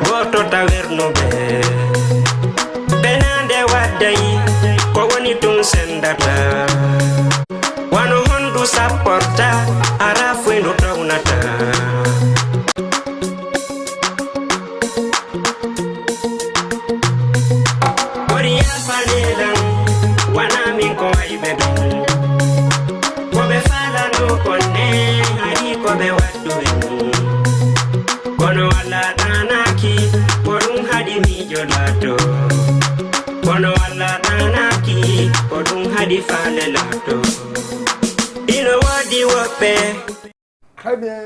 goto tawernube benande waddayi ko woni tun sendata wano hondu sapporta ara fueno tawnata oriya fanelan wana min ko aybe don ko be falano konne ari ko be waddu kono wala tanaki kodum hadi mi jolato kono wala tanaki kodum hadi fale lato ino wadi wope. Très bien,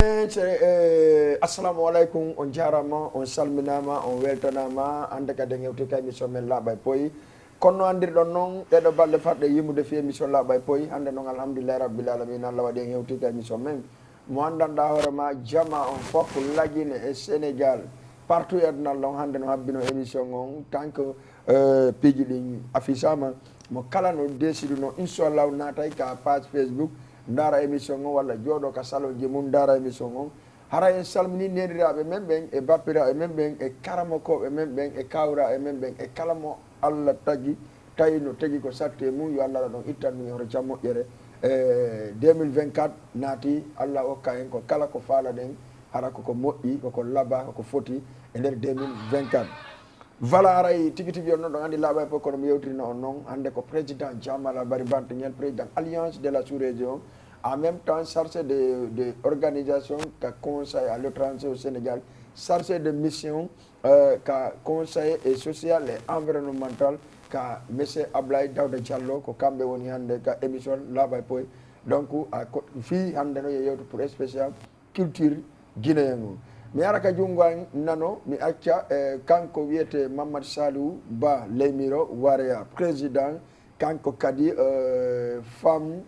assalamu alaikum, on jarama, on salminama, on weltanama, ande ka den yewti kay mission men labay poyi kono andir don non de do balde fadde yimude fi mission labay poyi hande non alhamdulillah rabbil alamin Allah wadi yewti kay mission men mo andanda horema jama on fop lagine e Sénégal partout edna long hande no habbino émission on tant que piji din afisama mo kala no décide no inshallah natay ka page Facebook ndara émission on walla jodo ka salo je mum ndara émission on hara en salmini nediraɓe men ɓen e bappiraɓe men ɓen e karamokoɓe men ɓen e kawraɓe men ɓen e kala mo Allah tagi tawi no tagi ko satte mum yo Allah ɗon ittan ɗum hoto jam moƴƴere 2024 naati Allah hokka en ko kala ko faala ɗen hara koko moƴƴi koko laaba koko foti e nder 2024 voilà aray tigi tigi on noon ɗon andi laaɓa fof kono mi yewtirino on noon hannde ko président Jamala Bari Banteñel président alliance de la sous-région en même temps chargé de organisation ka conseil à l'étranger au Sénégal chargé de mission ka conseil et social et environnemental ka monsieur Ablaye Dawda Diallo ko kamɓe woni hannde ka émission laaɓa poy donc a fi hannde no yo yewto pour spécial culture guinéen o mi ara ka jungo an nano mi acca kanko wiyete Mamadou Salou Ba Leymiro Wareya président kanko kadi femme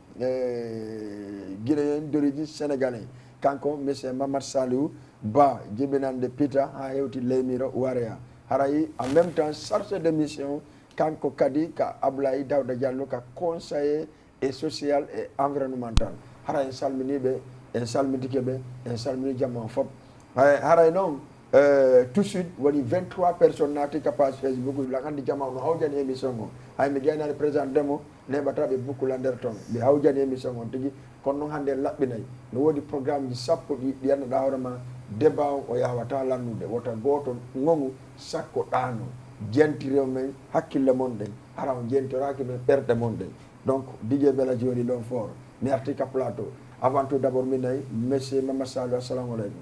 guinéenne d'origine sénégalais kanko monsieur Mamadou Salou Ba jibinande pita ha hewti Leymiro Wareya harayi en même temps chargé de mission kanko kadi ka Ablaye Dawda Diallo ka conseiller et social et environnemental hara en salminiɓe en salmitikeɓe en salmini jamma fop haray noon tout de suite woni 23 personnes naati ka page Facebook la andi jama no hawjani émission o hay mi gaynani président demo neɓataɓe bukkula nder toon ɓe hawjani émission on tigui kono noon hannde laɓɓinayi no woodi programme ji sappo ɗi anduɗa hoorema débat o yawata lannude wota goto gongu sakko ɗano jenti rew men hakkille mon ɗen hara o jentoraki men ɓerɗe mon ɗen donc Didier Bella joni ɗon fort mi arti ka plateau avant tout d' abord mi nayi monsieur Mamadou Salou assalamu aleykum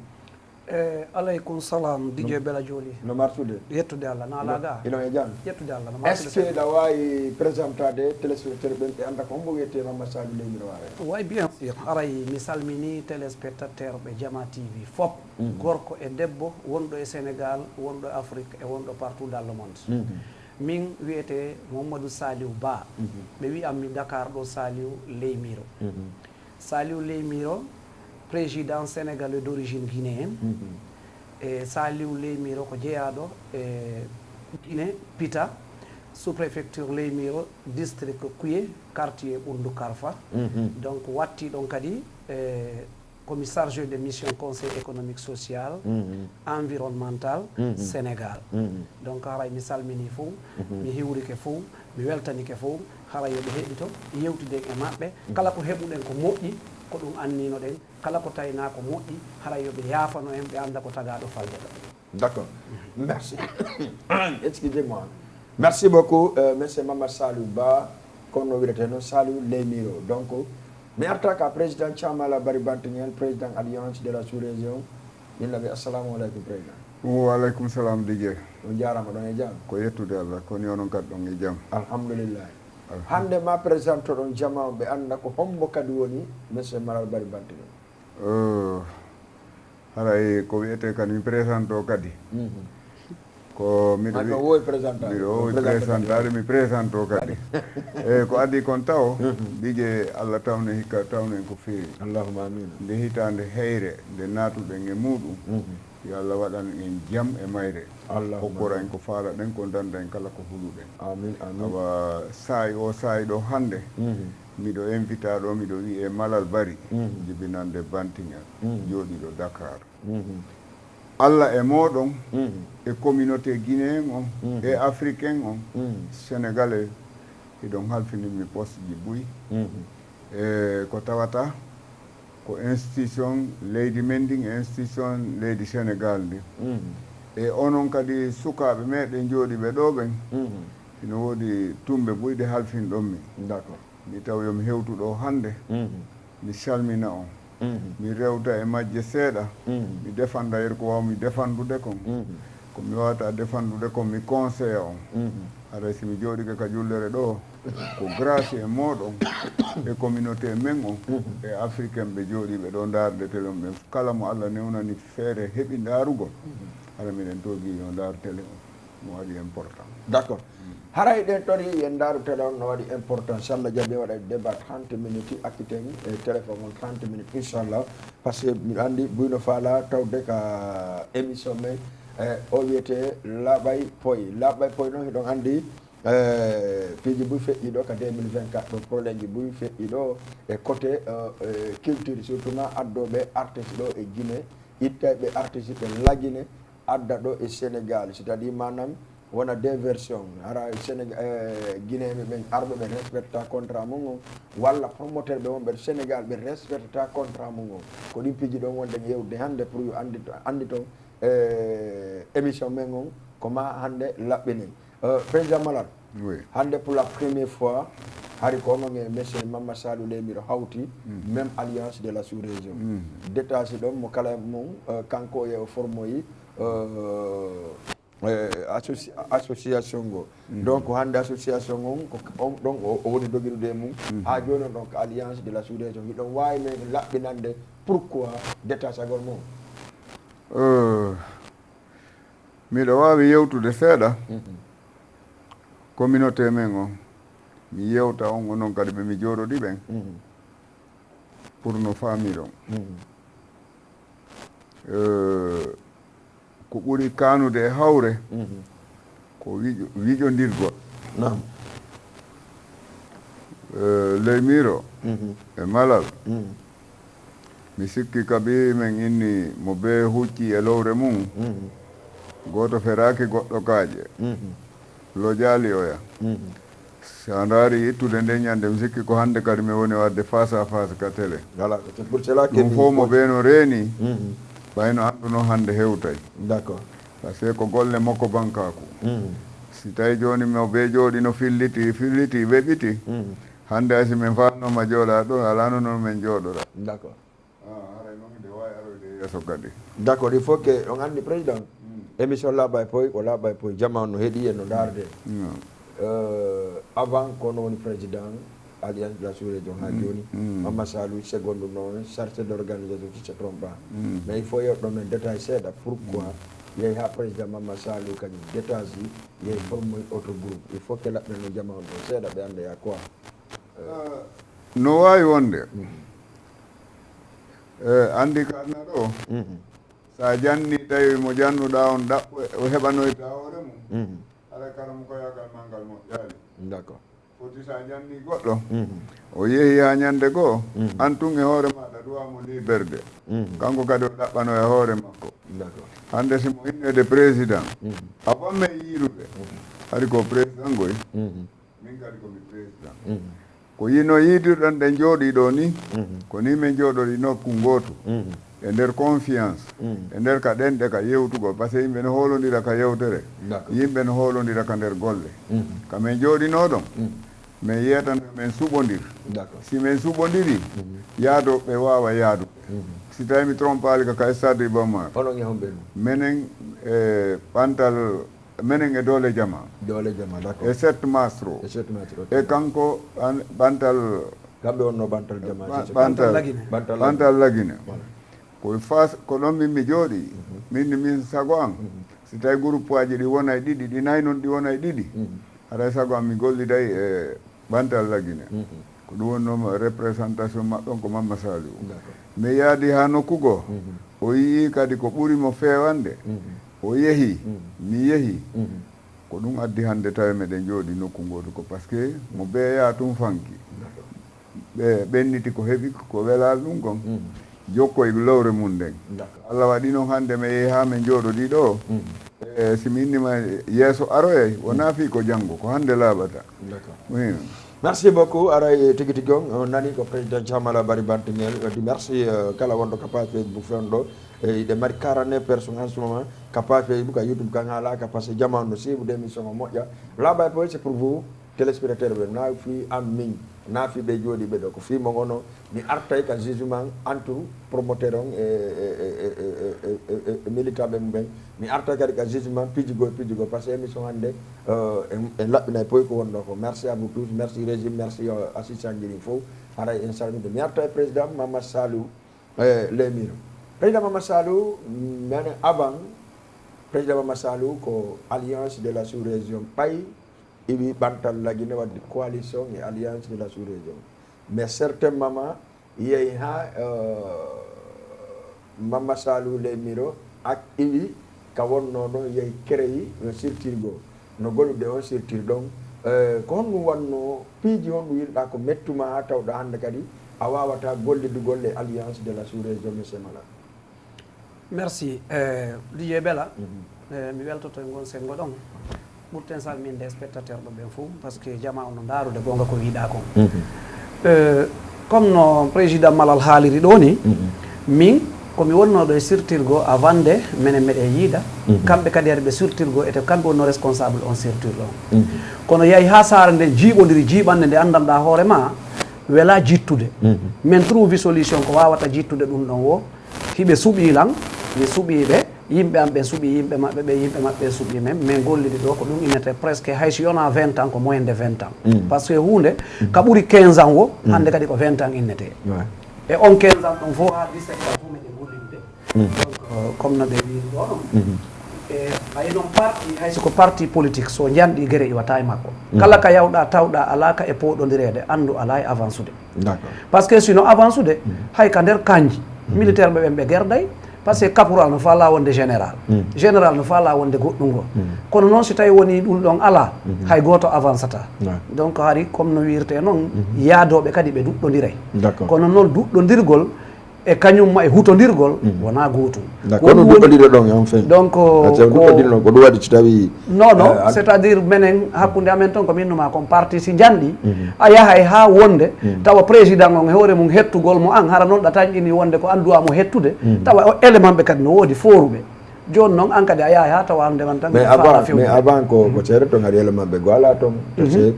aleykum salam Didier Bella Joli no martude yettude Allah na alaga ino e jam yettude Allah no est ce que da wawi présentade téléspectateur ɓen ɓe anda ko hombo wiyete Mamadou Salou Leymiro Wareya way bien sûr aray mi salmini téléspectateur ɓe Jama TV fop gorko e debbo wonɗo e Sénégal wonɗo e Afrique e wonɗo partout dans le monde min wiyete Mamadou Salou Ba ɓe wiyammi Dakar ɗo Salou Leymiro Salou Leymiro président sénégalais d'origine guinéenne et Salou Leymiro ko jeeyaɗo e Guinée Pita sous-préfecture Leymiro district Kouye quartier Ɓundu Karfa donc watti ɗon kadi komi chargé de mission conseil économique social environnemental Sénégal donc haray mi salmini fof mi hiwrike fof mi weltanike fof hara yoɓe heɗito yewtude e maɓɓe kala ko heɓuɗen ko moƴƴi ko ɗum annino ɗen kala ko tawina ko moƴƴi hara yoɓe yaafano en ɓe anda ko tagaɗo falde ɗo d'accord merci excusez-moi merci beaucoup monsieur Mamadou Salou Ba kono wirete noon Salou Leymiro donc mi arta ka président Jamala Bari Banteñel président alliance de la sous-région min laɓi assalamu aleykum président waaleykum salam Didier on jarama ɗon e jam ko yettude Allah koni onon kadi ɗon e jam alhamdulillah hande ma présente ɗon jama ɓe anda ko hombo kadi woni monsieur Mamadou Bari Banteñel haray ko wiyete kadi mi présente o kadi ko miɗo wowi présentade miɗo wowi présentade mi présente o kadi eyyi ko adi kon taw ɗigue Allah tawne hikka tawnen ko feewi allahuma amina nde hitande heyre nde natuɗen e muɗum yo Allah waɗan en jaam e mayre hokkora en ko faala ɗen ko danda en kala ko huluɗen amin amin awa saay o saay ɗo hande miɗo invita ɗo miɗo wiye Malal Bari jibinande Banteñel jooɗiɗo Dakar Allah e moɗon e communauté guinéen on e africain on sénégalais iɗon halfinimi poste ji buy e ko tawata ko institution leydi men ndin e institution leydi sénégal ndi e onon kadi sukaɓe meɗen jooɗiɓe ɗo ɓen ina woodi tumɓe ɓuyɗe halfinɗon mi d'accord mi taw yomi hewtuɗo hannde mi salmina on mi rewta e majje seeɗa mi defanda yer ko wawmi defandude kon komi wawata defandude kon mi conseille on haɗa si mi jooɗike ka jullere ɗo ko grâce e moɗon e communauté men on e africain ɓe jooɗiɓe ɗo darde télé on ɓen kala mo Allah newnani feere heɓi darugol haɗa miɗen togi yo dar télé on mo waɗi important d'accord haray ɗen tori yen daru télé on no waɗi important inchallah jaɓi waɗa débat 30 minutes akkiten e téléphone on 30 minutes inchallah par ce que miɗo anndi Buyno Faala tawde ka émission men o wiyete laaɓay poy noon hiɗon anndi piiji buy feƴƴi ɗo ka 2024 ɗo probléme ji buy feƴƴi ɗo e côté culture surtout ma addoɓe artiste ɗo e Guinée ittaɓe artiste ɓe lagine adda ɗo e Sénégal c'est à dire manam wona deux versions hara Sénégal Guinéɓe ɓen arɓe ɓe respecta contrat mum on walla promoteur ɓe wonɓe Sénégal ɓe respecta contrat mum on ko ɗin piiji ɗon wonde yewde hannde pour yo andi toon émission men on koma hannde laɓɓini président Malal hannde pour la première fois hari ko onon e monsieur Mamma Salou Lemiro hawti même alliance de la sous-région détaché ɗon mo kala mum kanko e o formoyi association go donc hande association on ɗon o woni dogirude mum ha joni on donc alliance de la sous-région hiɗon wawi men laɓɓinande pourquoi détachagol mum miɗo wawi yewtude seeɗa communauté men o mi yewta on onon kadi ɓe mi jooɗoɗi ɓen pour no faamiron ko ɓuri kanude e hawre ko wiƴodirgol Leymiro e Malal mi sikki kabi men inni mo be hucci e lowre mum goto feraki goɗɗo kaaƴe lo jaali oya sa ndaari ittude nde ñande mi sikki ko hannde kadi mi woni wadde face à face ka télé ɗum fof mo ɓeeno reeni ɓayno annduno hannde hewtay d'accord par ce que ko golle makko bankaku si tawi joni mo ɓe jooɗi no filliti weɓiti hannde asi min fannoma jooɗa ɗo alano noon min jooɗora d'accord haray noon nde wawi aroyde yeeso kadi d'accord il faut que on anndi président émission laaɓa e poy ko laaɓa e poy jamanu no heeɗi e no darde avant kono woni président alliance de la sous-région ha joni Mamma Salou seconde noon chargé d' organisation si se trompe pas mais il faut yewɗon men détail seeɗa pourquoi yeehi ha président Mamma Salou kañum détache yi yeehi formoy autre groupe il faut que laɓɓen no jamanu ɗo seeɗa ɓe anda ya quoi no wawi wonde andi ka adna ɗo sa janni tawi mo jannuɗa on ɗaɓɓo o heɓanoyta hoore mum haɗa kala mo koyagal mangal moƴƴaali d'accord foti sa janni goɗɗo o yeehi ha ñande goo an tun e hoore maɗa duwamo liberde kanko kadi o ɗaɓɓano e hoore makko hande simo innede président a wamme yiirude haɗi ko président goy min kadi komi président ko yino yiidirɗon ɗe jooɗiɗo ni ko ni min jooɗori nokku gootu e nder confiance e nder ka ɗenɗe ka yewtugol par ce que yimɓe ne hoolodira ka yewtere yimɓe ne hoolodira ka nder golle kamin jooɗinoɗon min yiyatano min suɓodir si min suɓodiri yaadoɓe wawa yaadude si tawi mi trompali ka stade Iba minen e ɓantal minen e doole jama e 7 mastro e kanko ɓantal kamɓe wonno ɓantal jama ɓantal lagine ko face ko ɗon min jooɗi min sago an si tawi groupe aji ɗi wona e ɗiɗi ɗi nayi noon ɗi wona e ɗiɗi haɗa sago an mi golliday e ɓantal lagine ko ɗum wonnoma représentation maɓɓon ko Mamma Salou mi yaadi ha nokkugo o yii kadi ko ɓurimo fewande o yeehi mi yeehi ko ɗum addi hannde tawi meɗen jooɗi nokku ngotu ko par ce que mo ɓeeya tum fanki ɓe ɓenniti ko heɓi ko welal ɗum kon jokko e lowre mum nden Allah waɗi noon hannde mi yehi haa min jooɗoɗi ɗo e simi innima yeeso aroye wona fi ko janngo ko hannde laaɓata oui. Merci beaucoup aray tigi tigi on nani ko président Jamala Bari Bantingel di merci kala wonɗo capage Facebook fen ɗo iɗe mari 49 personnes en ce moment capage Facebook a YouTube kan haalaka par ce que jamanu no siibude émission o moƴƴa laaɓa e c'est pour vous téléspectateur ɓe naafi am min naafi ɓe jooɗi ɓe ɗo ko fimo ngono mi artay ka jugement entre promoteur on e militant ɓe mumen mi artay kadi ka jugement pijigo par ce que émission hannde en laɓɓinay poy ko wonɗo ko merci à vous tous merci régime merci assistant jiɗi fof haray en salminde mi arta e président Mamadou Salou Lemiro président Mamadou Salou mene avant président Mamadou Salou ko alliance de la sous-région ɓay iwi ɓantal lagine wadde coalition et alliance de la sous-région mais certain mama yehi ha Mama Salou Lemiro ak iwi ka wonno ɗon yehi créyi no sirtirgo no gollude on sirtir ɗon ko honɗum wanno piiji honɗum yiɗɗa ko mettuma ha tawɗa hannde kadi a wawata gollide golle alliance de la sous-région monsieur Mala. Merci DJ Bella mi weltoto e gon sengo ɗon ɓurten salminde spectateur ɗo ɓen fof par ce que jama ono daarude gonga ko wiiɗa kon comme no président Malal haaliri ɗo ni min komi wonnoɗo e sirtirgo avant de minen meɗen yiida kamɓe kadi ari ɓe sirtirgo ete kamɓe wonno responsable on sirtirɗo on kono yeehi ha saara nde jiiɓodiri jiiɓande nde andanɗa hoore ma wela jittude min trouvi solution ko wawata jittude ɗum ɗon wo hiɓe suuɓilan mi suuɓiɓe yimɓe am ɓe suuɓi yimɓe maɓɓe ɓe yimɓe maɓɓe suuɓi men min gollidi ɗo ko ɗum innete presque hayso yona 20 ans ko moins de 20 ans par ce que hunde ka ɓuuri 15 ans wo hande kadi ko 20 ans innete e on 15 ans ɗon fof ha 17 ans fo meɗen gollide donc comme no ɓe wiri ɗo ɗon e ayi noon parti hayso ko parti politique so janɗi guere iwata e makko kala ka yawɗa tawɗa alaka e powɗodirede andu ala e avance ude par ce que sino avance ude hay ka nder kanji militaire ɓe ɓen ɓe guerday par ce que caporal no fala wonde général général no fala wonde goɗɗum go kono noon so tawi woni ɗum ɗon ala hay goto avancata donc hari comme no wirte noon yaadoɓe kadi ɓe duɗɗodiray kono noon duɗɗodirgol e kañumma e hutodirgol wona gotum kono duɗɗodire ɗon en fait donc duɗɗodire ɗon ko ɗum waɗi so tawi non c'est à dire menen hakkude amen toon ko minnuma comme parti si janɗi a yahay ha wonde tawa président on e hoore mum hettugol mo an hara noon ɗa tañƴini wonde ko anduwamo hettude tawa élément ɓe kadi no woodi foruɓe joni noon an kadi a yahay ha tawa ndeman tan mais avant ko seeɗa toon ari élément ɓe go ala toon parce que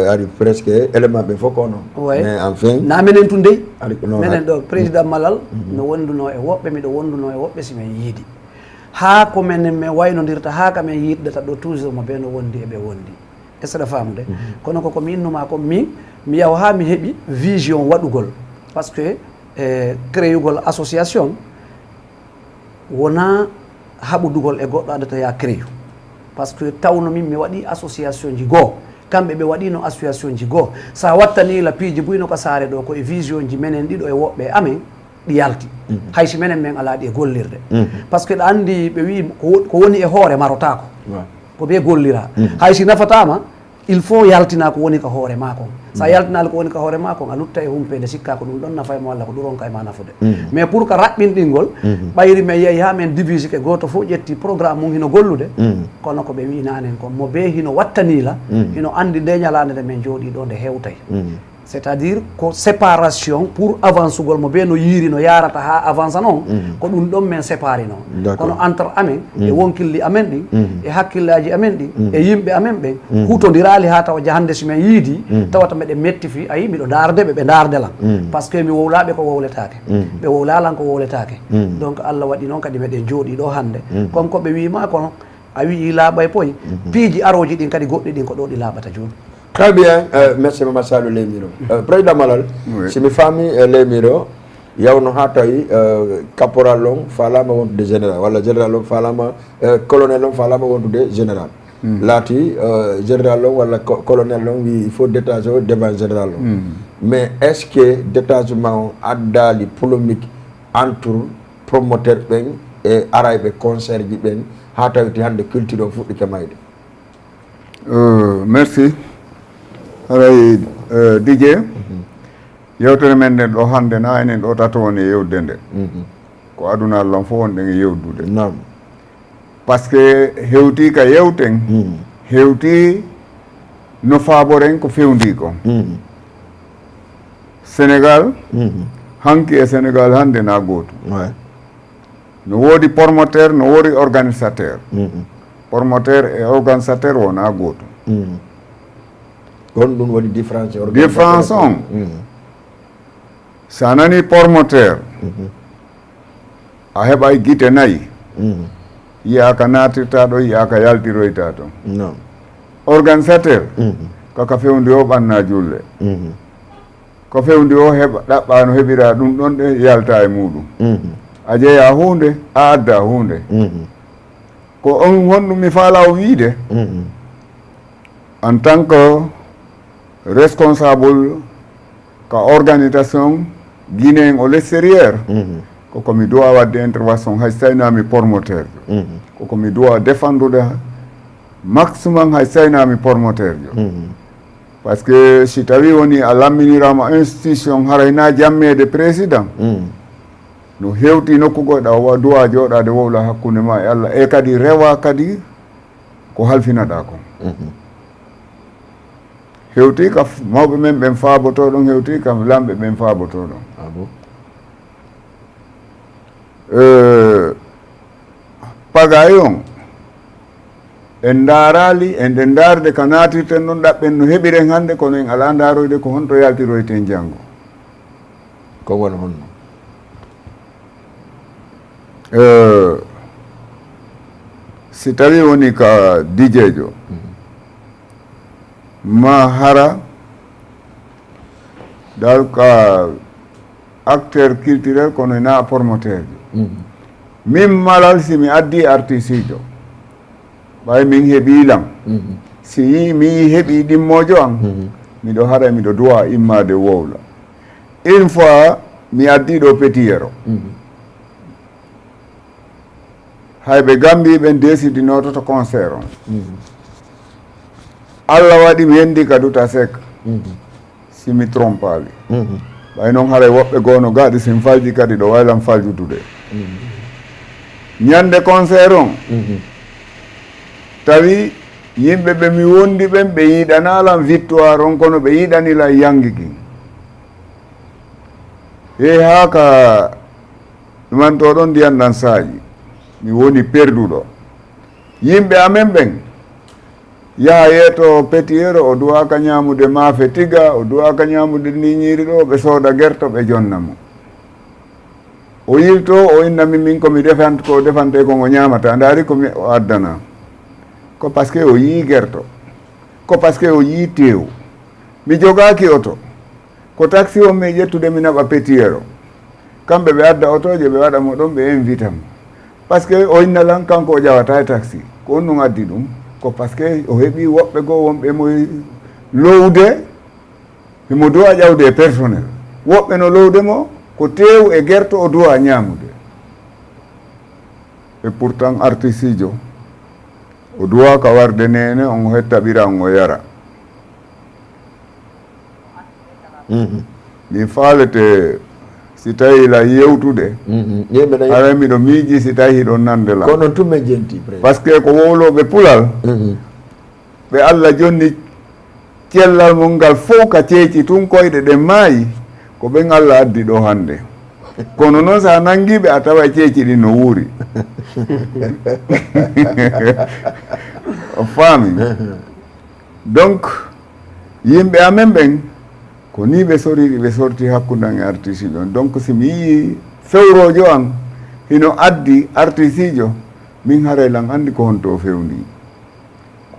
ari presque élément ɓe fof ko noon mais enfin na menen tu dey menen ɗo président Malal no wonduno e woɓɓe miɗo wonduno e woɓɓe simin yiidi ha ko menen min waynodirta ha kamen yiiɗdata ɗo toujours mo ɓe no wondi eɓe wondi est ce que famude kono koko mi innuma ko min mi yaw ha mi heeɓi vision waɗugol par ce que créugol association wona haɓudugol e goɗɗo adata ya créu par ce que tawno min mi waɗi association ji goo kamɓe ɓe waɗino association ji goo sa wattanila piiji buyno ko saare ɗo koye vision ji menen ɗiɗo e woɓɓe amen ɗi yalti haysi menen men alaɗi e gollirde par ce que ɗa andi ɓe wi ko woni e hoore marotako ko ɓe gollira haysi nafatama il faut yaltina ko woni ko hoore ma kon sa yaltinali ko woni ko hoore ma kon a lutta e humpede sikka ko ɗum ɗon nafa e mo walla ko ɗuron ka e ma nafude mais pour que raɓɓinɗingol ɓayri men yeehi ha men divise ke goto fof ƴetti programme mum hino gollude kono ko ɓe wi nanen kon mo be hino wattanila hino andi nde ñalande nde men jooɗi ɗo nde hewtay c'est à dire ko séparation pour avance ugol mo ɓe no yiiri no yarata ha avance noon ko ɗum ɗon men séparé noon kono entre amen e wonkilli amen ɗin e hakkillaji amen ɗin e yimɓe amen ɓen hutodirali ha tawa jahande so men yiidi tawata meɗen mettifi ayi miɗo dardeɓe ɓe dardelan par ce que mi wowlaɓe ko wowletake ɓe wowlalan ko wowletake donc Allah waɗi noon kadi meɗen jooɗi ɗo hande comme ko ɓe wima kono a wi laaɓay poy piiji aroji ɗin kadi goɗɗi ɗin ko ɗo ɗi laaɓata joni. Très bien, merci Mamadou Salou Lemiro. Président Malal, si mi famille Lemiro, yawno ha tawi caporal long falama wontude général walla général long falama colonel long falama wontude général. Laati général long walla colonel long wi il faut détacher devant général long. Mais est-ce que détachement addali polémique entre promoteur ɓen e arayɓe concert ji ɓen ha tawiti hande culture o fuɗɗike mayde? Merci. Haray DJ yewtere men nden ɗo hannde na enen ɗo tato woni e yewde nde ko aduna Allah fof wonɗen e yewdude nam par ce que hewti ka yewten hewti no faaboren ko fewndi ko Sénégal hanki e Sénégal hannde na gootu no woodi promoteur no woodi organisateur promoteur e organisateur wona gootu on ɗum woni différence différence on sa nani promoteur a heɓay guite nayi yiyaka natirta ɗo yiyaka yaltiroyta to non organisateur kaka fewndi o ɓanna julle ko fewndi o heɓa ɗaɓɓa no heɓira ɗum ɗon ɗe yalta e muɗum a jeeya hunde a adda hunde ko on honɗum mi faala o wiide en tant que responsable ka organisation guinéen au l'extérieur koko mi dowa wadde intervention hay saynami promoteur jo koko mi dowa défendude maximum hay saynami promoteur jo par ce que si tawi woni a lamminirama institution harayna jammede président no hewti nokku goɗɗa o duwa jooɗade wowla hakkunde ma e Allah e kadi rewa kadi ko halfinaɗa ko hewti ka mawɓe men ɓen faaboto ɗon hewti kam lamɓe ɓen faaboto ɗon pagay on en daarali en ɗe daarde ka natirten ɗon ɗaɓɓen no heɓiren hannde kono en ala daaroyde ko honto yaltiroyten janngo ko woni honno si tawi woni ka dijejo ma hara dal ka acteur culturel kono na promoteur jo min malal si mi addi artiste jo ɓay min heeɓilam si yi mi heeɓi ɗimmojo an miɗo hara miɗo duwa immade wowla une fois mi addi ɗo petiyero hayɓe Gambie ɓen décidinoto to concert on Allah waɗi mi hendi ka Douta Seck si mi trompali ɓay noon haray woɓɓe goono gaɗi sin falji kadi ɗo waylam faljudude ñande concert on tawi yimɓe ɓe mi wondi ɓen ɓe yiɗanalam victoire on kono ɓe yiɗanila yanguiki he ha ka ɗumantoɗon ndiyan ɗan saaji mi woni perduɗo yimɓe amen ɓen yaha yeeto petiyero o duwaka ñamude maafe tiga o duwaka ñamude niñiri ɗo ɓe sooda guerto ɓe jonnamo o yilto o innami min komi defante ko defante kongo ñamata ndaari komi o addana ko par ce que o yii guerto ko par ce que o yii tew mi jogaki oto ko taxi o mi ƴettude mi naɓa petiyero kamɓe ɓe adda otoje ɓe waɗa mo ɗon ɓe invita mo par ce que o innalan kanko o ƴawata e taxi ko on ɗum addi ɗum ko par ce que o heeɓi woɓɓe goo wonɓe mo lowde himo duwa ƴawde e personnel woɓɓe no lowde mo ko tew e guerto o duwa ñamude et pourtant artiste jo o duwa ka warde nene on hettaɓiran o yara mi faalete si tawi la yewtude ara miɗo miiji si tawi hiɗon nande la kono tumme jenti par ce que ko wowloɓe pulal ɓe Allah jonni cellal mum ngal fof ka ceeci tun koyɗe ɗe maayi ko ɓen Allah addi ɗo hannde kono noon sa nangiɓe a tawa ceeci ɗi no wuuri o faami donc yimɓe amen ɓen ko ni ɓe soriɗi ɓe sorti hakkudan e artiste ɗon donc si mi yii fewrojo an hino addi artiste jo min haraylan andi ko honto fewndi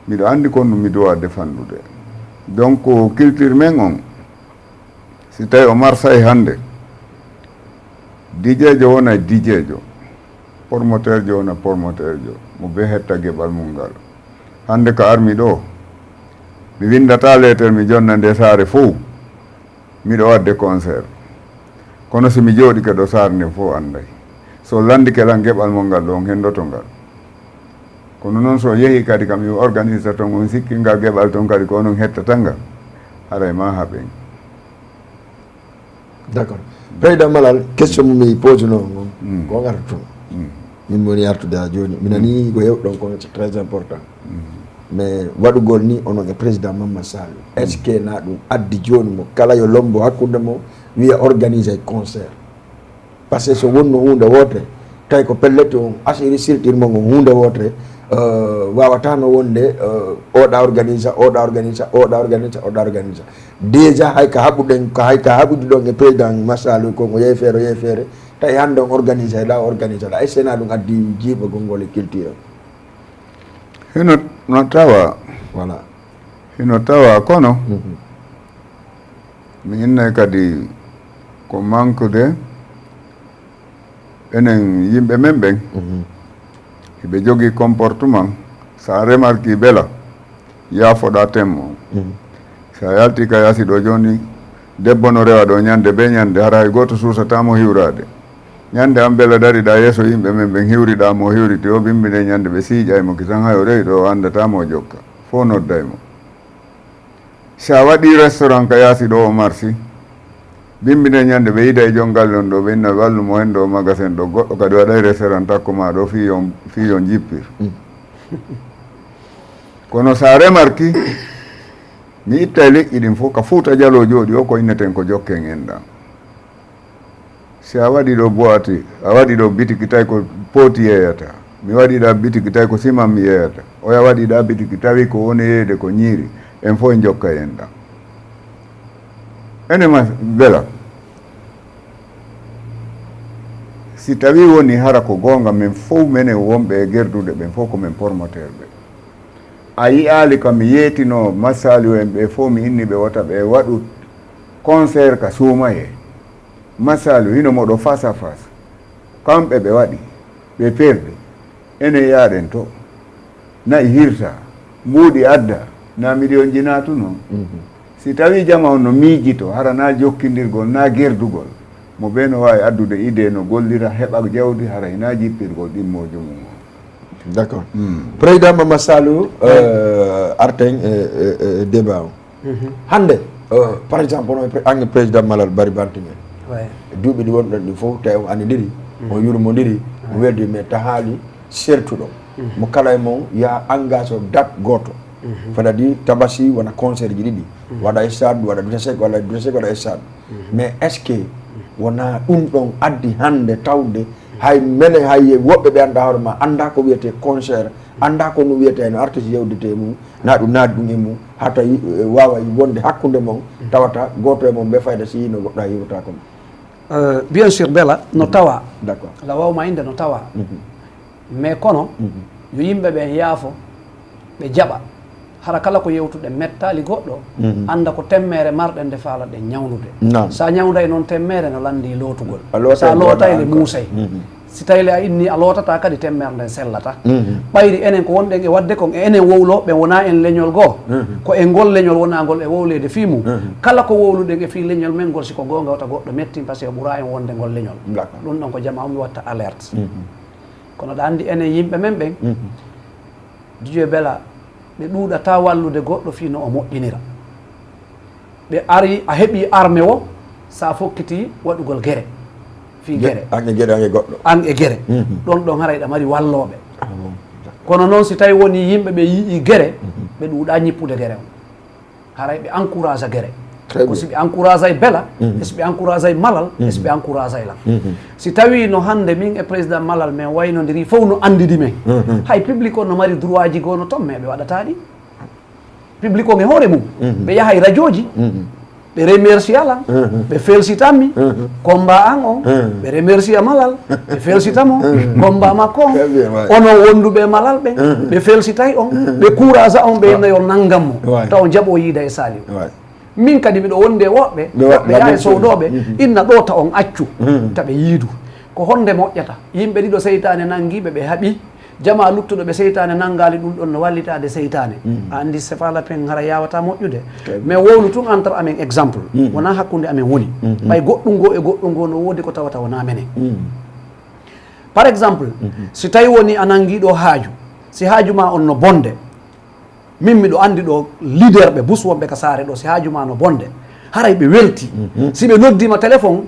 miɗo andi kon ɗum mi dowa defandude donc culture men on si tawi o marsay hannde dijejo wona dijejo promoteur jo wona promoteur jo mo be hetta geɓal mum ngal hannde ko armi ɗo mi windata lettere mi jonna nde saare fof miɗo wadde concert kono so mi jooɗike ɗo saare nde fof anday so landike lan geɓal mo ngal ɗo on hendoto ngal kono noon so yeehi kadi kam yo organise ton on sikki ngal geɓal toon kadi ko onon hettata ngal haray ma haɓen D'accord. Président Malal, question mi pose non ko ngartu. Min moni artude ha joni. Minani ko yewɗon ko c'est très important. Mais waɗugol ni onon e président Mamma Sall est ce que na ɗum addi joni mo kala yo lombo hakkude mo wiya organiser concert par ce que so wonno hunde wotere tawi ko pellete on asiri siltirmo ngo hunde wotere wawata no wonde oɗa organisa déjà hay ka haɓuɗen ko hay ka haɓude ɗon e président Massal kongo yeefere tawi hande on organisa ɗa est ce que na ɗum addi jiibagol ngol e culture hino no tawa voilà hino tawa kono mi inne kadi ko manquede enen yimɓe men ɓen hiɓe jogii comportement sa remarque bela yaafoɗa temmo sa yalti ka yasi ɗo joni debbo no rewa ɗo ñande be ñande hara hay goto suusatamo hiwrade ñande an bela dariɗa yeeso yimɓe men ɓen hiwriɗamo hiwrite o bimbine ñande ɓe siiƴaymo kisan hay o rewi ɗo o andatamo jokka fo noddaymo sa waɗi restaurant ka yaasi ɗo o marsi bimbine ñande ɓe yiida e jongal on ɗo ɓe inna wallumo hen ɗo magasin ɗo goɗɗo kadi waɗay restaurant takkuma ɗo fiyon jippir kono sa remarque mi itta e leƴƴi ɗin fof ka Fuuta Jallo jooɗi o ko inneten ko jokken en ɗan si a waɗi ɗo boati a waɗi ɗo bitiki tawi ko pooti yeyata mi waɗiɗa bitiki tawi ko siman mi yeyata oya waɗiɗa bitiki tawi ko woni yeyde ko ñiiri en fof en jokka en ɗan enema bela si tawi woni hara ko goonga min fof menen wonɓe e gerdude ɓen fof komin promoteur ɓe a yiyali kam mi yeetino Massali en ɓe fof mi inni ɓe wota ɓe waɗu concert ka suumaye Massali hino moɗo face à face kamɓe ɓe waɗi ɓe perɗe enen yaaɗen to nayi hirta mbuuɗi adda na million ji naatu noon si tawi jama on no miijito hara na jokkindirgol na gerdugol mo ɓe no wawi addude idée no gollira heɓa jawdi hara hina jippirgol ɗimmojo mum o d' accord président Mamma Sall arten e débat o hande par exemple ono ange président Malal Bari Bantingel duuɓi ɗi wonɗon ɗi fof tawi on anidiri on yurmodiri on weldi mais ta haali sertuɗo mo kala e mon ya engage o date goto fadadi tabasi wona concert ji ɗiɗi waɗa stade waɗa dutesek walla dutesek waɗa stade mais est ce que wona ɗum ɗon addi hande tawde hay mene hay woɓɓe ɓe anda hoore ma anda ko wiyete concert anda ko no wiyete no artiste yewdete mum na ɗum naadi ɗum e mum ha tawi wawa wonde hakkude mon tawata goto e mon ɓe fayda si no goɗɗo a yiwata comme bien sûr bela no tawa d' accord la wawma inde no tawa mais kono yo yimɓe ɓe yaafo ɓe jaɓa hara kala ko yewtuɗe mettali goɗɗo anda ko temmere marɗen nde faala ɗe ñawnude sa ñawday noon temmere no landi lootugol sa lootayde muusay si tawi a inni a lootata kadi temmere nden sellata ɓayri enen ko wonɗen e wadde kon e enen wowloɓe wona en leñol goo ko e ngol leñol wona ngol e wowlede fii mum kala ko wowluɗen e fii leñol men ngol siko gonga wata goɗɗo metti par ce que ɓuura en wonde ngol leñol ɗum ɗon ko jama mi watta alerte kono ɗa andi enen yimɓe men ɓen Dj Bella ɓe ɗuuɗata wallude goɗɗo fii no o moƴƴinira ɓe ari a heeɓi armé o sa fokkiti waɗugol guere fii guere an e gueɗe an e goɗɗo an e guere ɗon ɗon haray ɗa mari walloɓe kono noon si tawi woni yimɓe ɓe yii guere ɓe ɗuuɗa ñippude guere o haray ɓe encourage a guere ko si ɓe encourage ay Bella e so ɓe encourage ay Malal e so ɓe encourage ay lam si tawi no hande min e président Malal men waynodiri fof no andidi men hay public on no mari droit ji gono toon mais ɓe waɗata ɗi public on e hoore mum ɓe yahay radio ji ɓe remercie ala ɓe felsitanmi combat an on ɓe remercie Malal ɓe felsitamo combat makko on onon wonduɓe Malal ɓen ɓe felsitay on ɓe courage on ɓe nayo nangammo taw jaɓo yiida e Saliou min kadi miɗo wonde woɓɓe woɓɓe yaha sowdoɓe inna ɗo ta on accu taɓe yiidu ko honde moƴƴata yimɓe ɗiɗo seytane nanguiɓe ɓe haaɓi jama luttuɗo ɓe seytane nangali ɗum ɗon no wallitade seytane a andi sefala pen hara yawata moƴƴude mais wowlu tun entre amen exemple wona hakkude amen woni ɓay goɗɗum go e goɗɗum go no woodi ko tawata wona menen par exemple si tawi woni a nanguiɗo haaju si haaju ma on no bonde min miɗo andi ɗo leader ɓe bus wonɓe ka saare ɗo si haaju ma no bonde haray ɓe welti si ɓe noddima téléphone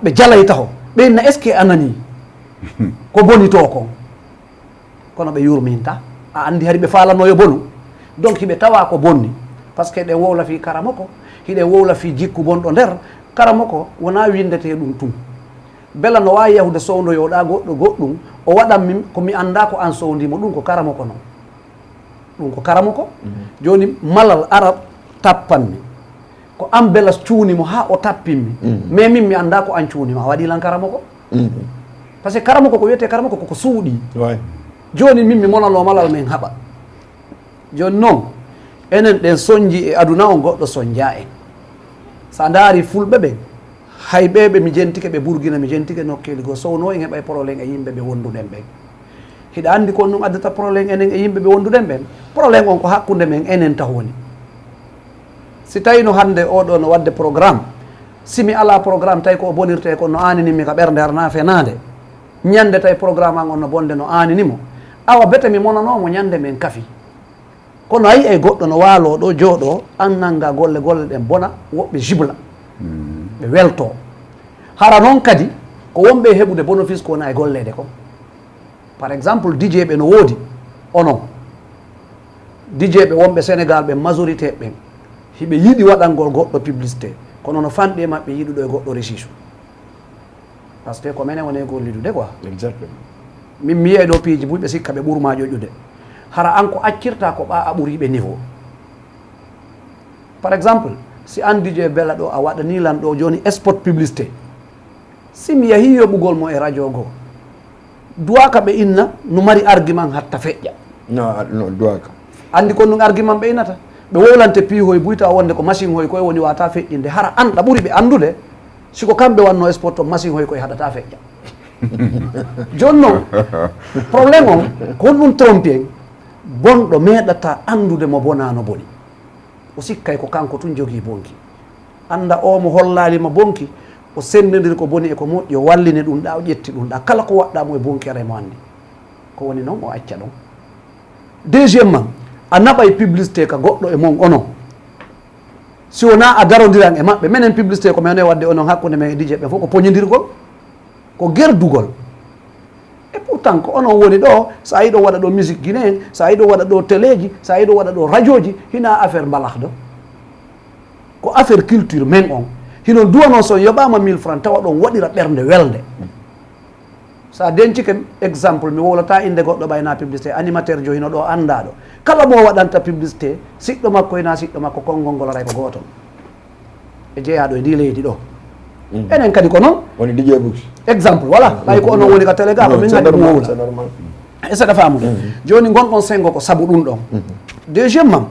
ɓe jalay taho ɓenna est ce que anani ko boni to kon kono ɓe yurminta a andi hari ɓe falanoyo bonu donc hiɓe tawa ko bonni par ce que ɗen wowla fi karama ko hiɗen wowla fi jikku bonɗo nder karama ko wona windete ɗum tum bela no wawi yahude sowdoyoɗa goɗɗo goɗɗum o waɗan min komi anda ko an sowdimo ɗum ko karama ko noon ɗum ko karama ko joni malal ara tappanmi ko an bela cuunimo ha o tappinmi mais min mi anda ko an cuunima a waɗi lan karama ko par ce que karama ko ko wiyete karama ko koko suuɗi joni min mi monano malal men haɓa joni noon enen ɗen soñji e aduna o goɗɗo soñdia en sa daari fulɓe ɓen hay ɓeɓe mi jentike ɓe Burkina mi jentike nokkeli goo sowno en heɓay probléme e yimɓe ɓe wonduɗen ɓen hiɗa andi kon ɗum addata probléme enen e yimɓe ɓe wonduɗen ɓen probléme on ko hakkude men enen tahoni si tawi no hande oɗo no wadde programme simi ala programme tawi ko o bonirte ko no aninimi ka ɓerde arna fenade ñande tawi programme an on no bonde no aninimo awa bete mi monanomo ñande men kafi kono ayi e goɗɗo no waalo ɗo jooɗo an nanga golle ɗen bona woɓɓe jibla ɓe welto hara noon kadi ko wonɓe heɓude bénéfice ko wona e gollede ko par exemple DJ ɓe no woodi onon DJ ɓe wonɓe Sénégal ɓe majorité ɓen hiɓe yiɗi waɗangol goɗɗo publicité kono no fanɗi e maɓɓe yiɗuɗo e goɗɗo récice par ce que ko menen wone gollidude quoi exactement min mi yiye ɗo piiji ɓuyɓe sikka ɓe ɓuurma ƴoƴƴude hara an ko accirta ko ɓa a ɓuuriɓe niveau par exemple si an DJ Bella ɗo a waɗani lan ɗo joni spot publicité si mi yahi yoɓugol mo e radio goo duwaka ɓe inna no mari argument hatta feƴƴa non duwaka andi kon ɗum argument ɓe innata ɓe wowlante piihoy buyta wonde ko machine hoy koye woni wata feƴƴinde hara an ɗa ɓuuri ɓe andude siko kamɓe wanno sport to machine hoy koye haɗata feƴƴa joni noon probléme on ko honɗum trompi en bonɗo meeɗata andude mo bonano boni o sikkay ko kanko tun jogui bonki anda o mo hollalima bonki o sendidiri ko boni e ko moƴƴi o wallini ɗum ɗa o ƴetti ɗum ɗa kala ko waɗɗamo e bonkere mo andi ko woni noon o acca ɗon deuxiémement a naɓay publicité ka goɗɗo e mon onon si wona a darodiran e maɓɓe minen publicité ko mene wadde onon hakkude men e DJ ɓe fof ko poñodirgol ko gerdugol et pourtant ko onon woni ɗo sa yiɗo waɗa ɗo musique guinéen sa yiɗo waɗa ɗo télé ji sa yiɗo waɗa ɗo radio ji hina affaire mbalahdo ko affaire culture men on hino duwano son yoɓama 1000 francs tawa ɗon waɗira ɓernde welde sa dencike exemple mi wowlata inde goɗɗo ɓayna publicité animateur jo hino ɗo andaɗo kala mo waɗanta publicité siɗɗo makko ina siɗɗo makko konngol ngol aray ko goto e jeeyaɗo e ndi leydi ɗo enen kadi ko noon woni DJ Bux exemple voilà ɓay ko onon woni ka télé ga ko min gadi ɗum wowla e saɗa famude joni gonɗon sengo ko saabu ɗum ɗon deuxiémement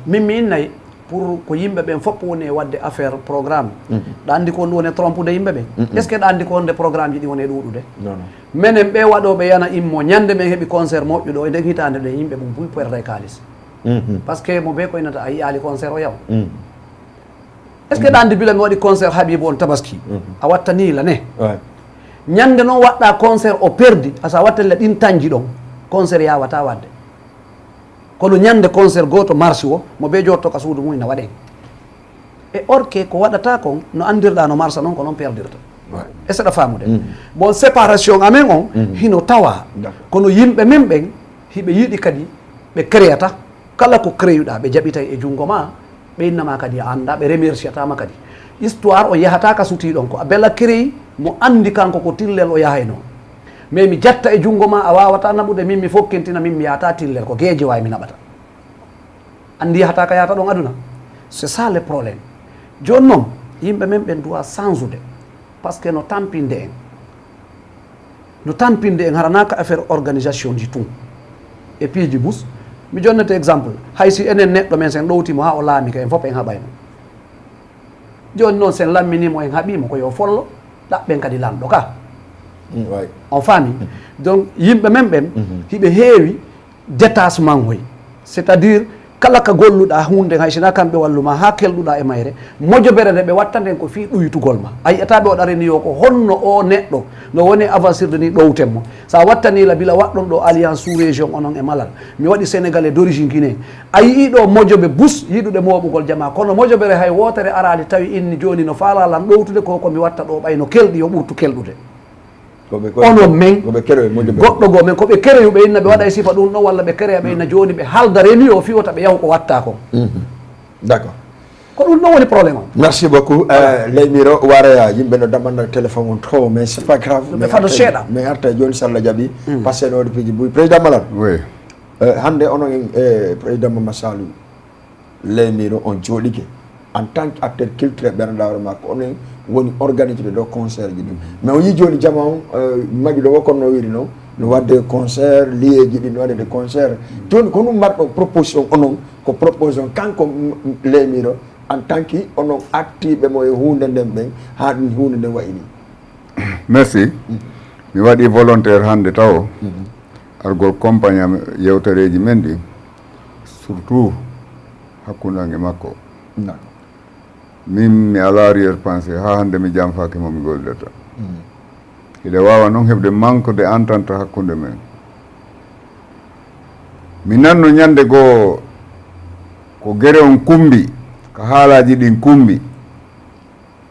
min mi innayi pour ko yimɓe ɓen fopp woni e wadde affaire programme ɗa andi ko ɗum woni trompude yimɓe ɓen est ce que ɗa andi ko wonde programme ji ɗi woni e ɗuɗude minen ɓe waɗoɓe yana immo ñande men heeɓi concert moƴƴuɗo e nden hitande ɗe yimɓe mum buy perde kalis par ce que mo ɓe ko innata a yiyali concert o yaw est ce que ɗa andi bila mi waɗi concert Habibou on tabaski a watta nila ne ñande noon waɗɗa concert o perdi asa wattelle ɗin tañji ɗon concert yawata wadde kono ñande concert goto marche o mo ɓe jotto ka suudu mum ina waɗen e orke ko waɗata kon no andirɗa no marche noon ko noon perdirta e seɗa famude bon séparation amen on hino tawa kono yimɓe men ɓen hiɓe yiiɗi kadi ɓe créata kala ko créuɗa ɓe jaɓitay e junngo ma ɓe innama kadi a anda ɓe remerciatama kadi histoire o yahata ka sutiɗon ko a bella créi mo andi kanko ko tillel o yahay noon mais mi jatta e junngo ma a wawata naɓude min mi fokkintina min mi yahata tillel ko gueeje wawi mi naɓata andi yahata ka yahata ɗon aduna c'est ça le problème joni noon yimɓe men ɓen doit change de par ce que no tampinde en haranaka affaire organisation ji tun e piiji bus mi jonnete exemple hay si enen neɗɗo men sen ɗowtimo ha o laami ka en fof en haɓaymo joni noon sen lamminimo en haɓimo ko yo follo ɗaɓɓen kadi lamɗo ka on faami donc yimɓe men ɓen hiɓe heewi détachement hoy c'est à dire kala ka golluɗa hunde hay sina kamɓe walluma ha kelɗuɗa e mayre mojobere nde ɓe watta nden ko fi ɗoytugol ma a yiyata ɓe o ɗarini yo ko honno o neɗɗo no woni avancirde ni ɗowtenmo sa wattanila bila waɗɗon ɗo alliance sous région onon e malal mi waɗi sénégalais d' origine guiné a yii ɗo mojoɓe bus yiɗuɗe moɓugol jama kono mojobere hay wotere arali tawi inni joni no faalalan ɗowtude ko komi watta ɗo ɓay no kelɗi yo ɓurtu kelɗude onon men goɗɗo goo men koɓe kereyuɓe inna ɓe waɗa e sifa ɗum ɗon walla ɓe kereyaɓe inna joni ɓe halda reni o fiwata ɓe yahu ko watta kon d' accord ko ɗum ɗon woni probléme o merci beaucoup Leymiro wara yimɓe no damanda téléphone on trop mais c'est pas grave ɓe fado seeɗa mais arta joni so Allah jaaɓi passé no waɗi piiji boyi président Malal oui hande onon e président Mamadou Salou Leymiro on jooɗike en tant que acteur culturel ɓerɗa hoore makko onen woni organisé ɗo concert ji ɗum mais o yi joni jama on magui ɗo wokkonno wiri noon no wadde concert liyeji ɗi no waɗede concert joni ko ɗum mbaɗɗo proposition onon ko proposition kanko Leymiro en tant que onon artiɓe mo e hunde nden ɓen ha ɗum hunde nden wayi ni merci mi waɗi volontaire hande taw argol compagnie am yewtereji men ɗi surtout hakkude an e makko min mi ala arrière pensé ha hande mi jamfaki momi gollirta hiɗe wawa noon heɓde manque de entente hakkude men mi nanno ñande goo ko guere on kumbi ko haalaji ɗin kumbi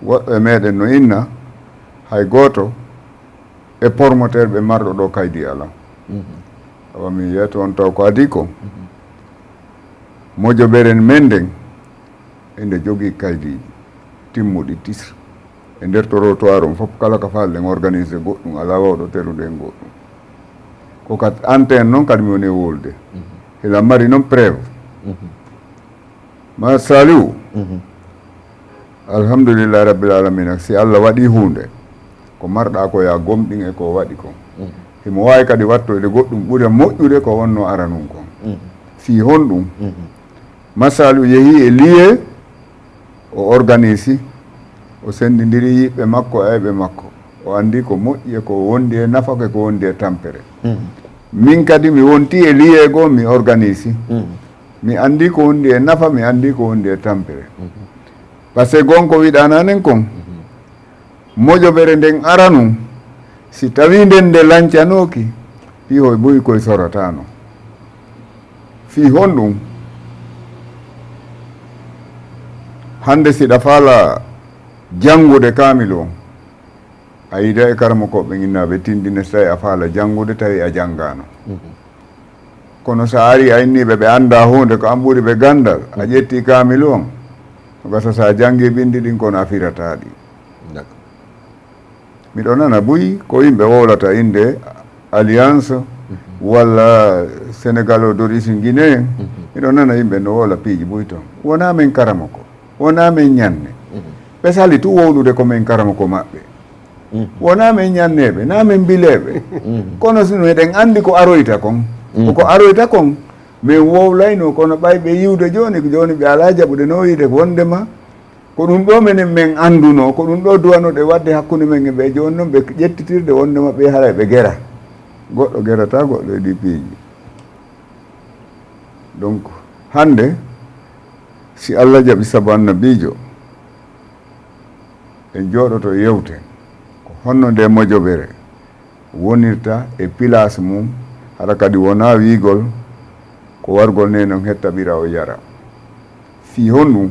woɓɓe meɗen no inna hay goto e promoteur ɓe marɗo ɗo kaydi ala awa mi yiyata on taw ko adi ko mojoɓeren men nden ende jogui kaydiji timmuɗi tisre e nder trottoir on fof kala ko falɗen organisé goɗɗum ala wawɗo terude en goɗɗum ko kat antenne noon kadi mi woni e wolde hila mari noon préve ma Saliou alhamdoulillahi rabbil alamina si Allah waɗi hunde ko marɗa ko ya gomɗin e ko waɗi ko himo wawi kadi wattoyde goɗɗum ɓuura moƴƴude ko wonno ara nun kon fi honɗum ma Saliou yeehi e liye o organisi o sendidiri yiɓɓe makko e ayɓe makko o andi ko moƴƴi e ko wondi e nafaka ko wondi e tampere min kadi mi wonti e liye goo mi organisi mi andi ko wondi e nafa mi andi ko wondi e tampere par ce que gonko wiɗananen kon mojoɓere nden aranu si tawi nden nde lancanoki fi hoye boyi koye sorotano fi honɗum hande siɗa faala janngude kaamil o a yida e karama koɓe innaɓe tindine so tawi a faala janngude tawi a janngano kono so ari a inniɓe ɓe annda hunde ko an ɓuri ɓe gandal a ƴetti kaamil on o gasa sa janngi bindi ɗin kono a firataɗi miɗo nana buyi ko yimɓe wowlata inde alliance walla sénégal o d'origine guinéen miɗo nana yimɓe no wowla piiji buy toon wona men karama ko wona men ñanne ɓe sali tu wowlude komin karama ko maɓɓe wona men ñanneɓe na men bileɓe kono sino eɗen andi ko aroyta kon koko aroyta kon min wowlayno kono ɓayɓe yiwde joni ɓe ala jaɓude no wiide wondema ko ɗum ɗo menen min anduno ko ɗum ɗo duwanoɗe wadde hakkude men e ɓe joni noon ɓe ƴettitirde wondema ɓe haara ɓe gera goɗɗo gerata goɗɗo e ɗi piiji donc hande si Allah jaɓi saabu annabijo en jooɗoto yewten ko honno nde mojoɓere wonirta e place mum hara kadi wona wiigol ko wargol ne noon hettaɓira o yara fi honɗum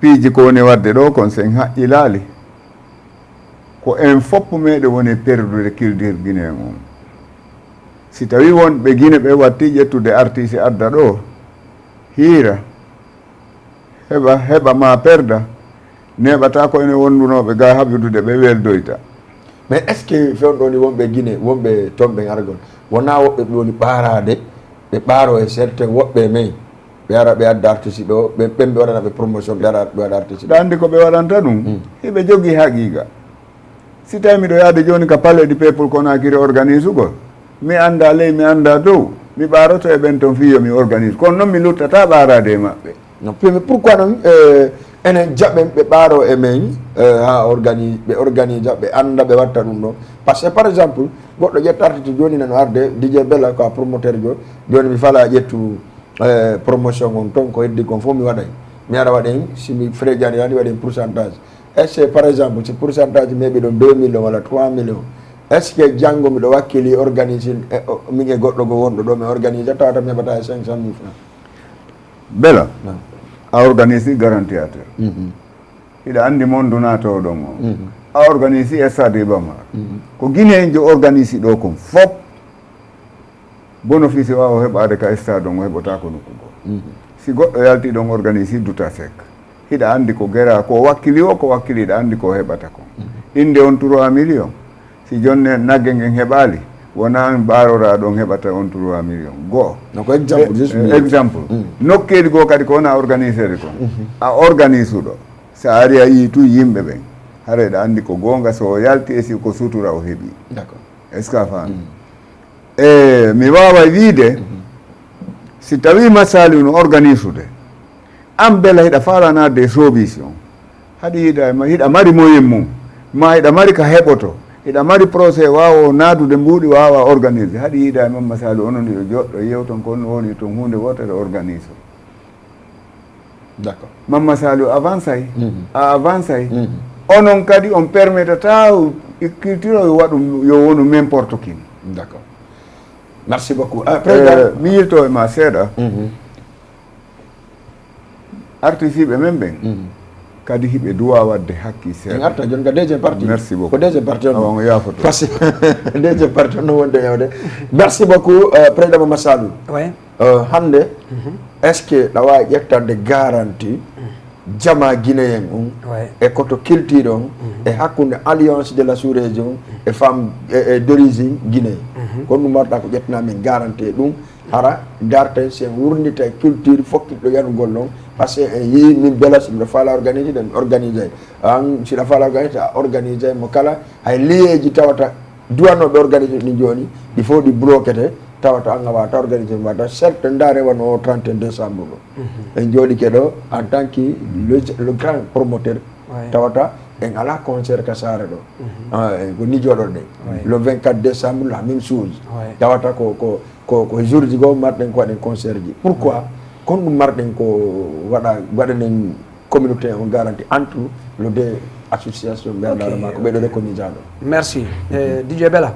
piiji ko woni wadde ɗo kon sen haƴƴilaali ko en fopp meɗe woni perdude culture guinéen on si tawi wonɓe guine ɓe watti ƴettude artiste adda ɗo hiira heɓa ma perda neɓata ko ene wondunoɓe ga haɓidude ɓe weldoyta mais est ce que fewɗo ni wonɓe guine wonɓe tomɓe argol wona woɓɓe ɓe woni ɓaarade ɓe ɓaaro e certain woɓɓe men ɓe ara ɓe adda artiste ɗo ɓen ɓe waɗanaɓe promotion ɓe ara ɓe waɗa artiste ɗo andi ko ɓe waɗanta ɗum hiɓe jogui haqiqa si tawi miɗo yaade joni ka palais du peuple Conakry organise ugol mi anda ley mi anda dow mi ɓaroto e ɓen toon fiyo mi organise kono noon mi luttata ɓarade e maɓɓe non mais pourquoi non enen jaɓɓe ɓe ɓaaro e men ha ɓe organise ɓe anda ɓe watta ɗum ɗo par ce que par exemple goɗɗo ƴetta artiste joni nano arde DJ Bella ko promoteur jo joni mi fala ƴettu promotion on ton ko heddi kon fof mi waɗay mi ara waɗen simi fréjani yani waɗen pourcentage est ce que par exemple si pourcentage meeɓi ɗon 2 millions walla 3 millions est ce que janggo miɗo wakkili organise min e goɗɗo go wonɗo ɗo mi organise tawata mi heɓata e 500 000 francs Bella a organise garantiateur hiɗa andi mon donatowo ɗon o a organise stade Iba Mar ko Guinée en jo organise ɗo kon fop bénéfice wawa heɓade ka stade on o heɓata ko nokku goo si goɗɗo yalti ɗon organise duta sek hiɗa andi ko guera ko wakkili o ko wakkili hiɗa andi ko heɓata kon inde on 3 millions si jonne nagge ngen heɓali wona ɓarora ɗon heɓata on 3 millions goo ko exemple nokkeli goo kadi ko wona organisére kon a organise uɗo sa ari a yii tu yimɓe ɓen hara ɗa andi ko gonga so yalti e si ko sutura o heeɓi d'accord est ce que a faami e mi wawa wiide si tawi masali no organise ude an Bella hiɗa falanade solution haɗa hiɗa mari moyen mum ma hiɗa mari ka heɓoto hiɗa mari procé wawa naadude mbuuɗi wawa organise haɗi yiida e Mamma Saliou onon ɗiɗo joɗɗo yewton ko woni toon hunde wotere organise o d'accord Mamma Saliou avance ay a avance ay onon kadi on permettata culture o waɗum yo wonu n'importe qui d'accord merci beaucoup mi yilto e ma seeɗa artiste ɓe men ɓen kadi hiɓe duwa wadde hakki seeɗa arta joni ka deuxiéme partie merci beaucoup ko deuxiéme partie on yafoto parce que deuxiéme partie on wonde yewde merci beaucoup président Mamma Saliou ouais hande est ce que ɗa wawi ƴettande garantie jama guinéen on e koto culture on e hakkude alliance de la sous région e femme d'origine guinée kono ɗum warta ko ƴettunamin garantie ɗum hara darten sen wurnita culture fokkiɗo yanugol noon par ce que en yii min Bella siɗa faala organisé ɗen organisé an siɗa faala organisé a organisé mo kala hay liyeji tawata duwanoɓe organisé ɗi joni il faut ɗi bloquete tawata an a wata organisé mbata certes nda rewano o 31 décembre ɗo en jooɗike ɗo en tant que le grand promoteur tawata en ala concert ka saare ɗo ko nijoɗon ɗe le 24 décembre la même chose tawata ko jour ji goo marɗen ko waɗen concert ji pourquoi kon ɗum marɗen ko waɗanen communauté on garantie entre le deux association ɓerɗarama ko ɓeɗo reconnaisaɗo merci DJ Bella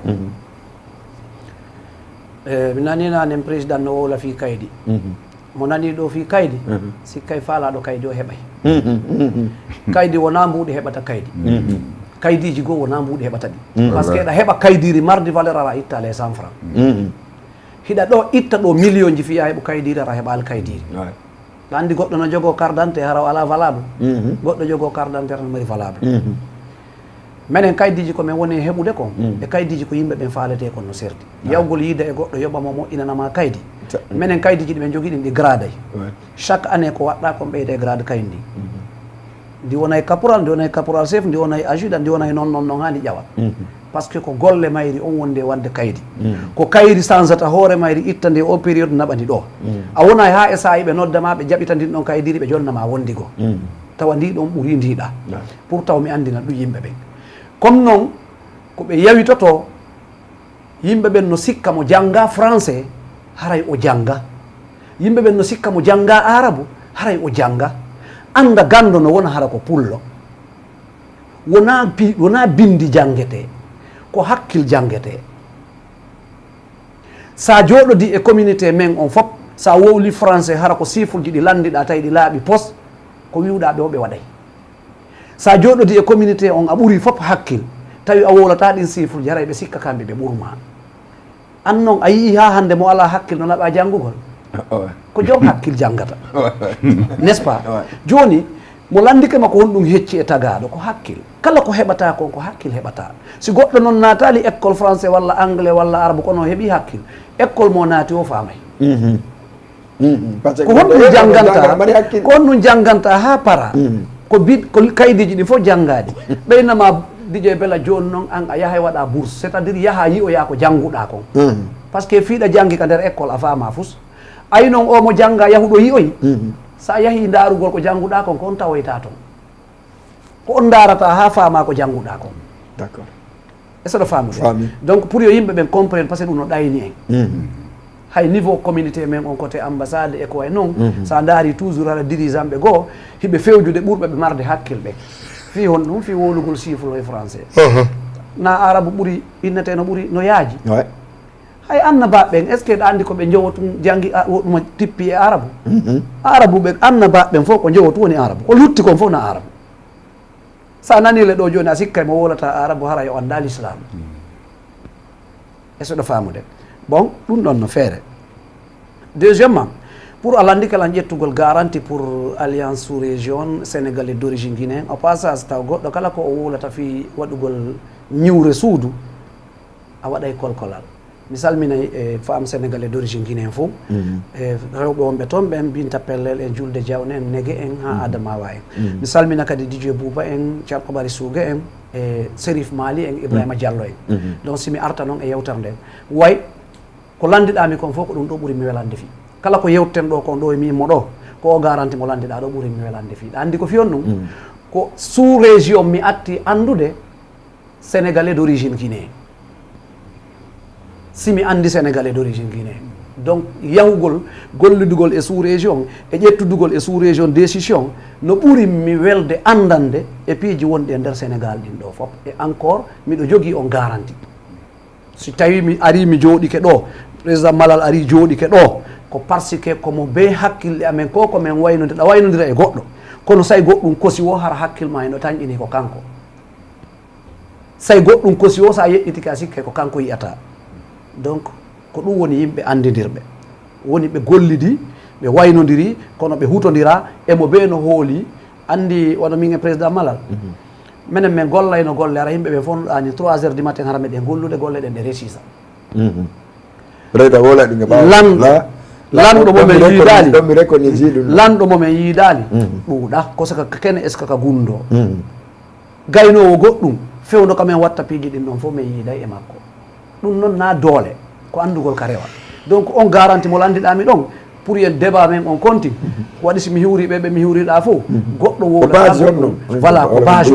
mi naninanen président no wowla fi kaydi mo nani ɗo fi kaydi sikkay faalaɗo kaydi o heɓay kaydi wona mbuɗi heɓata kaydi kaydiji goo wona mbuɗi heɓata ɗi par ce que ɗa heɓa kaydiri mardi valeur ara itta les 100 francs hiɗa ɗo itta ɗo million ji fiya heɓo kaydiri ara heɓa alkaydiri ɗa andi goɗɗo no jogo carte d'identité hara ala valable goɗɗo jogo carte d'identité tan mari valable minen kaydiji ko min woni heɓude kon e kaydiji ko yimɓe ɓen faalete kon no serdi yawgol yiide e goɗɗo yoɓamo moƴƴinanama kaydi minen kaydiji ɗi ɓe jogui ɗin ɗi grade ay chaque année ko waɗɗa kon ɓeyde grade kaydi ndi ndi wonay caporal ndi wonay caporal chef ndi wonay adjudant ndi wonay noon ha ndi ƴawa par ce que ko golle mayri on wonde wadde kaydi ko kayri sansata hoore mayri itta nde o période naɓani ɗo a wonay ha e sayi ɓe noddama ɓe jaɓita ndin ɗon kaydiri ɓe jonnama wondi go tawa ndi ɗon ɓuuri ndiɗa pour taw mi andina ɗum yimɓe ɓen comme noon koɓe yawitoto yimɓe ɓen no sikka mo jangga français haray o jangga yimɓe ɓen no sikka mo jangga arabe haray o jangga anda gando no wona hara ko pullo wona bindi jangete ko hakkil jangete sa joɗodi e communauté men on fop sa wowli français hara ko sifulji ɗi landiɗa tawi ɗi laaɓi poste ko wiwɗa ɓe o ɓe waɗay sa joɗodi e communauté on a ɓuuri fop hakkil tawi a wowlata ɗin sifulji haray ɓe sikka kamɓe ɓe ɓurma an noon a yii ha hande mo ala hakkil no naɓa janngugol ko joom hakkil janggata n'est ce pas joni mo landike ma ko won ɗum hecci e tagaɗo ko hakkil kala ko heɓata kon ko hakkil heɓata si goɗɗo noon natali école français walla anglais walla arabe kono heeɓi hakkil école mo naati o famay ko honɗum jangganta ko honɗum jangganta ha para ko kaydiji ɗi fof janggaɗi ɓeynama DJ Bella joni noon an a yahay waɗa bourse c'est à dire yaha yiyoya ko jangguɗa kon par ce que fiiɗa janggi ka nder école a fama fus ay noon o mo jangga yahuɗo yiyoyi sa yahi darugol ko janguɗa kon ko on tawoyta toon ko on darata ha fama ko janguɗa kon. D'accord. Est ce que fammi donc pour yo yimɓe ɓen comprendre par ce que ɗum no ɗayni en hay niveau communauté men on côté ambassade e ko way noon sa daari toujours haɗa dirigeant ɓe goo hiɓe fewjude ɓurɓe ɓe marde hakkille fi hon ɗum fi wolugol chiffre e français na arabe ɓuuri innete no ɓuuri no yaaji hay annabaɓe ɓen est ce que ɗa andi koɓe jowotu janggi woɗuma tippi e arabe arabe ɓe annabaɓe ɓen fof ko jowotu woni arabe ko lutti kon fof na arabe sa nanile ɗo joni a sikka mo wolata arabe hara yo anda l'islam est ce que ɗo famude bon ɗum ɗon no feere. Deuxièmement pour alandi kala ƴettugol garantie pour alliance sous région sénégalais d' origine guinéen au passage taw goɗɗo kala ko o wolata fi waɗugol ñiwre suudu a waɗay kolkolal mi salminay e femme sénégalais d' origine guinéen fof e rewɓe wonɓe toon ɓen Binta Pellel en Julde Diawne en Nege en ha Adamawa en mi salmina kadi Didier Bouba en Thiarko Bari Sougue en e Sérif Mali en Ibrahima Diallo en donc simi arta noon e yewtere nden way ko landiɗami kon fof ko ɗum ɗo ɓuuri mi welande fi kala ko yewten ɗo kon ɗo e mimo ɗo ko o garanti mo landiɗa ɗo ɓuuri mi welande fi ɗa andi ko fiyon ɗum ko sous région mi atti andude sénégalais d' origine guinéen simi andi sénégalais d' origine guinéen donc yahugol gollidugol e sous région e ƴettudugol e sous région décision no ɓuuri mi welde andande e piiji wonɗi e nder sénégal ɗin ɗo fof et encore miɗo jogui on garanti si tawi mi ari mi jooɗike ɗo président Malal ari jooɗike ɗo ko par ce que komo be hakkille amen ko komin waynode ɗa waynodira e goɗɗo kono say goɗɗum kosi o hara hakkille ma eno tañƴini ko kanko say goɗɗum kosi o sa yeƴƴitike a sikke ko kanko yiyata donc ko ɗum woni yimɓe andidirɓe woni ɓe gollidi ɓe waynodiri kono ɓe hutodira emo be no hooli andi wono min e président Malal minen min gollayno golle ara yimɓe ɓe fof no ɗani 3 heures du matin hara meɗen gollude golle ɗen ɗe resisa reyta wola ɗi lanɗo momin yiidali lanɗo momin yiidali ɓuuɗa ko saka kene est ce que ka gundo gaynowo goɗɗum fewdo kamen watta piiji ɗin ɗon fof min yiiday e makko ɗum noon na doole ko andugol ka rewa donc on garanti mo landiɗami ɗon pour yen débat men on continue waɗi somi hiwri ɓe mi hiwriɗa fof goɗɗo wowla voilà ko base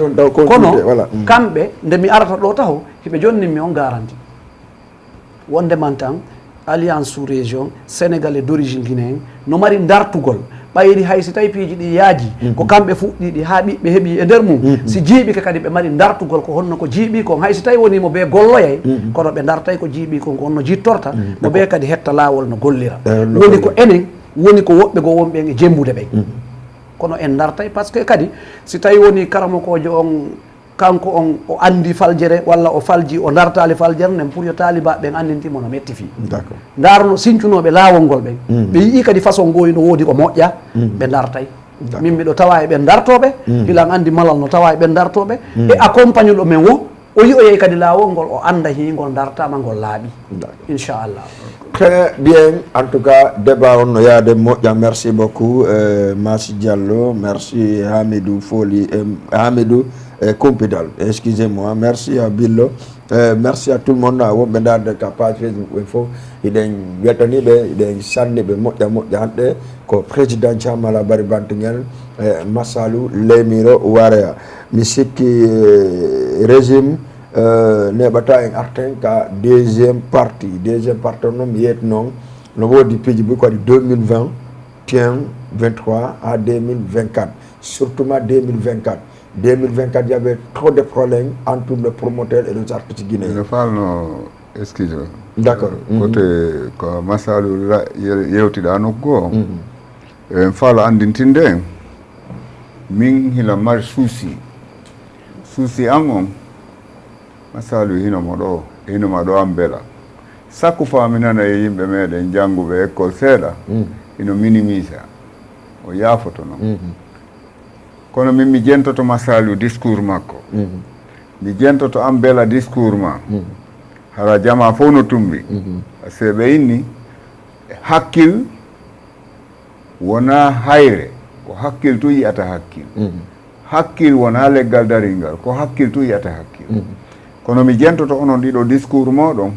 on non kono kamɓe nde mi arata ɗo taw hiɓe jonninmi on garanti wonde man tan alliance sous région sénégalais d' origine guinéen no mari dartugol ɓayri hay si tawi piiji ɗi yaaji ko kamɓe fuɗɗiɗi ha ɓiɓɓe heeɓi e nder mum si jiiɓike kadi ɓe mari dartugol ko honno ko jiiɓi kon hay si tawi woni mo ɓe golloyay kono ɓe dartay ko jiiɓi kon ko honno jittorta mo ɓe kadi hetta lawol no gollira woni ko enen woni ko woɓɓe go wonɓen e jembude ɓen kono en dartay par ce que kadi si tawi woni karamokojo on kanko on o andi faljere walla o falji o dartali faljere nden pour yo taliba ɓen andintimo no metti fi darno sincunoɓe lawol ngol ɓen ɓe yii kadi façon ngoyi no woodi ko moƴƴa ɓe dartay min miɗo tawa e ɓen dartoɓe hilan andi Malal no tawa e ɓen dartoɓe e accompagne ɗo men wo o yi o yeyi kadi lawol ngol o anda hingol dartama ngol laaɓi inchallah. Très bien, en tout cas, débat on y a des mots. Merci beaucoup, Massi Diallo, merci Hamidou Foli, Hamidou Kompidal, excusez-moi, merci à Billo, merci à tout le monde. On va dans de capacité Facebook info, il est weltani be, il est sanni be moja hande ko président Chamala Bari Bantingel, Massalu Lemiro Warea, misiki régime. Ne bata en arten ka deuxième partie non yet non no wodi piji bu ko di 2020 23 à 2024 surtout ma 2024 il y avait trop de problèmes entre les promoteurs et les artistes guinéens. Je parle excusez-moi. D'accord. Côté ko masalu yewtida no go falo andintinde min hila mar susi angon masalu hino moɗo ambela sakku faminana e yimɓe meɗen jannguɓe école seeɗa ino minimisa o yaafoto noon kono min mi jentoto masalu discours makko mi jentoto ambela discours ma hara jama fof no tumbi se ɓe inni hakkil wona hayre ko hakkil tu yiyata hakkil wona leggal daringal ko hakkil tu yiyata hakkil kono mi jentoto onon ɗiɗo discours moɗon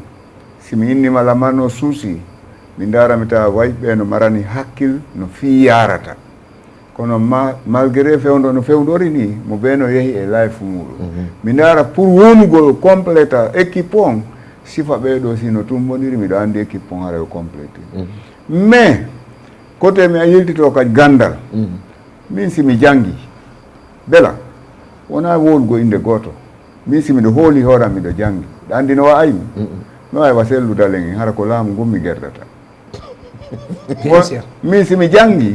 simi innima lamanno suusi mi ndara mi tawa wayɓe no marani hakkil no fi yarata kono malgré fewdo no fewdori ni mo ɓe no yeehi e life muɗum mi ndara pour wonugol compléta équipe on sifa ɓeɗo sino tumbodiri miɗo andi équipe on haara o complété mais côté mi a yiltito kadi gandal min simi jangi bela wona wolugo inde goto min simiɗo hooli hooram miɗo jangi ɗa andi no waymi mi wawi selludalen en hara ko laamu ngum mi gerdata min simi jangi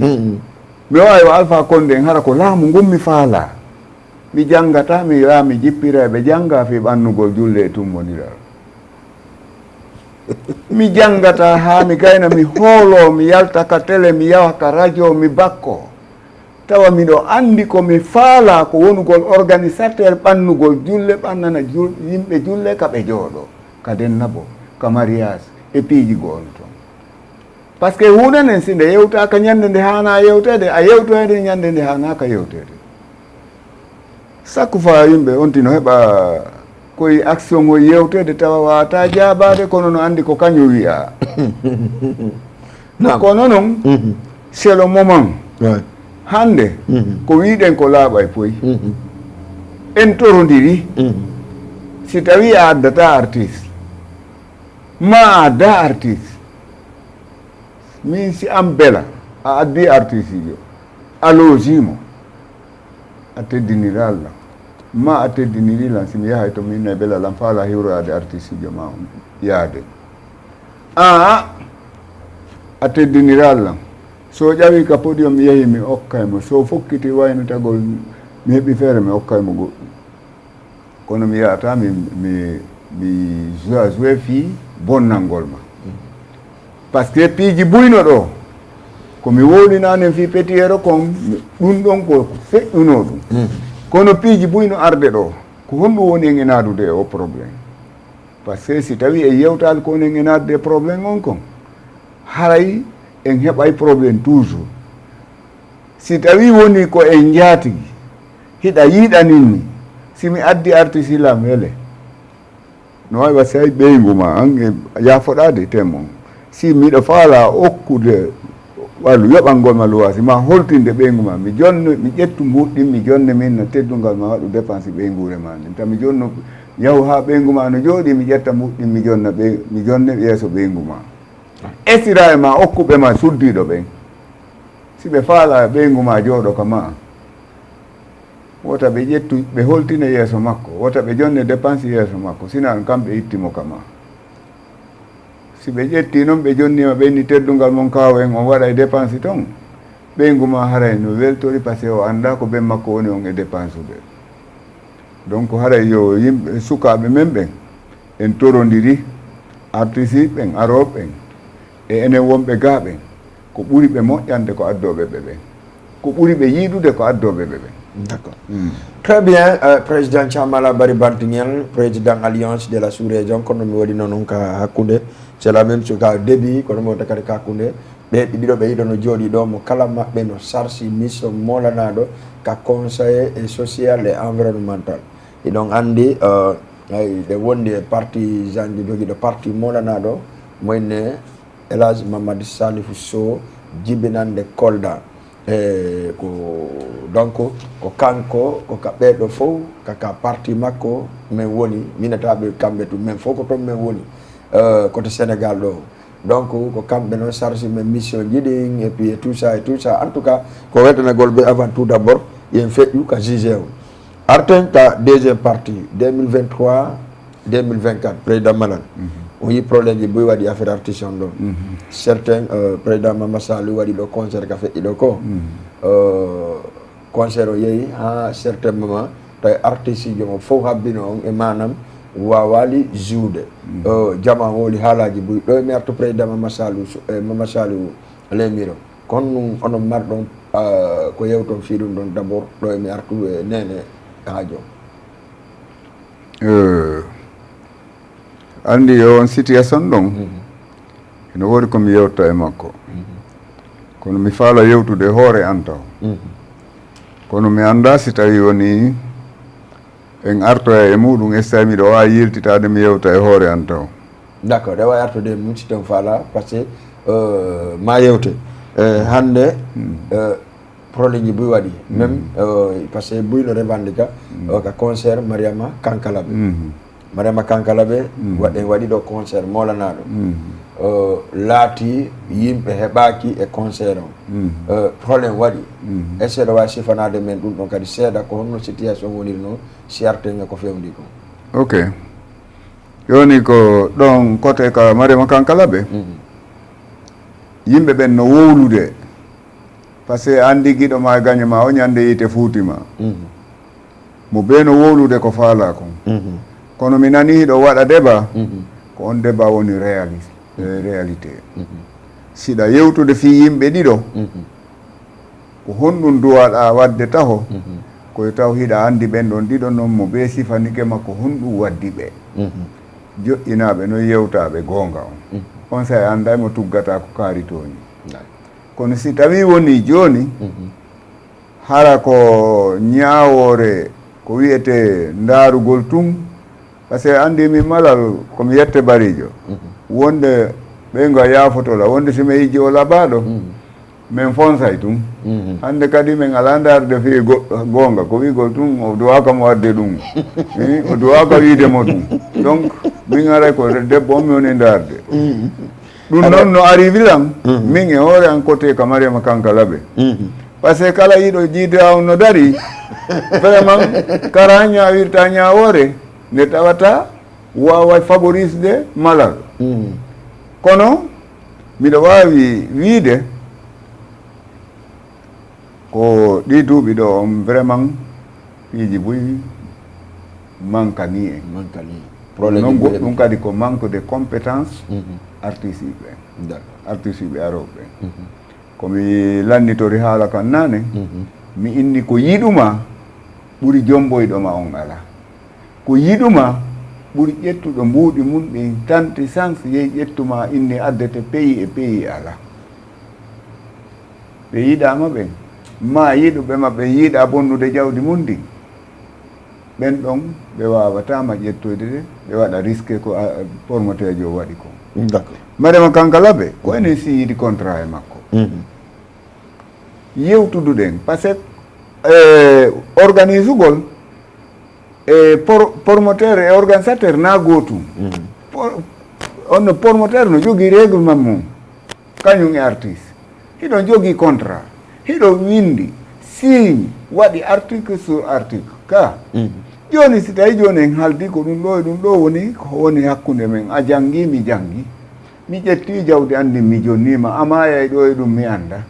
mi wawi Alpha Condé en hara ko laamu ngum mi faala mi jangata mi yaa mi jippira ɓe janga fi ɓannugol julle e tummodiral mi jangata ha mi gayna mi hoolo mi yalta ka télé mi yawa ka radio mi bakko tawa miɗo andi ko mi faala ko wonugol organisateur ɓannugol julle ɓannana yimɓe julle ka ɓe jooɗo ka dennabo ka mariage e piiji goon toon par ce que hunde nden si nde yewtaka ñande nde hana yewtede a yewtoyde ñande nde hanaka yewtede sakku fa yimɓe on tino heɓa koye action o yewtede tawa wata jabade kono no andi ko kañum wiya kono noon c'est le moment hande ko wiɗen ko laaɓa e poyi en torodiri si tawi a addata artiste ma adda artiste min si am bela a addi artiste ijo a loosimo a teddinira Allah ma a teddiniri lan simi yahay to min e bela lan faala hiwrade artiste ijo ma yaade a teddinira Allah so ƴawi ka podium mi yehi mi okkaymo so fokkiti wayno tagol mi heɓi feere mi okkaymo goɗɗum kono mi yahata mi joué fi bonnalngol ma par ce que piiji buyno ɗo komi wolinani fi petiyero kon ɗum ɗon ko feƴƴuno ɗum kono piiji buyno arde ɗo ko honɗum woni en enadude o probléme par ce que si tawi en yewtali ko en enadude probléme on kon haray en heɓay probléme toujours si tawi woni ko en jaatigi hiɗa yiɗaninmi simi addi artiste lam wele no wawi wasi hay ɓeygu ma an yafoɗade temon si miɗo faala okkude wallu yoɓalngol ma luwasi ma holtinde ɓeygu ma mi jonno mi ƴettu mbuɗɗin mi jonne min no teddungal ma waɗu dépense ɓeygure ma nden tan mi jonno yahu ha ɓeygu ma no jooɗi mi ƴetta mbuɗɗin mi jonne yeeso ɓeygu ma esira e ma okkuɓe ma suddiɗo ɓen si ɓe faala ɓeygu ma jooɗo ka ma wota ɓe ƴettu ɓe holtina yeeso makko wota ɓe jonne dépense yeeso makko sinan kamɓe ittimo ka ma si ɓe ƴetti noon ɓe jonnima ɓenni teddungal mon kawa en on waɗa e dépense toon ɓeygu ma haray no weltori par ce que o anda ko ɓen makko woni on e dépense uɓe donc haray yo yimɓe sukaɓe men ɓen en torodiri artiste ɓen aroɓe ɓen e enen wonɓe ga ɓen ko ɓuri ɓe moƴƴande ko addoɓe ɓe ɓen ko ɓuri ɓe yiidude ko addoɓe ɓe ɓen. D'accord. Très bien, président Chamala Bari Bantingel, président Alliance de la sous-région, kono mi waɗi noon ka hakkude c'est la même chose ka début kono mi waɗa kadi ka hakkude ɓe ɗiɗo ɓe yiɗo no jooɗi ɗo mo kala maɓɓe no sarsi mission molanaɗo ka conseiller et social et environnemental iɗon andi ɗe wondi e partisan ji jogiiɗo parti molanaɗo moyne Elhadji Mamadou Salifou Sow jibinande Kolda e ko donc ko kanko ko ka ɓeɗo fof kaka parti makko min woni minataɓe kamɓe to min fof ko toon min woni côté Sénégal ɗo donc ko kamɓe noon charge men mission jiɗi et puis tout ça en tout cas ko weltanagol ɓe avant tout d' abord yen feƴƴu ka jugé o arten ka deuxième partie 2023 2024 président Malal on yi probléme ji boy waɗi affaire artiste on ɗon certain président Mama Salou waɗi ɗo concert ka feƴƴi ɗo ko concert o yeehi ha certain moment tawi artiste ji mo fof habbino on e manam wawali juude jama woli haalaji boy ɗo mi artu président Mama Salou lemiro kono onon marɗon ko yewton fiɗum ɗon d' abord ɗo mi artu e nene haajo andi on situation ɗon ene woodi komi yewta e makko kono mi faala yewtude hoore an taw kono mi annda si tawi woni en artoya e muɗum es tawi miɗo wawi yiltitade mi yewta e hoore an taw d' accord ɗe wawi artude mum si ton faala par ce que ma yewte hande problème ji buy waɗi même par ce que buyno revendique ka concert Mariama Kankalaɓe Mariama Kankalaɓe waɗen waɗi ɗo concert molanaɗo laati yimɓe heɓaki e concert o probléme waɗi est ce que ɗo wawi sifanade men ɗum ɗon kadi seeɗa ko honno situation woniri noon si artenge ko fewndi ko ok yoni ko ɗon côté ka Mariama Kankalaɓe yimɓe ɓen no wowlude par ce que andi guiɗo ma e gagne ma o ñande yite fuutima mo ɓe no wowlude ko faala kon kono mi nani ɗo waɗa débat ko on débat woni réalité siɗa yewtude fi yimɓe ɗiɗo ko honɗum duwaɗa wadde taho koye taw hiɗa andi ɓen ɗon ɗiɗo noon mo ɓe sifanike makko honɗum waddi ɓe joƴƴinaɓe no yewtaɓe gonga on sa anda mo tuggata ko kaari toñi kono si tawi woni joni hara ko ñawore ko wiyete ndarugol tun par ce que andi min malal komi yette barijo wonde ɓeyga yafotola wonde simi yijji o laɓaɗo min fonsay tun hande kadi min ala darde fi gonga ko wigol tun o duwaka mo wadde ɗum o duwaka widemo ɗum donc min aray ko debbo on mi woni darde ɗum noon no arrivi lam min e hoore an côté ka Mariama Kankalaɓe par ce que kala yiɗo jiidaw no dari vraiment kara ñawirta ñawore nde tawata wawa favorisde malal kono mbiɗo wawi wiide ko ɗi duuɓi ɗo on vraiment piiji boyi mankani en non goɗɗum kadi ko manque de compétence artiste ɓe artiste ɓe aroɓe komi lannitori haala kan nane mi inni ko yiɗuma ɓuri jomboyɗoma on ala ko yiɗuma ɓuri ƴettuɗo mbuuɗi mum ɗi tanti sans yehi ƴettuma inni addete pays e pays ala ɓe yiɗama ɓen ma yiɗuɓe maɓɓe yiiɗa bonnude jawdi mum ndi ɓen ɗon ɓe wawatama ƴettoyde de ɓe waɗa risque ko promoteur jo waɗi ko Mariama Kankalaɓe ko enen siyiɗi contrat e makko yewtuduɗen par ce que organise ugol e promoteur e organisateur na gootum on promoteur no jogui règlement mum kañum e artiste hiɗon jogui contrat hiɗo windi signe waɗi article sur article ka joni si tawi joni en haldi ko ɗum ɗo e ɗum ɗo woni ko woni hakkude men a janggi mi janggi mi ƴetti jawdi andi mi jonnima amaya e ɗo e ɗum mi anda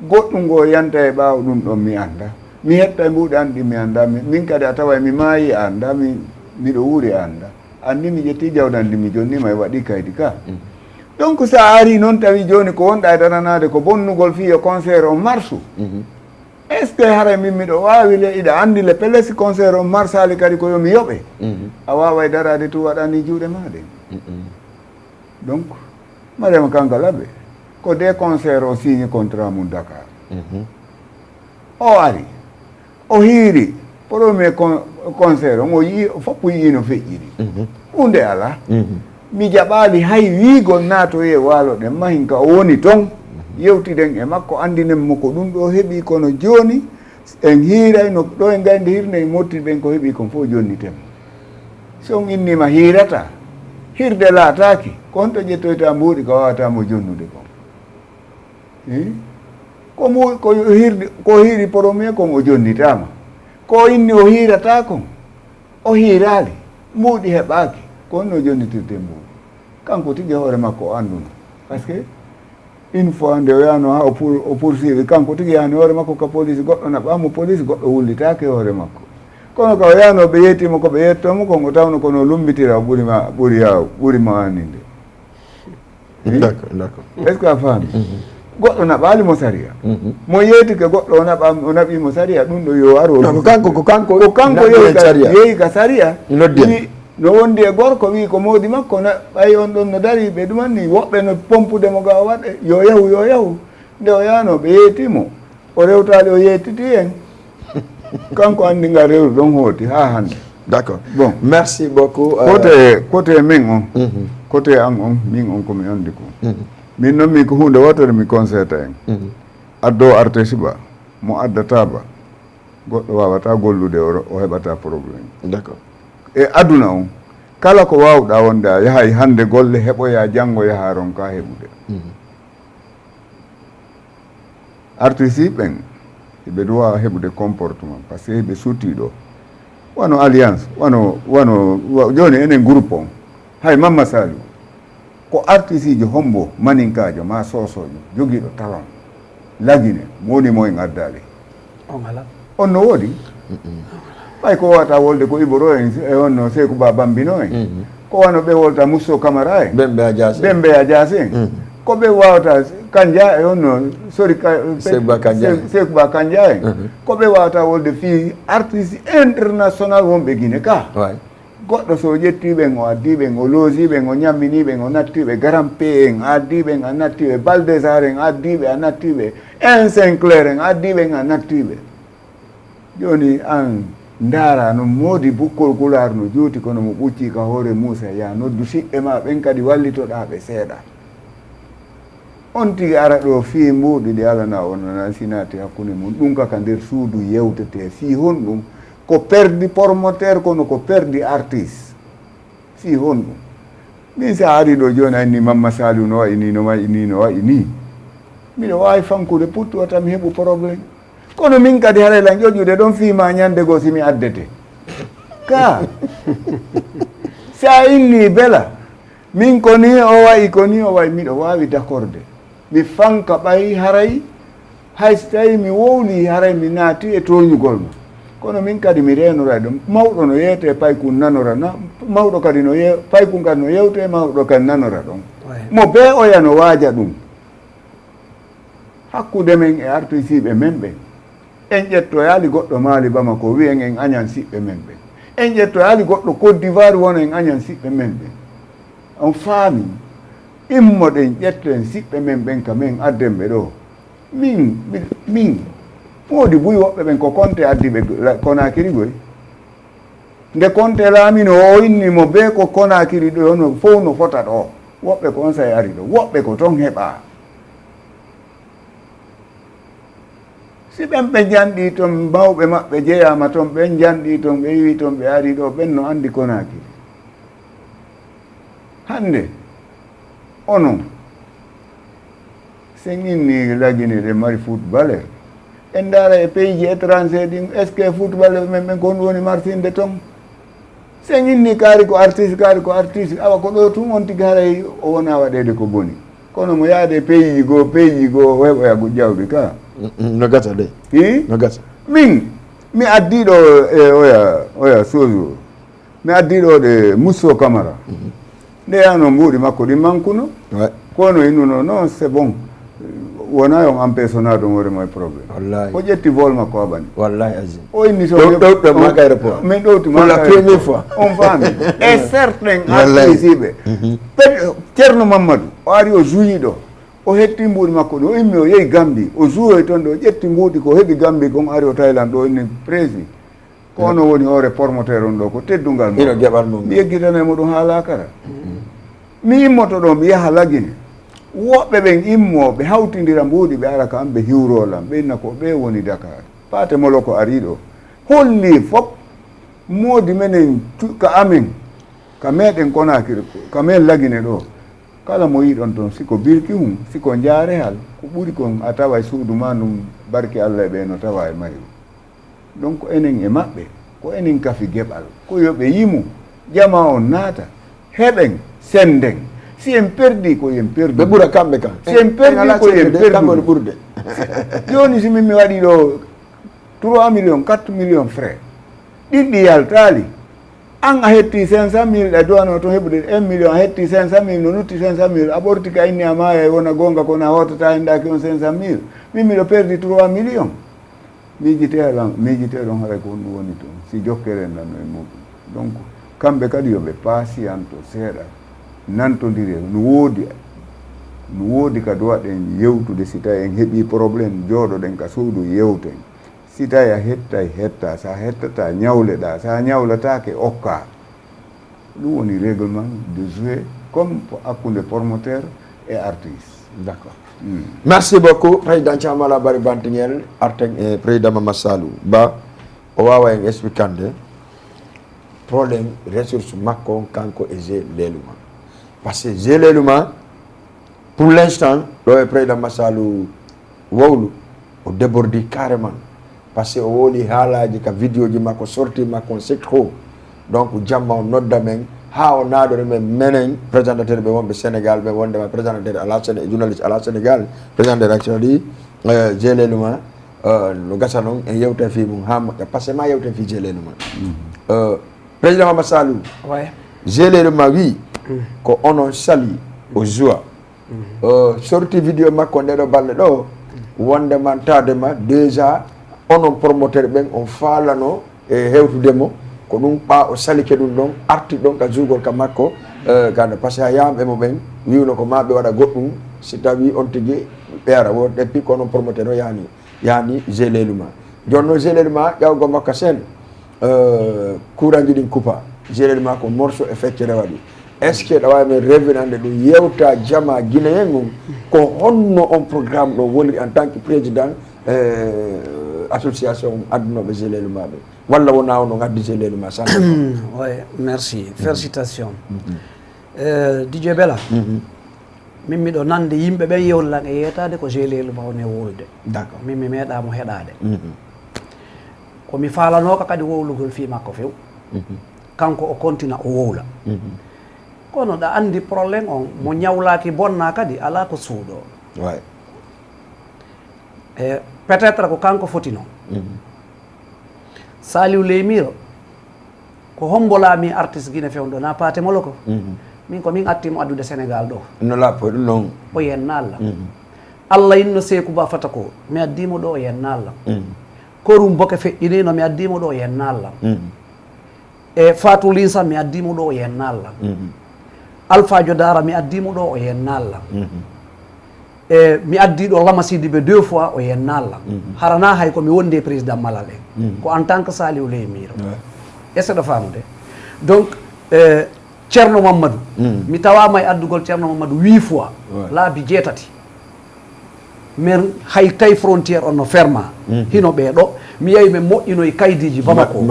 goɗɗum ngo yanta e ɓaawo ɗum ɗon mi anda mi hetta e mbuɗe anɗi mi anda min kadi a tawa mi maayi a anda miɗo wuuri a anda andi mi ƴetti jawdi andi mi jonnima e waɗi kaydi ka donc sa ari noon tawi joni ko wonɗa e daranade ko bonnugol fiyo concert o marsu est ce que hara min miɗo wawi le iɗa andi le pelesi concert o marsali kadi ko yomi yoɓe a wawa e darade tu waɗani juuɗe maɗen donc Mariama Kankalaɓe ko des concert o signe contrat mum Dakar o ari o hiiri premier concert o yi foppo yiino feƴƴiri hunde ala mi jaɓali hay wiigol naato e waalo ɗen mahin ka o woni toon yewtiden e makko andinen mo ko ɗum ɗo heeɓi kono joni en hiiray no ɗo e gayde hirde en mottiɗen ko heeɓi kon fof jonnitemo so on innima hiirata hirde laataki ko honto ƴettoyta mbuuɗi ko wawatamo jonnude kon ko hiiri premier kon o jonnitama ko inni o hiirata kon o hiirali mbuuɗi heɓaki ko honno jonnitirte mbuuɗi kanko tigi hoore makko o anduno par ce que une fois nde o yano ha o poursuivi kanko tigi yani hoore makko ka police goɗɗo naɓamo police goɗɗo wullitake hoore makko kono ka o yano ɓe yettimo ko ɓe yettomo kon o tawno kono lumbitira ɓuuri ma anninde d'accord est ce que a faami goɗɗo naɓalimo saria mo yeeti ke goɗɗo o naɓimo saria ɗum ɗo yo aro ko kanko yeehi ka saria no wondi e gorko wi ko moodi makko ɓay on ɗon no dari ɓe ɗumanni woɓɓe no pompudemo ga o waɗe yo yahu nde o yano ɓe yeetimo o rewtali o yettiti en kanko andi nga rewru ɗon hooti ha hande d'accord bon merci beaucoup côté min on côté an on min on komi andi ko min noon min ko hunde wotere mi conseillata en addo artiste ba mo addata ba goɗɗo wawata gollude o heɓata probléme d'accord e aduna on kala ko wawɗa wonde a yahay hande golle heɓoya janggo yaha ron ka heɓude artiste ɓen ɓe duwa heɓude comportement par ce que ɓe sutti ɗo wano alliance wano joni enen groupe on hay Mamma Saliou ko artiste ji hombo maninkajo ma sosojo joguiɗo talent lagine moni moyen addali on ala on no woodi ɓay ko wawata wolde ko Iboro en e onno Sékou Ba Bambino en ko wano ɓe wolta Mousso Camara en Bembe a Diassé en ko ɓe wawata Kanja e onno sori Sékou Ba Kanja en ko ɓe wawata wolde fi artiste international wonɓe Guinée ka goɗɗo so ƴettiɓen o addiɓen o loosiɓen o ñamminiɓen o nattiɓe Garampe en a addiɓen a nattiɓe Baldésar en a addiɓe a nattiɓe en Sinclair en a addiɓen a nattiɓe joni an ndaara no moodi bukkol Pulaar no juuti kono mo ɓucci ka hoore Moussa ya noddu siɓɓe ma ɓen kadi wallitoɗa ɓe seeɗa on tigi ara ɗo fii mbuuɗi ɗi alana onona sinati hakkunde mum ɗum kaka nder suudu yewtete fii hon ɗum ko perdi promoteur kono ko perdi artiste fii hon ɗum min sa ari ɗo joni anni Mamma Saliou no wayi ni no wayi ni no wayi ni miɗo wawi fankude puttuwata mi heɓu probléme kono min kadi haraylan ƴoƴude ɗon fiima ñande goo simi addete ka sa inni bela min ko ni o wayi ko ni o wayi miɗo wawi d'accorde mi fanka ɓay haray hay so tawi mi wowli haray mi naati e toñugol ma kono min kadi mi renora ɗum mawɗo no yeyete paykun nanora mawɗo kadi no paykun kadi no yewte mawɗo kadi nanora ɗon mo be oya no waaja ɗum hakkude men e artisiɓe men ɓen en ƴettoyaali goɗɗo maali bama ko wiyen en añan siɓɓe men ɓen en ƴettoyaali goɗɗo Côte d'Ivoire wona en añan siɓɓe men ɓen on faami immoɗen ƴetten siɓɓe men ɓen ka men addenɓe ɗo min moodi buy woɓɓe ɓen ko Conté addiɓe Conakry goy nde Conté laamino o innimo be ko Conakry ɗo no fof no fota ɗo woɓɓe ko on say ari ɗo woɓɓe ko ton heɓa si ɓen ɓe janɗi toon mawɓe maɓɓe jeyama toon ɓen janɗi toon ɓe yiwi toon ɓe ari ɗo ɓen no andi Conakry hande onon sen inni lagine ɗe mari footballeur en ndaara e pays ji étranger ɗin est ce que footballeur men ɓen kon woni martinde toon sen inni kaari ko artiste awa ko ɗo tun on tigi haray o wona waɗede ko boni kono mo yaade pays ji goo o heɓoya jawdi ka no gata de no gata min mi addiɗo e oya chose mi addiɗo ɗe Mousso Camara nde yano mbuuɗi makko ɗi mankuno kono innuno non c'est bon wona yon empesonade on hoorema e probléme o ƴetti vol makko aɓani wallahi azim o inni ɗowɗo maka aéroport min ɗowti pour la première fois on faami e certain artisiɓe ceerno Mamadou o ari o jouyi ɗo o hetti mbuuɗi makko ɗo o immi o yehi Gambie o jouoy toon ɗo o ƴetti mbuuɗi ko heɓi Gambie kon ari o Thailand ɗo inni prési ko ono woni hoore promoteur on ɗo ko teddungal mo ino geɓatmo mi yeggitanemo ɗum ha laakara mi immoto ɗo mi yaha lagine woɓɓe ɓen immoɓe hawtidira mbuuɗi ɓe ara kamɓe hiwrolam ɓe inna ko ɓe woni Dakar Paate Molo ko ari ɗo holli fof moodi menen ka amen ka meɗen Conakry ka men lagine ɗo kala mo yiɗon toon siko birki hum siko jaare hal ko ɓuri kon a tawa e suudu ma ɗum barke Allah e ɓe no tawa e mayru donc enen e maɓɓe ko enen kafi geɓal ko yoɓe yimu jama on naata heɓen senden si en perdi ko yen perdi ɓe ɓura kamɓe kam si en perdi ko yen perdi ɓurde joni si min mi waɗi ɗo 3 millions 4 millions frais ɗiɗɗi yaltali an a hetti 500 000 a duwano to heɓude 1 million a hetti 500 000 no nutti 500 000 a ɓorti ka inni a maya wona gonga kono a hottata hendaki on 500 000 min miɗo perdi 3 millions miijiteɗon haray ko ɗum woni toon si jokkere nanno e muɗum donc kamɓe kadi yoɓe patiento seeɗa nantodire no woodi kadi waɗen yewtude si tawi en heeɓi probléme jooɗoɗen ka suudu yewten si tawi a hetta sa hettata ñawleɗa sa ñawletake okka ɗum woni réglement de jouer comme hakkude promoteur et artiste. D'accord. Merci beaucoup président Chamala Bari Bantingel arteng président Mama Salou ba o wawa en expliquande problème ressources makko kanko et leluma parce que leluma pour l'instant le président Massalou wowlu o débordi carrément parce que o woli haalaji ka vidéo ji makko sorti makko c'est trop donc jamma on nodda men ha o naadore men menen présentateur ɓe wonɓe Sénégal ɓe wondema présentateur ala journaliste ala Sénégal présentateur actually jeeleluma no gasa noon en yewta fi mum ha makka par ce que ma yewta fi jeeleluma président Mama Salou jeeleluma wi ko onon sali o joie sorti vidéo makko ndeɗo balɗe ɗo wondema tadema déjà onon promoteur ɓen on faalano e hewtudemo ko ɗum ɓa o salike ɗum ɗon arti ɗon ka jugol ka makko ganda par ce que a yamɓe mo ɓen wiwno ko maɓe waɗa goɗɗum si tawi on tigui ɓeera woɗɗe pi ko onon promoteur o yani geleluma joni noon geleluma ƴawgo makka sen courant ji ɗin coupa geleluma ko morceau e feccere waɗi est ce que ɗa wawi men revenande ɗum yewta jama guinéen mum ko honno on programme ɗo woni en tant que président association addunoɓe geleluma ɓe walla wona ono gaddi geleluma san oui merci félicitations DJ Bella min miɗo nande yimɓe ɓen yewlan e yetade ko geleluma woni wolde d'accord min mi meeɗamo heɗade komi falanoka kadi wowlugol fi makko few kanko o continue o wowla kono ɗa andi probléme on mo ñawlaki bonna kadi ala ko suuɗo ouais e peut être ko kanko foti noon Saliou Leymiro ko hombolami artiste guine fewɗo na paate molo ko min ko min attimo addude Sénégal ɗo no lappo ɗum noon o yenna Allah Allah inno Sékou Ba fata ko mi addimo ɗo o yenna Allah korum boke feƴƴinino mi addimo ɗo o yenna Allah e Fatou Linsa mi addimo ɗo o yenna Allah Alpha Jodara mi addimo ɗo o yenna Allah e mi addi ɗo Lama Sidibé 2 fois o yenna Allah harana hay ko mi wonde président Malal en ko en tant que Saliou Leymiro est ce que ɗo famude donc Ceerno Mamadou mi tawama e addugol Ceerno Mamadou 8 fois laabi 7 men hay tay frontiére on no ferma hino ɓeeɗo mi yeyi men moƴƴinoye kaydiji Bamako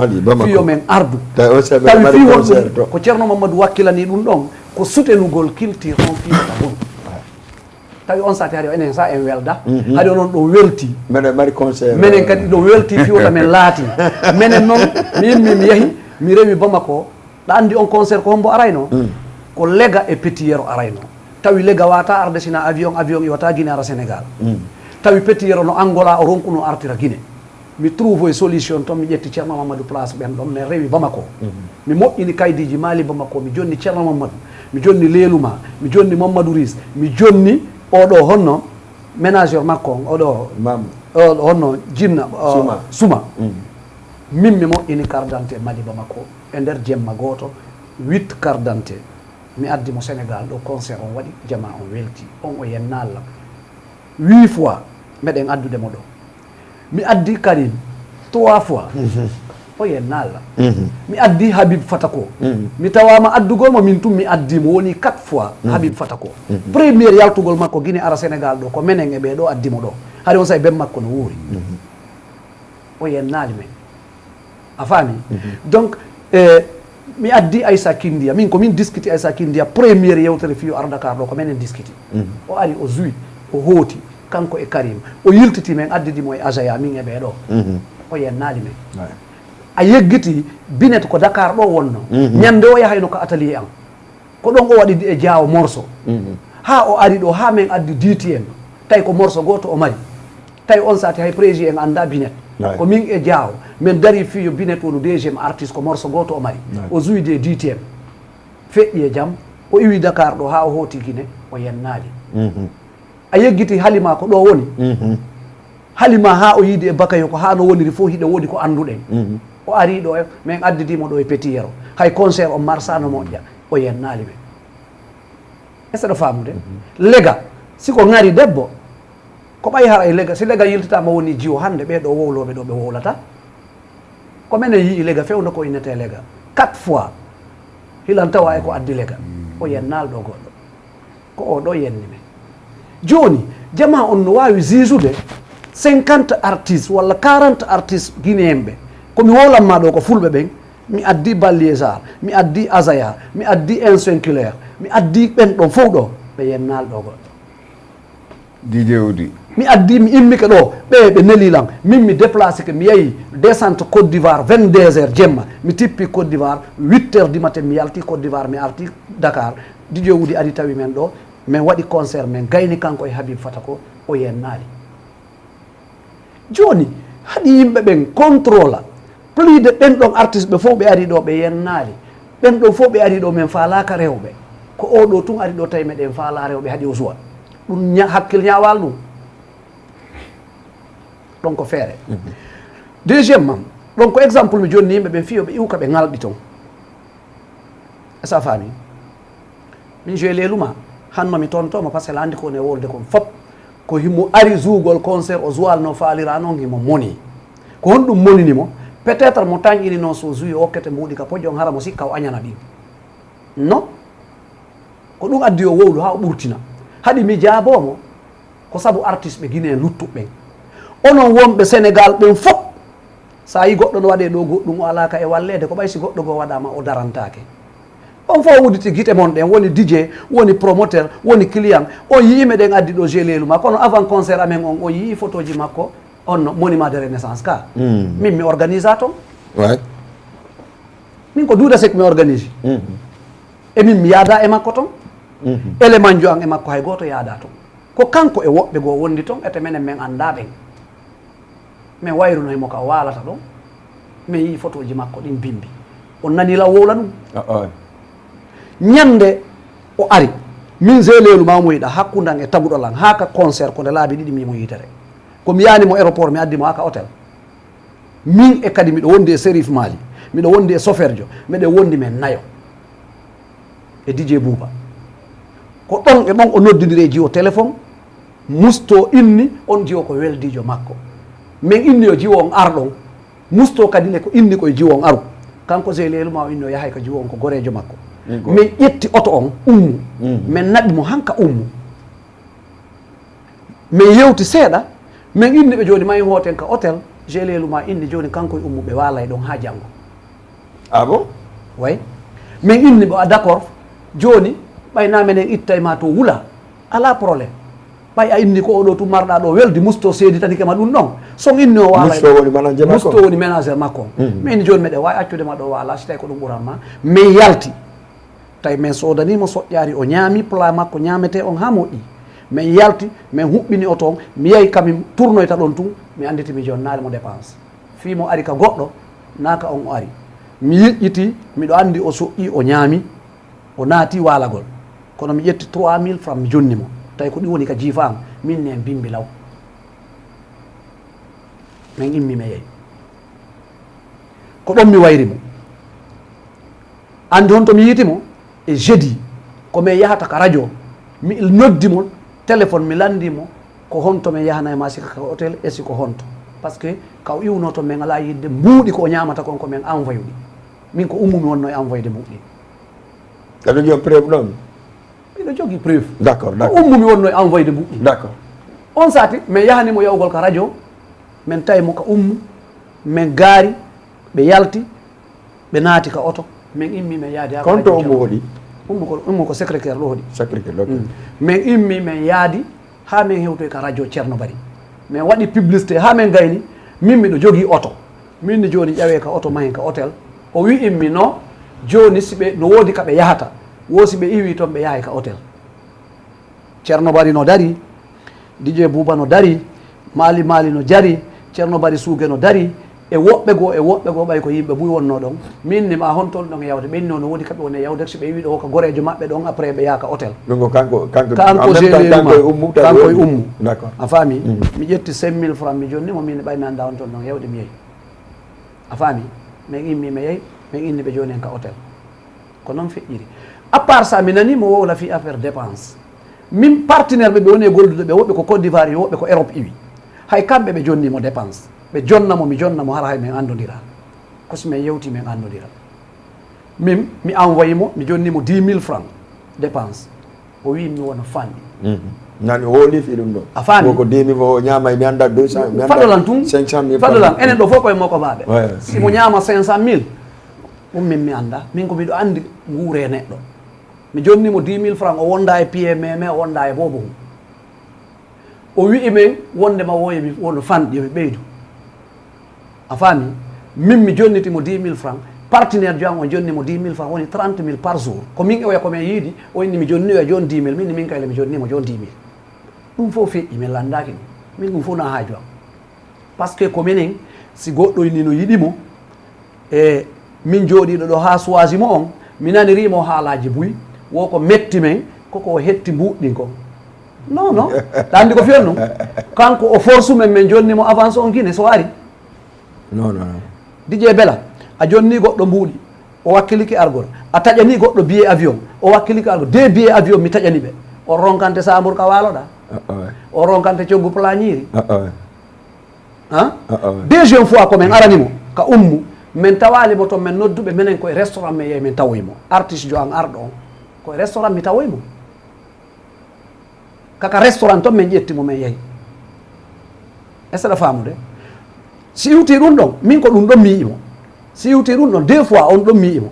fiyo men ardu tawi fi won ɗum ko Ceerno Mamadou wakkilani ɗum ɗon ko sutenugol culture on fiyata ɗum tawi on sati haɗi enen sa en welda haɗi onon ɗo welti minen kadi ɗo welti fiwta men laati minen noon mi yimmi mi yeehi mi rewi Bamako ɗa andi on concert ko hombo arayno ko Lega e Petiyero arayno tawi Lega wata arde sina avion iwata Guinée ara Sénégal tawi Petiyero no Angola o ronkuno artira Guinée mi trouve e solution toon mi ƴetti Ceerno Mamadou place ɓen ɗon min rewi Bamako mi moƴƴini kaydiji maali Bamako mi jonni Ceerno Mamadou mi jonni Leluma mi jonni Mamadou Ris mi jonni oɗo honno ménageur makko on oɗo honno jinna Suma min mi moƴƴini carte d'identité Mali Bamako e nder jemma goto 8 carte d'identité mi addi mo Sénégal ɗo concert on waɗi jama on welti on o yenna Allah 8 fois meɗen addude mo ɗo mi addi Karim 3 fois o yenna Allah mi addi Habib Fatako mi tawama addugol mo min tum mi addi mo woni 4 fois Habib Fatako premiére yaltugol makko Guinée ara Sénégal ɗo ko menen e ɓeɗo addi mo ɗo haɗi on say ben makko no wuuri o yennali men a faami donc mi addi Aissa Kindia min komin discuti Aissa Kindia premiére yewtere fiyo ar Dakar ɗo ko menen discuti o ari o joui o hooti kanko e Karim o yiltiti men addidimo e Ajaya min e ɓeɗo o yennali men a yeggiti Binet ko Dakar ɗo wonno ñande o yahayno ko atelier an ko ɗon o waɗi e Diawo morceau ha o ari ɗo ha men addi DTM tawi ko morceau goto o mari tawi on sati hay prési en anda Binet ko min e Diawo min dari fiyo Binet wonu deuxiéme artiste ko morceau goto o mari o jouwi de DTM feƴƴi e jaam o iwi Dakar ɗo ha o hooti Guinée o yennali a yeggiti Halima ko ɗo woni Halima ha o yiidi e Bakayo ko ha no woniri fof hiɗe woodi ko annduɗen o ari ɗo min addidimo ɗo e Petiyero hay concert o marsano moƴƴa o yennali men est ce que ɗo famude Lega siko ngari debbo ko ɓay hara e Lega si Lega yiltitama woni jiwo hande ɓeɗo wowloɓe ɗo ɓe wowlata ko menen yii Lega fewno ko innete Lega 4 fois hilan tawa e ko addi Lega o yennal ɗo goɗɗo ko o ɗo yenni men joni jama on no wawi juge 50 artistes walla 40 artistes guinéen ɓe komi wolanma ɗo ko fulɓe ɓen mi addi Balliésar mi addi Azaya mi addi Insinculaire mi addi ɓen ɗon fof ɗo ɓe yennal ɗo goɗɗo DJ Oudi mi addi mi immike ɗo ɓe nelilan min mi déplacé ke mi yeehi descente Côte d'Ivoire 22 heures jemma mi tippi Côte d'Ivoire 8 heures du matin mi yalti Côte d'Ivoire mi arti Dakar DJ Oudi adi tawi men ɗo min waɗi concert men gayni kanko e Habib Fata ko o yennali joni haɗi yimɓe ɓen contrôle plus de ɓen ɗon artiste ɓe fof ɓe ari ɗo ɓe yennali ɓen ɗon fof ɓe ari ɗo min falaka rewɓe ko oɗo tun ari ɗo tawi meɗen faala rewɓe haɗi o suwa ɗum hakkil ñawal ɗum ɗon ko feere deuxiémement ɗon ko exemple mi jonni yimɓe ɓen fiyoɓe iwka ɓe ngalɗi ton esa faami min joue leluma hanno mi tontoma par ce que landi ko ne wolde kon fop ko himo ari jougol concert o joalno faalira noon himo moni ko honɗum moninimo peut être mo tañƴini noon so joui okkete mbuuɗi ka poƴƴon hara mo sikka o añana ɗin non ko ɗum addi o wowlu ha o ɓurtina haɗi mi jaabomo ko saabu artiste ɓe guiné luttuɓe ɓen onon wonɓe Sénégal ɓen fof sa yi goɗɗo no waɗe ɗo goɗɗum o alaka e wallede ko ɓay si goɗɗo go waɗama o darantake on fof wudditi guite mon ɗen woni DJ woni promoteur woni client on yiime ɗen addi ɗo gelelu ma kono avant concert amen on yii photo ji makko on monument de renaissance ka min mi organise a ton min ko duuɗa sek mi organise e min mi yaada e makko ton élément jo an e makko hay goto yaada ton ko kanko e woɓɓe goo wondi ton ete menen min anda ɓen min wayrunoymo ka walata ɗon min yii photo ji makko ɗin bimbi on nani law wowla ɗum ñande o ari min gelelu mamoyiɗa hakkudan e taguɗol an haka concert ko nde laabi ɗiɗi mimo yitere komi yanimo aéroport mi addimo haka hôtel min e kadi miɗo wondi e Sérif Mali miɗo wondi e Soferdio miɗo wondi men nayo e DJ Bouba ko ɗon e ɗon o noddidiri e jiwo téléphone musto inni on jiwo ko weldijo makko min inni o jiwo on arɗon musto kadi ne ko inni koye jiwo on aru kanko gelelu ma o inni o yahay ko jiwo on ko gorejo makko min ƴetti oto on ummu min naɓi mo hanka ummu min yewti seeɗa min inni ɓe joni mayi hooten ka hôtel gelelu ma inni joni kanko e ummu ɓe waalay ɗon ha janggo ah bon way min inni ɓe d' accord joni ɓayna menen ittay ma to wula ala probléme ɓay a inni ko oɗo tu marɗa ɗo weldi musto seedi tani kema ɗum ɗon son inni o waalay musto woni ménagére makko min inni joni meɗe wawi accudema ɗo waala si tawi ko ɗum ɓuranma min yalti tawi min sodanimo soƴƴari o ñaami plat makko ñamete on ha moƴƴi min yalti min huɓɓini o toon mi yehi kami tournoyta ɗon tun mi anditi mi joni naale mo dépense fimo ari ka goɗɗo naka on o ari mi yiƴƴiti miɗo andi o soƴƴi o ñaami o naati walagol kono mi ƴetti 3000 francs mi jonnimo tawi ko ɗi woni ka jiifa an min nen bimbi law min immi mi yeeyi ko ɗon mi wayrimo andi hon to mi yitimo e jeudi ko min yahata ka radio mi noddimo téléphone mi landimo ko honto min yahana e ma sika ka hôtel e siko honto par ce que kaw iwno to min ala yidde mbuuɗi ko ñamata kon ko min envoyé ɗi min ko ummumi wonno e envoyé de mbuuɗi aɗa jogui preuve ɗon miɗo jogui preuve d' accord ko ummumi wonno e envoyé de mbuuɗi d' accord on sati min yahanimo yawgol ka radio min tawimo ka ummu min gaari ɓe yalti ɓe naati ka oto min immi min yaadi ha konto ummu hoɗi ummu ko secrétaire ɗo hoɗi secrétaire min immi min yaadi ha min hewtoy ka radio Ceerno Bari min waɗi publicité ha min gayni min miɗo jogui oto min ni joni ƴawe ka oto mahen ka hôtel o wi immi no joni siɓe no woodi kaɓe yahata wosi ɓe iwi toon ɓe yahay ka hôtel Ceerno Bari no dari DJ Bouba no dari Mali no jari Ceerno Bari Suuge no dari e woɓɓe goo ɓay ko yimɓe buy wonno ɗon min ni ma hontol ɗon yawde ɓenni no woodi kamɓe woni yawde so ɓe wi ɗo ko gorejo maɓɓe ɗon après ɓe yaha ka hôtel ɗum ko kanko kanko e ummu d' accord a faami mi ƴetti 5000 francs mi jonnimo min ɓay mi anda hontol ɗon yawde mi yeeyi a faami min immi mi yeeyi min inni ɓe joni en ka hôtel ko noon feƴƴiri à part ça mi nani mo wowla fi affaire dépense min partenaire ɓe woni e goldude ɓe woɓɓe ko Côte d'Ivoire yo woɓɓe ko Europe iwi hay kamɓe ɓe jonnimo dépense ɓe jonnamo mi jonnamo hara hay min andodira koso min yewti min andodira min mi envoyé mo mi jonnimo 10 000 francs dépense o wi mi wona fanɗi nani wolifi ɗum ɗo a faami ko demi fo ñaama mi anda 200 mi anda faɗolan tun 500 000 faɗolan enen ɗo fof koye makko baɓe simo ñaama 500 000 ɗum min mi anda min ko miɗo andi guure neɗɗo mi jonnimo 10 000 francs o wonda e pied meme o wonda e bobo o wi'i men wondema woye mi wono fanɗi yomi ɓeydu a faami min mi jonnitimo 10 000 francs partenaire jo an o jonnimo 10 000 francs woni 30 000 par jour ko min oya komin yiidi o inni mi jonni e joni 10 000 min min kayle mi jonnimo joni 10 000 ɗum fof feƴƴi min landaki ɗum min ɗum fof na haaju am par ce que ko minen si goɗɗo inni no yiɗimo e min jooɗiɗo ɗo ha choisimo on mi nanirimo haalaji buy woko metti men koko hetti mbuɗɗin ko non non ɗa andi ko fiyon ɗum kanko o force men min jonnimo avance on guine so ari non non Dj Bella a jonni goɗɗo mbuuɗi o wakkiliki argol a taƴani goɗɗo billet avion o wakkiliki argol 2 billet avion mi taƴani ɓe o ronkante Sambour ka waloɗa o ronkante coggu plañiri deuxiéme fois komin aranimo ka ummu min tawalimo toon min nodduɓe minen koye restaurant min yeeyi min tawoymo artiste jo an arɗo on koye restaurant mi tawoymo kaka restaurant toon min ƴettimo min yeehi est ce que ɗa faamude si iwti ɗum ɗon min ko ɗum ɗon mi yiimo si iwti ɗum ɗon 2 fois on ɗon mi yiimo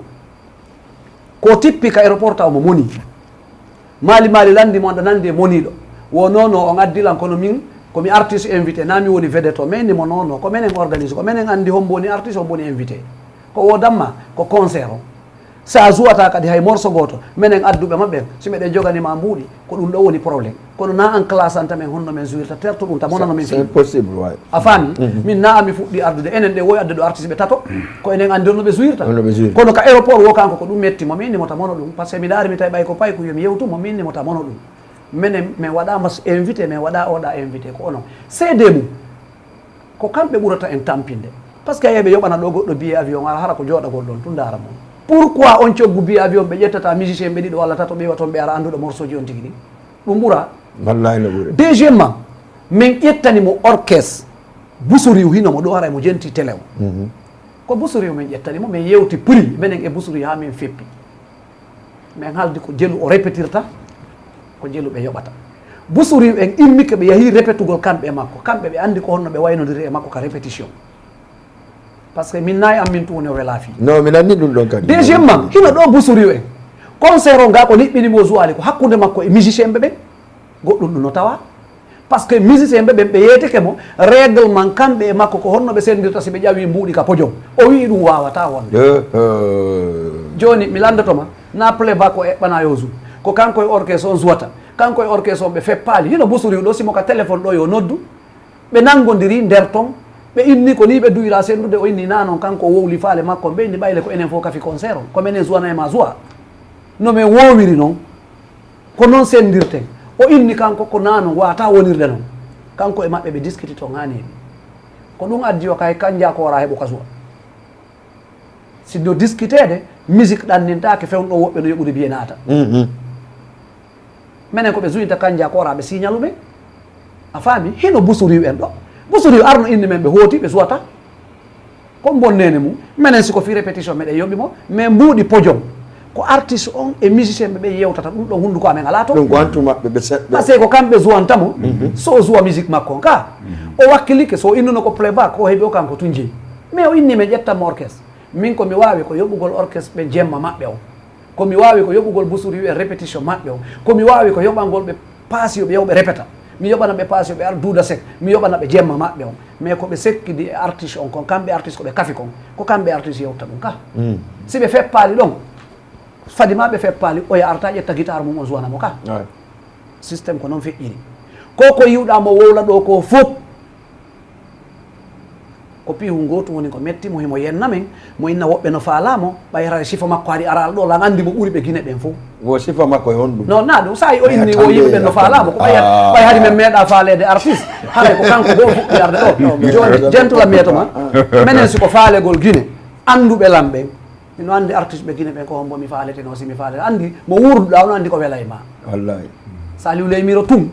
ko tippi ka aéroport taw mo moni mali landi mo ɗo nandi e moniɗo wo nono on addilan kono min komi artiste invité na mi woni vedette o mais nimo nono ko minen organise ko minen andi hombo woni artiste o boni invité ko wodanma ko concert o sa jouata kadi hay morceau goto minen adduɓe mabɓen so miɗen joganima mbuuɗi ko ɗum ɗo woni probléme kono na en classe anta men honno men jouirta terto ɗum ta monano min c'est possible way a faami min na ami fuɗɗi ardude enen ɗe woyi adde ɗo artiste ɓe tato ko enen andi honno ɓe jouirta kono ka aéroport wo kanko ko ɗum mettimo min nimota mono ɗum par ce que mi daarimi tawi ɓay ko pay ko yomi yewtumo min nimota mono ɗum minen min waɗama invité min waɗa oɗa invité ko onon cd mum ko kamɓe ɓurata en tampinde par ce que yeɓe yoɓana ɗo goɗɗo billet avion ala hara ko jooɗagol ɗon tun daara mum pourquoi on coggu billet avion ɓe ƴettata musicien ɓe ɗiɗo walla tato ɓewa toon ɓe ara anduɗo morceau ji on tigui ɗi ɗum ɓuura wallahi no ɓuuri deuxiémement min ƴettanimo orchestre Boussoriw hinomo ɗo ara mo jenti télé o ko Boussoriw min ƴettanimo min yewti prix minen e Boussoriw ha min feppi min haaldi ko jelu o répétirta ko jelu ɓe yoɓata Boussoriw en immike ɓe yahi répétugol kamɓe e makko kamɓe ɓe andi ko honno ɓe waynodiri e makko ka répétition par ce que min nayi am min tuune wela fi non mi nanni ɗum ɗon kadi deuxiémement hino ɗo Boussoriw en concert o nga ko liɓɓinimo zuwali ko hakkude makko e musicien ɓe ɓen goɗɗum ɗum no tawa par ce que musicien ɓe ɓen ɓe yeetike mo réglement kamɓe e makko ko honno ɓe sendirta si ɓe ƴawi mbuuɗi ka podium o wi ɗum wawata wonde joni mi landotoma na playback o eɓɓana yo jour ko kanko e orchestre on zuwata kanko e orchestre on ɓe feppali hino Boussoriw ɗo simo ka téléphone ɗo yo noddu ɓe nangodiri nder ton ɓe inni ko ni ɓe duyira sendude o inni na noon kanko wowli faale makko ɓe inni ɓayle ko enen fof kafi concert o ko minen zuwana e ma joie no min wowiri noon ko noon sendirten o inni kanko ko nano wata wonirde noon kanko e maɓɓe ɓe discuti to haneɓe ko ɗum addi o kay kanja ko wara heɓo ka joie sinno discutede musique ɗannintake fewno ɗo woɓɓe no yoɓude biye naata minen koɓe joyinta kanja ko wara ɓe signal ɓe a faami hino Boussoriw en ɗo Boussoriw arno inni men ɓe hooti ɓe suwata ko bonnene mum minen siko fi répétition meɗen yoɓimo mais mbuuɗi podium ko artiste on e musicien ɓe ɓe yewtata ɗum ɗon hunduko amen ala to ɗum ko antu maɓɓe ɓe seɗɗe par ce que ko kamɓe jouwantamo so joua musique makko ka o wakkilike so innuno ko playback o heeɓi o kanko tun jeeyi mais o inni men ƴettanmo orchestre min komi wawi ko yoɓugol orchestre ɓe jemma maɓɓe o komi wawi ko yoɓugol Boussoriw e répétition maɓɓe o komi wawi ko yoɓangol ɓe paasi ɓe yewɓe répéta mi yoɓana ɓe paasi ɓe ar duuda sek mi yoɓana ɓe jemma maɓɓe on mais koɓe sekkidi e artiste on kon kamɓe artiste koɓe kafi kon ko kamɓe artiste yewta ɗum ka si ɓe feppali ɗon fadima ɓe feppali oya arta ƴetta guitare mum o jowanamo ka systéme ko noon feƴƴiri ko yiwɗa mo wowla ɗo ko fof ko piihu gotu woni ko metti mo himo yenna men mo inna woɓɓe no faalamo ɓayrare sifa makko ari aral ɗo lan andi mo ɓuuri ɓe guine ɓen fof wo sifa makko e honɗum non na ɗum sa o inni o yimɓe no faalamo ko ɓay haadi men meeɗa faalede artiste haɗa ko kanko goo fuɗɗi arde ɗo joni jentula miyetoma minen siko faalegol guine anduɓe lam ɓen ino andi artiste ɓe guine ɓen ko hombo mi faaleteno si mi faalete andi mo wurduɗa ono andi ko wela e ma wallahi Saliou Leymiro tum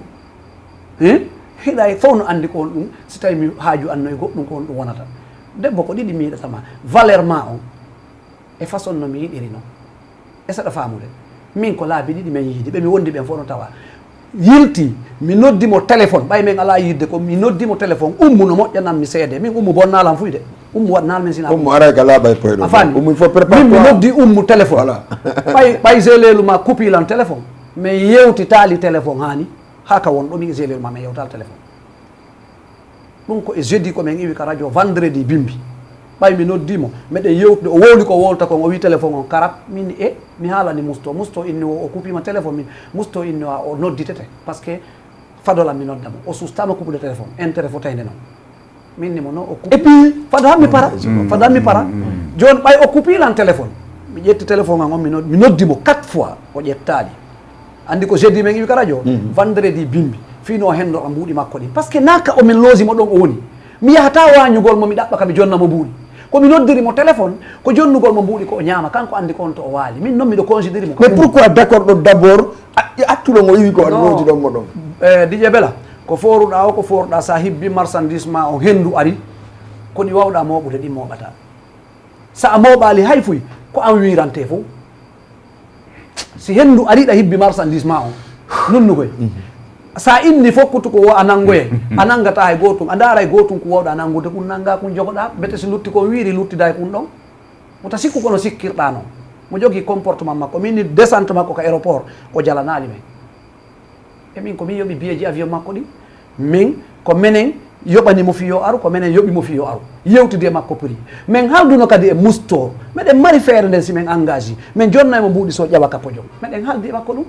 hiɗa fof no andi ko on ɗum si tawi mi haaju anno e goɗɗum ko on ɗum wonata debbo ko ɗiɗi mi yiɗatama valeur ma on e façon no mi yiɗiri noon e saɗa faamude min ko laabi ɗiɗi men yiidi ɓe mi wondi ɓen fof no tawa yilti mi noddimo téléphone ɓay men ala yidde ko mi noddimo téléphone ummu no moƴƴanam mi seede min ummu bonnalam fuyde ummu waɗnal men sina ummu aray ka laaɓay poyɗo a faami ummu il faut prépare min mi noddi ummu téléphone ɓay gelelu ma coupilan téléphone mais yewtitali téléphone hani haka won ɗo min gelelu ma mi yewtal téléphone ɗum ko e jeudi ko min iwi ka radio vendredi bimbi ɓay mi noddimo meɗen yewtude o wowli ko wolta kon o wi téléphone on karat min mi haalani musto inni o coupima téléphone min musto inni o nodditete par ce que fadolam mi noddamo o sustama coupude téléphone intérêt fotayde noon min nimo noon o coupi et puis fado hammi para joni ɓay o coupilan téléphone mi ƴetti téléphone an on mi noddimo 4 fois o ƴettali andi ko jeudi men iwi ka radio vendredi bimbi fino hendo a mbuuɗi makko ɗin par ce que naka omin loosimo ɗon o woni mi yahata wañugol mo mi ɗaɓɓa ka mi jonnamo mbuuɗi komi noddirimo téléphone ko jonnugol mo mbuuɗi ko o ñaama kanko andi kon to o waali min noon miɗo considéré mo mais pourquoi d' accord ɗo d' abord accuɗo mo iwi ko aɗa noodi ɗon mo ɗon Didier Bella ko foruɗa o ko foruɗa sa hibbi marchandise ma o hendu ari ko ɗi wawɗa moɓude ɗi moɓata sa a moɓali hay fuy ko an wirante fof si hendu ari ɗa hibbi marchandise ma o nunnugoy sa inni fokkutu ko wo a nangoye a nangata hay gotum a ndaara hay gotum ko wawɗa nangude kun nanga kun jogoɗa bete si lutti ko wiiri luttida e kun ɗon mota sikku kono sikkirɗa noon mo jogui comportement makko min ni descente makko ka aéroport o jalanali men e min komin yoɓi biyeji avion makko ɗi min ko menen yoɓanimo fiyo aru ko menen yoɓimo fiyo aru yewtide e makko prix min halduno kadi e musto meɗen mari feere nden si min engagé min jonnaymo mbuuɗi so ƴawa kappo jom meɗen haaldi e makko ɗum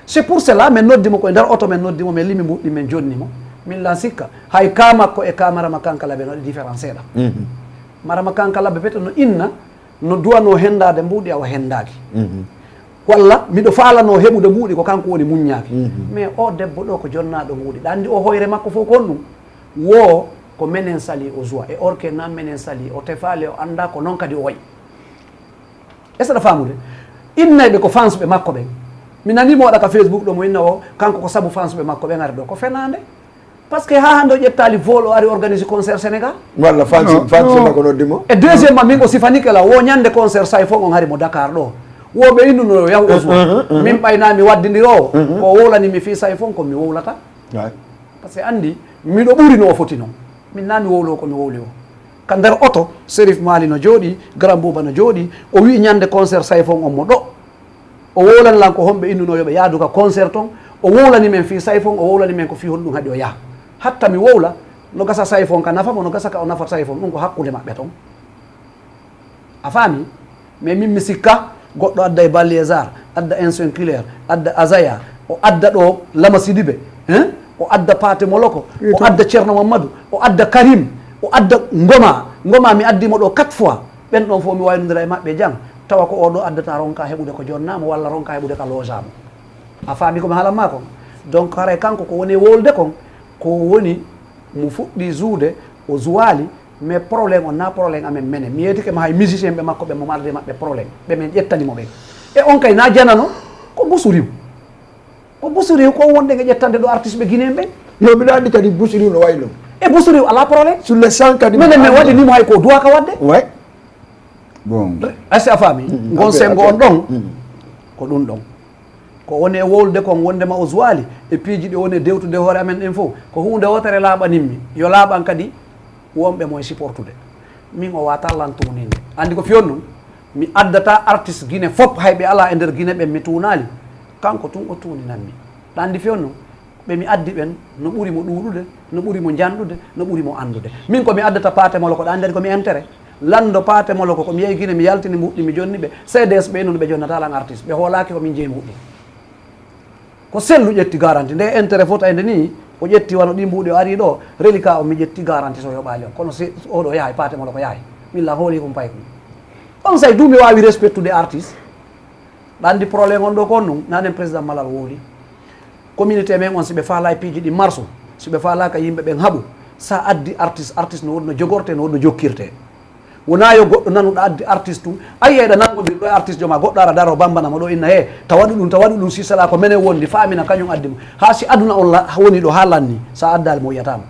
c'est pour cela min noddimo koye nder auto min noddimo min limi mbuɗɗi min jonnimo min lan sikka hay ka makko e ka marama kankalaɓe no ɗi différence seeɗa marama kankalaɓe pete no inna no duwano hendade mbuuɗi awa hendaki walla miɗo falano heɓude mbuuɗi ko kanko woni muññaki mais o debbo ɗo ko jonnaɗo mbuuɗi ɗa andi o hoyre makko fof kon ɗum wo ko menen sali o joie e or que nan menen sali o tefali o anda ko noon kadi o wayi est ce que ɗa famude innayɓe ko fans ɓe makko ɓen mi nanimo waɗa ka facebook ɗo mo inna o kanko ko saabu fans ɓe makko ɓen ari ɗo ko fenade par ce que ha hande o ƴettali vol o ari organise concert sénégal walla fans makko noddimo e deuxiémement min o sifanike la wo ñande concert say fof on hari mo dakar ɗo woɓe innuno yahu o joie min ɓaynami waddidiro ko wowlanimi fi say fof komi wowlata par ce que andi miɗo ɓuuri no o foti noon min nami wowlo komi wowli o ka nder auto sérif mali no jooɗi grand bouba no jooɗi o wi ñande concert say fof on mo ɗo o wowlan lan ko homɓe innuno yoɓe yaadu ka concert ton o wowlani men fi sayfon o wowlani men ko fi honɗum haɗi o yaha hatta mi wowla no gasa sayfon ka nafamo no gasa ka o nafat sayfon ɗum ko hakkude maɓɓe ton a faami mais min mi sikka goɗɗo adda e balliésar adda insinculaire adda azaya o adda ɗo lama sidiɓe o adda pate moloko o adda ceerno mamadou o adda karim o adda ngoma mi addimo ɗo 4 fois ɓen ɗon fof mi waynodira e maɓɓe jang tawa ko oɗo addata ronka heɓude ko jonnamo walla ronka heɓude ka lojamo a faami komi haalanma kon donc haray kanko ko woni wolde kon ko woni mo fuɗɗi juude o juwali mais probléme o na probléme amen mene mi yeytike ma hay musicien ɓe makko ɓe mo marde maɓɓe probléme ɓe min ƴettanimo ɓen e on kay na janano ko busuriw ko wonɗe ge ƴettande ɗo artiste ɓe guinéen ɓen yo mbiɗa andi kadi busuriw no wayno e busuriw ala probléme sur le champ kadi minen min waɗinimo hay ko duwa ka wadde ouais bon asi a faami gon sengo on ɗon ko ɗum ɗon ko woni e wowlude kon wondema o joali e piiji ɗi woni e dewtude hoore amen ɗen fof ko hunde wotere laaɓaninmi yo laaɓan kadi wonɓe moye supportude min o wata lantuninde andi ko fiyon ɗum mi addata artiste guine fop hayɓe ala e nder guine ɓen mi tunali kanko tun o tuninanmi ɗa andi fiyon ɗum ɓe mi addi ɓen no ɓuuri mo ɗuɗude no ɓuuri mo janɗude no ɓuuri mo andude min komi addata patemolo ko ɗa andani komi intérêt lando pate moloko komi yeyi guine mi yaltini mbuɗɗi mi jonni ɓe cds ɓe noon ɓe jonnata lan artiste ɓe hoolaki komin jeeyi mbuɗɗi ko sellu ƴetti garanti nde intérêt fof tawde ni o ƴetti wano ɗi mbuuɗi o ari ɗo relica o mi ƴetti garanti so yoɓali on kono si oɗo yahay pate moloko yahay milla hooli kum pay kum on say du mi wawi respectude artiste ɗandi probléme on ɗo kon ɗum nanen président malal wooli communauté men on siɓe faala e piiji ɗi marsu siɓe faalaka yimɓe ɓen haaɓu sa addi artiste no woɗi no jogorte no woɗi no jokkirte wona yo goɗɗo nanuɗo addi artiste tum ayi eɗa nangodir ɗo e artiste joma goɗɗo ara daro bambanama ɗo inna he tawaɗu ɗum sisala ko menen wondi famina kañum addimo ha si aduna on woni ɗo ha lanni sa addali mo yiyatama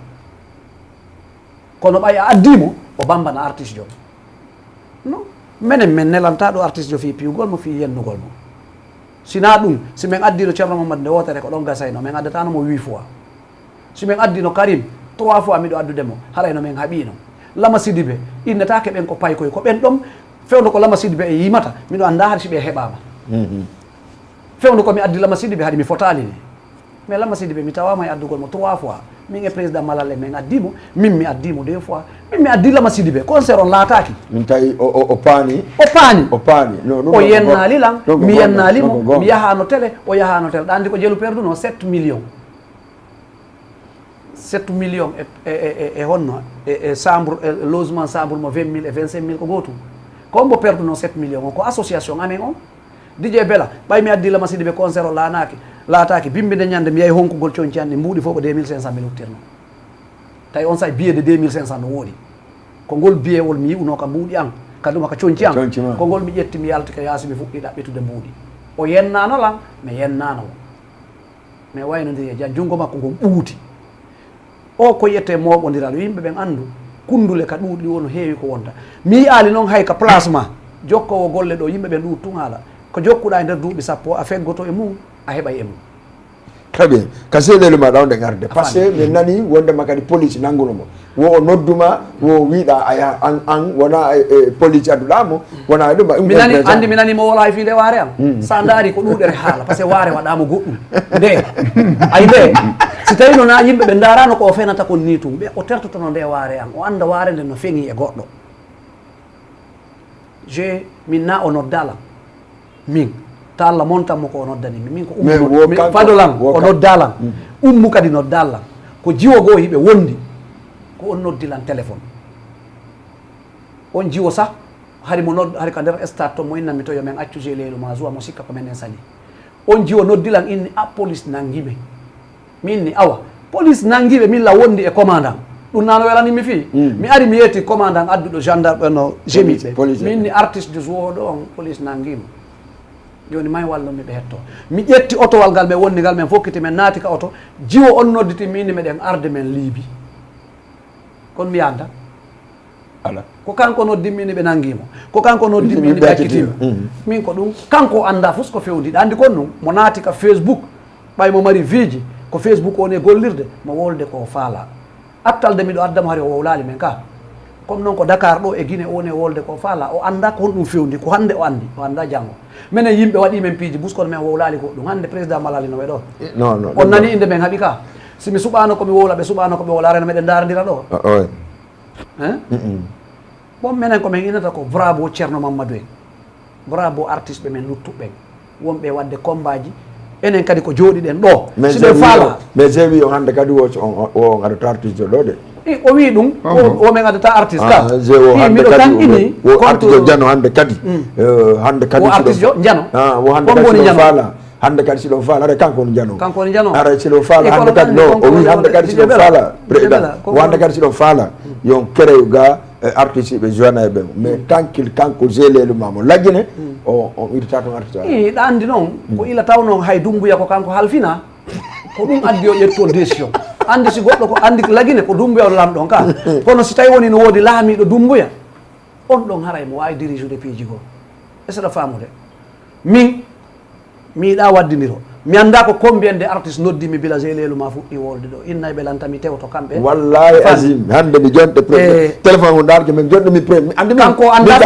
kono ɓay a addimo o bambana artiste jom non menen min nelanta ɗo artiste jo fi piwugol mo fi yennugol mo sina ɗum si min addino ceerno mamadou nde wotere ko ɗon gasayno min addatano mo 8 fois si min addino karim 3 fois miɗo addudemo harayno min haɓino Lama Sidibé innetake ɓen ko paykoy ko ɓen ɗon fewdo ko Lama Sidibé e yimata miɗo anda har si ɓe heɓama fewdo komi addi Lama Sidibé haɗi mi fotali ni mais Lama Sidibé mi tawama e addugol mo 3 fois min e président Malale min addimo min mi addimo 2 fois min mi addi Lama Sidibé concert on laataki min tawi o paani o yennali lan mi yennalimo mi yahano télé o yahano télé ɗa andi ko Jelu perduno 7 millions 7 millions e honno e chambre logement chambre mo 20 000 e 25 000 ko gotum ko mbo perduno 7 millions ko association amen on DJ Bella ɓay mi addi Lama Sidibé concert o laataki bimbide ñande mi yehi honkugol coñci ande mbuuɗi fof ko 2500 mille uttirno tawi on sahi billet de 2500 no woodi ko ngol billet wol mi yiɓuno ka mbuuɗi an kaduma ka coñci an ko ngol mi ƴetti mi yalti ka yaasi mi fuɗɗi ɗaɓɓitude mbuuɗi o yennano lan mi yennano mais waynodiri e jan junngo makko ngon ɓuuti o ko yiyete moɓodiral yimɓe ɓen andu kundule ka ɗuuɗi won heewi ko wonta mi yaali noon hay ka placement jokkowo golle ɗo yimɓe ɓen ɗu tun haala ko jokkuɗa e nder duuɓi sappo a feggoto e mum a heɓay e mum très bien ka seeɗele ma ɗawde garde par ce que min nani wondema kadi police nanggunomo wo o nodduma wo wiiɗa aya an wona police adduɗamo wona e ɗum andi mi nani mo wola e fiide waare am sa daari ko ɗuɗere haala par ce que waare waɗama goɗɗum nde ay nde si tawi no na yimɓe ɓe darano ko o fenata kon ni tum ɓe o tertotono nde waare am o anda waare nde no feŋi e goɗɗo min na o noddalam min ta Allah montanmo ko o noddanimi min ko fadolan o noddalan ummu kadi noddallan ko jiwo goo hiɓe wondi ko on noddilan téléphone on jiwo sah hari mo nodd hari ka nder stade to mo innanmi to yo men accu leylu ma jowa mo sikka ko menen sali on jiwo noddilan inni a police nangime min ni awa police nangiɓe min la wondi e commandant ɗum nano welanimi fi mi ari mi yetti commandant adduɗo gendarme no gémiɓe min ni artiste du jour ɗo on police nangima joni may wallomi ɓe hetto mi ƴetti otowal ngal ɓe wonni ngal men fokkiti men naati ka oto jiwo on nodditi min ni meɗen arde men liibi kon mi yanda ala ko kanko noddimini ɓe nangimo ko kanko noddimini ɓe accitima min ko ɗum kanko anda fus ko fewdiɗa andi kon ɗum mo naati ka Facebook ɓay mo mari viiji ko Facebook woni e gollirde mo wolde ko faala attalde miɗo addamo hari o wowlali men ka comme noon ko Dakar ɗo e Guinée woni e wolde ko faala o anda ko honɗum fewndi ko hande o andi o anda janggo minen yimɓe waɗi men piiji buskono men wowlali goɗɗum hande président Malali no ɓe ɗo on nani inde men haaɓi ka simi suɓano komi wowla ɓe suɓano koɓe wowla reno meɗen daradira ɗo bon minen komin innata ko bravo ceerno Mamadou en bravo artiste ɓe men luttuɓe wonɓe wadde combat ji enen kadi ko jooɗiɗen ɗo siɓe faala mais je wi on hande kadi o aɗata artiste ɗo de o wi ɗum o men addata artiste ka miɗo tan ini artiste jano hande kadi hande kadi artiste jano wo hande kadi siɗo faala hande kadi siɗo faala ara kanko woni jano ara siɗo faala hande kadi no o wi hande kadi siɗo faala président o hande kadi siɗo faala yon kerew ga artiste ɓe joina e ɓen mais tant qu'il kanko gelelu mamo laggine on ittata toon artiste ɗa andi noon ko ila taw noon hay Dumbuya ko kanko halfina ko ɗum addi o ƴettol décision andi si goɗɗo ko andi lagine ko Dumbuya o lamɗon ka kono si tawi woni no woodi laamiɗo Dumbuya on ɗon haray mo wawi dirigeude piiji goo e saɗa famude min mi yiɗa waddiniro mi anda ko combien de artiste noddimi bila gelelu ma fuɗɗi wolde ɗo inna e ɓe lantami tewto kamɓe wallahi azim hande mi jonte téléphone mo darke min jonɗumi mi andi kanko anda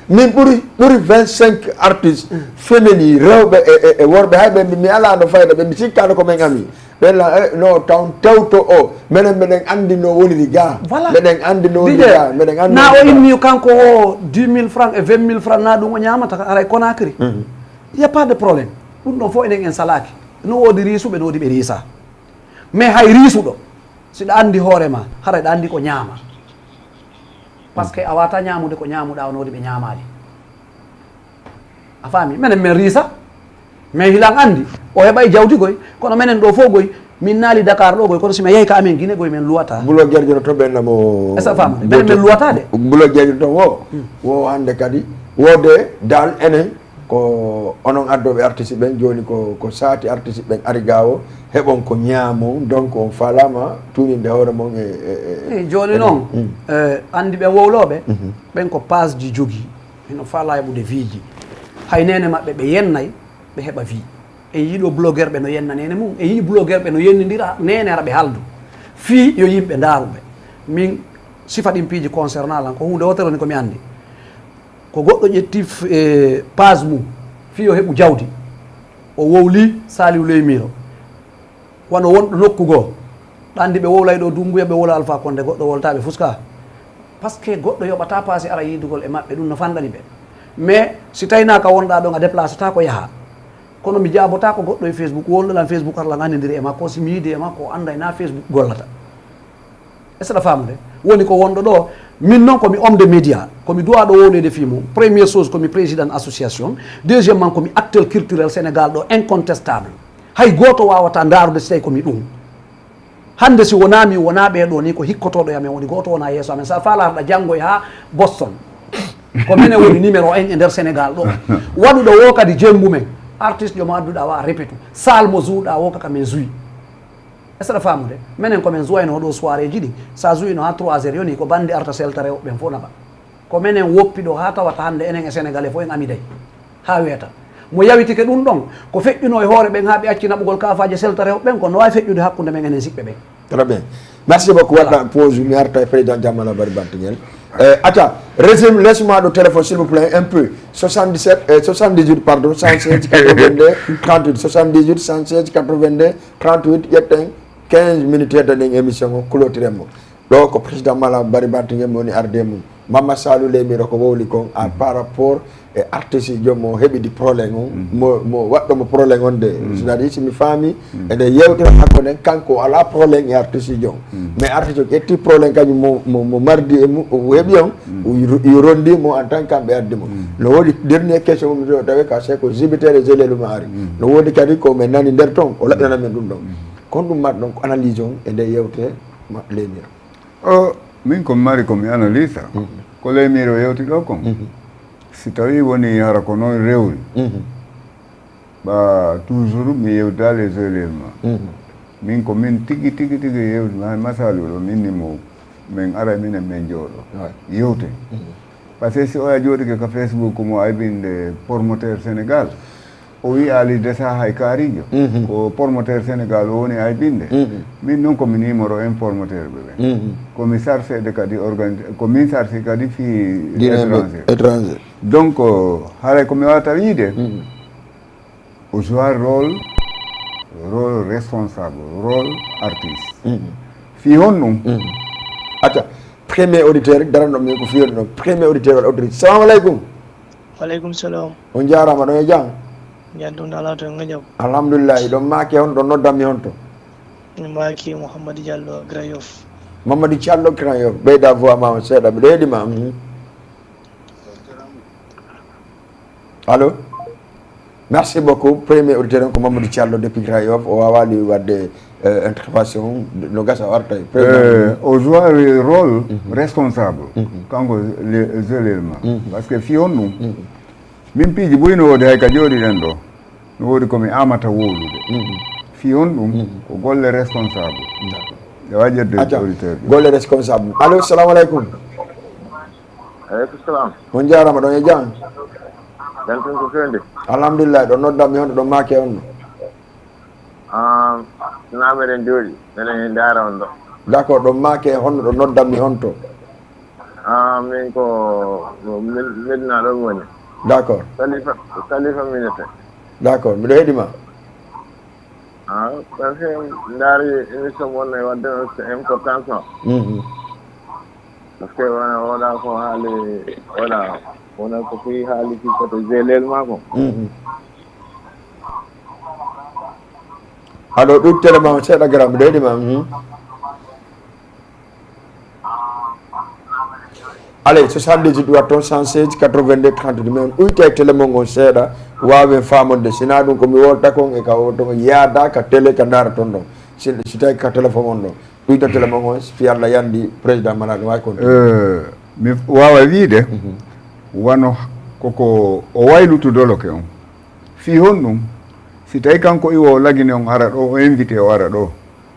min ɓuuri 25 artiste féminin rewɓe e worɓe hayɓe mi alano fayda ɓe mi sikkano ko men ami ɓella no taw tewto o minen meɗen andi no woniri ga meɗen andi no woniri ga meɗen andi na o inni kanko o 10 000 francs e 20 000 francs na ɗum o ñamata aray Conakry y a pas de problème ɗum ɗon fof enen en salaki no woodi riisuɓe no woodi ɓe riisa mais hay riisuɗo siɗa andi hoorema haray ɗa andi ko ñaama par ce que a wata ñamude ko ñamuɗa no woodi ɓe ñamali a faami minen min riisa mais hilan andi o heɓay jawdigoy kono minen ɗo fof goy min naali Dakar ɗo goy kono simi yeehi ka amen Guinée goy min luwata bulo guerjino to ɓennamo est ce que famade minen min luwata de bulo guerjino to wo hande kadi wode dal enen ko onon addoɓe artiste ɓen joni ko saati artiste ɓen ari ga o heɓon ko ñaamo donc on falama tuninde hoore mon joni noon andi ɓen wowloɓe ɓen ko page ji jogui ino faala heɓude viiji hay nene maɓɓe ɓe yennay ɓe heɓa wi e yiɗo blogueur ɓe no yenna nene mum e yiɗi blogueur ɓe no yennidira nene ara ɓe haldu fii yo yimɓe ndaaruɓe min sifa ɗin piiji concernant lan ko hunde wotere ni komi anndi ko goɗɗo ƴetti page mum fii yo heɓu jawdi o wowli Saliou Leymiro wano wonɗo nokku goo ɗandi ɓe wowlay ɗo Dumbuya ɓe wola Alpha Condé goɗɗo woltaɓe fuska par ce que goɗɗo yoɓata passé ara yidugol e maɓɓe ɗum no fandani ɓe mais si taynaka wonɗa ɗon a déplacé ta ko yaaha kono mi jaabota ko goɗɗo e Facebook wolɗolan Facebook arla andidiri e makko si mi yiide e makko o anda na Facebook gollata est ce que famude woni ko wonɗo ɗo min noon komi homme de média komi duwaɗo wowlede fi mum première chose komi président association deuxièmement komi acteur culturel Sénégal ɗo incontestable hay goto wawata darude so tawi komi ɗum hande si wona mi wona ɓeɗo ni ko hikkotoɗo yamen woni goto wona yeeso amen sa falarɗa janggoy ha Boston ko minen woni numéro 1 e nder Sénégal ɗo waɗuɗo wo kadi jemmumen artiste jomo adduɗa wa répétu sal mo zuuɗa wo kaka min zuyi est ce que famude minen komin zuwayno hoɗo soirée ji ɗi sa zuwino ha 3 heures yoni ko bande arta selta rewɓe ɓen fof naɓa ko minen woppi ɗo ha tawata hande enen e sénégalais fof en amiday ha weeta mo yawitike ɗum ɗon ko feƴƴuno e hoore ɓen ha ɓe acci naɓugol kafaji selta rewɓe ɓen ko no wawi feƴƴude hakkude men enen siɓɓe ɓen très bien merci beaucoup waɗɗa pause mi arta e président Jammala Barry Bantingel atta résume laisse-moi le téléphone s'il vous plaît un peu 78 pardon 116 82 38 78 116 82 38 ƴetten 15 minutes heddanen émission o clôture mo ɗo ko président Mala Barry Bantingel woni arde mum Mama Saliou Leymiro ko wowli kon par rapport e artiste jomo heɓidi probléme o mo waɗɗomo probléme on de c'est-à-dire simi faami ede yewtira hakkude kanko ala probléme e artiste jom mais artiste o ƴetti probléme kañum mo mardi e mum o heeɓi on yo rondi mo en tant que kamɓe addi mo no woodi dernier question mum o tawi ka c'est ko jibitere geleluma ari no woodi kadi ko min nani nder toon o laɓɓinana men ɗum ɗon kono ɗum mat ɗon ko analyse on e nde yewte Leymiro o min komi mari komi analyse ko Leymiro yewti ɗo kon si tawi woni hara ko noon rewri ɓa toujours mi yewta les éléments min ko min tigi yewti hay Masaliou ɗo minnimo min ara minen min jooɗo yewte par ce que si oya jooɗike ko Facebook mo aybinde promoteur Sénégal o wi Ali Dessa hay kaarijo ko promoteur Sénégal o woni aybinde min noon komi numéro 1 promoteur ɓe ɓen komi chargé kadi komin chargé kadi fi étranger donc haray komi wawata wiide o joue rôle responsable rôle artiste fi hon ɗum acca premier auditeur daranɗo min ko fiyoni ɗon premier auditeur waɗa auditrice salamu aleykum waleykum salam on jarama ɗon e jam jandum ala to ngajam alhamdulillahi ɗon maaki hon ɗon noddanmi hon to mi maaki Mouhamadou Diallo Grand Yoff Mamadou Diallo Grand Yoff ɓeyda voix ma on seeɗa mbiɗo heeɗima allo merci beaucoup premier auditeur on ko Mamadou Diallo depuis Grand Yoff o wawali wadde intervention no gasa o arta o joue rôle responsable kanko les éléments par ce que fi on ɗum min piiji ɓuri no woodi hay ka jooɗiɗen ɗo no woodi komi amata wowlude fi on ɗum ko golle responsable e waƴirde auditeur golle responsable allo salamu aleykum aleykum salam on jarama ɗon e jam janton ko fewde alhamdulillah ɗon noddanmi honto ɗon maake on nameɗen jooɗi minen daara on ɗo d' accord ɗon maake honno ɗo noddanmi honto min ko medina ɗon woni d' accord Khalifa minete d' accord mbiɗo heeɗima par ce que daari émission wonno e wadde importance o par ce que woɗa ko haali wona ko fi haali fi koto gelel ma ko allo ɗum téléma seeɗa gara mbiɗo heeɗima allez 78 watton 116 82 30 mais ɓuyte télémon on seeɗa wawen famonde sina ɗum komi wolta kon e ka woto yaada ka télé ka daara toon ɗon si tawi ka téléphone on ɗon ɓuyta télémon on fi Allah yandi président Malade wawi kon mi wawa wiide wano koko o waylutudoloke on fi hon ɗum si tawi kanko iwo lagine on ara ɗo o invité o ara ɗo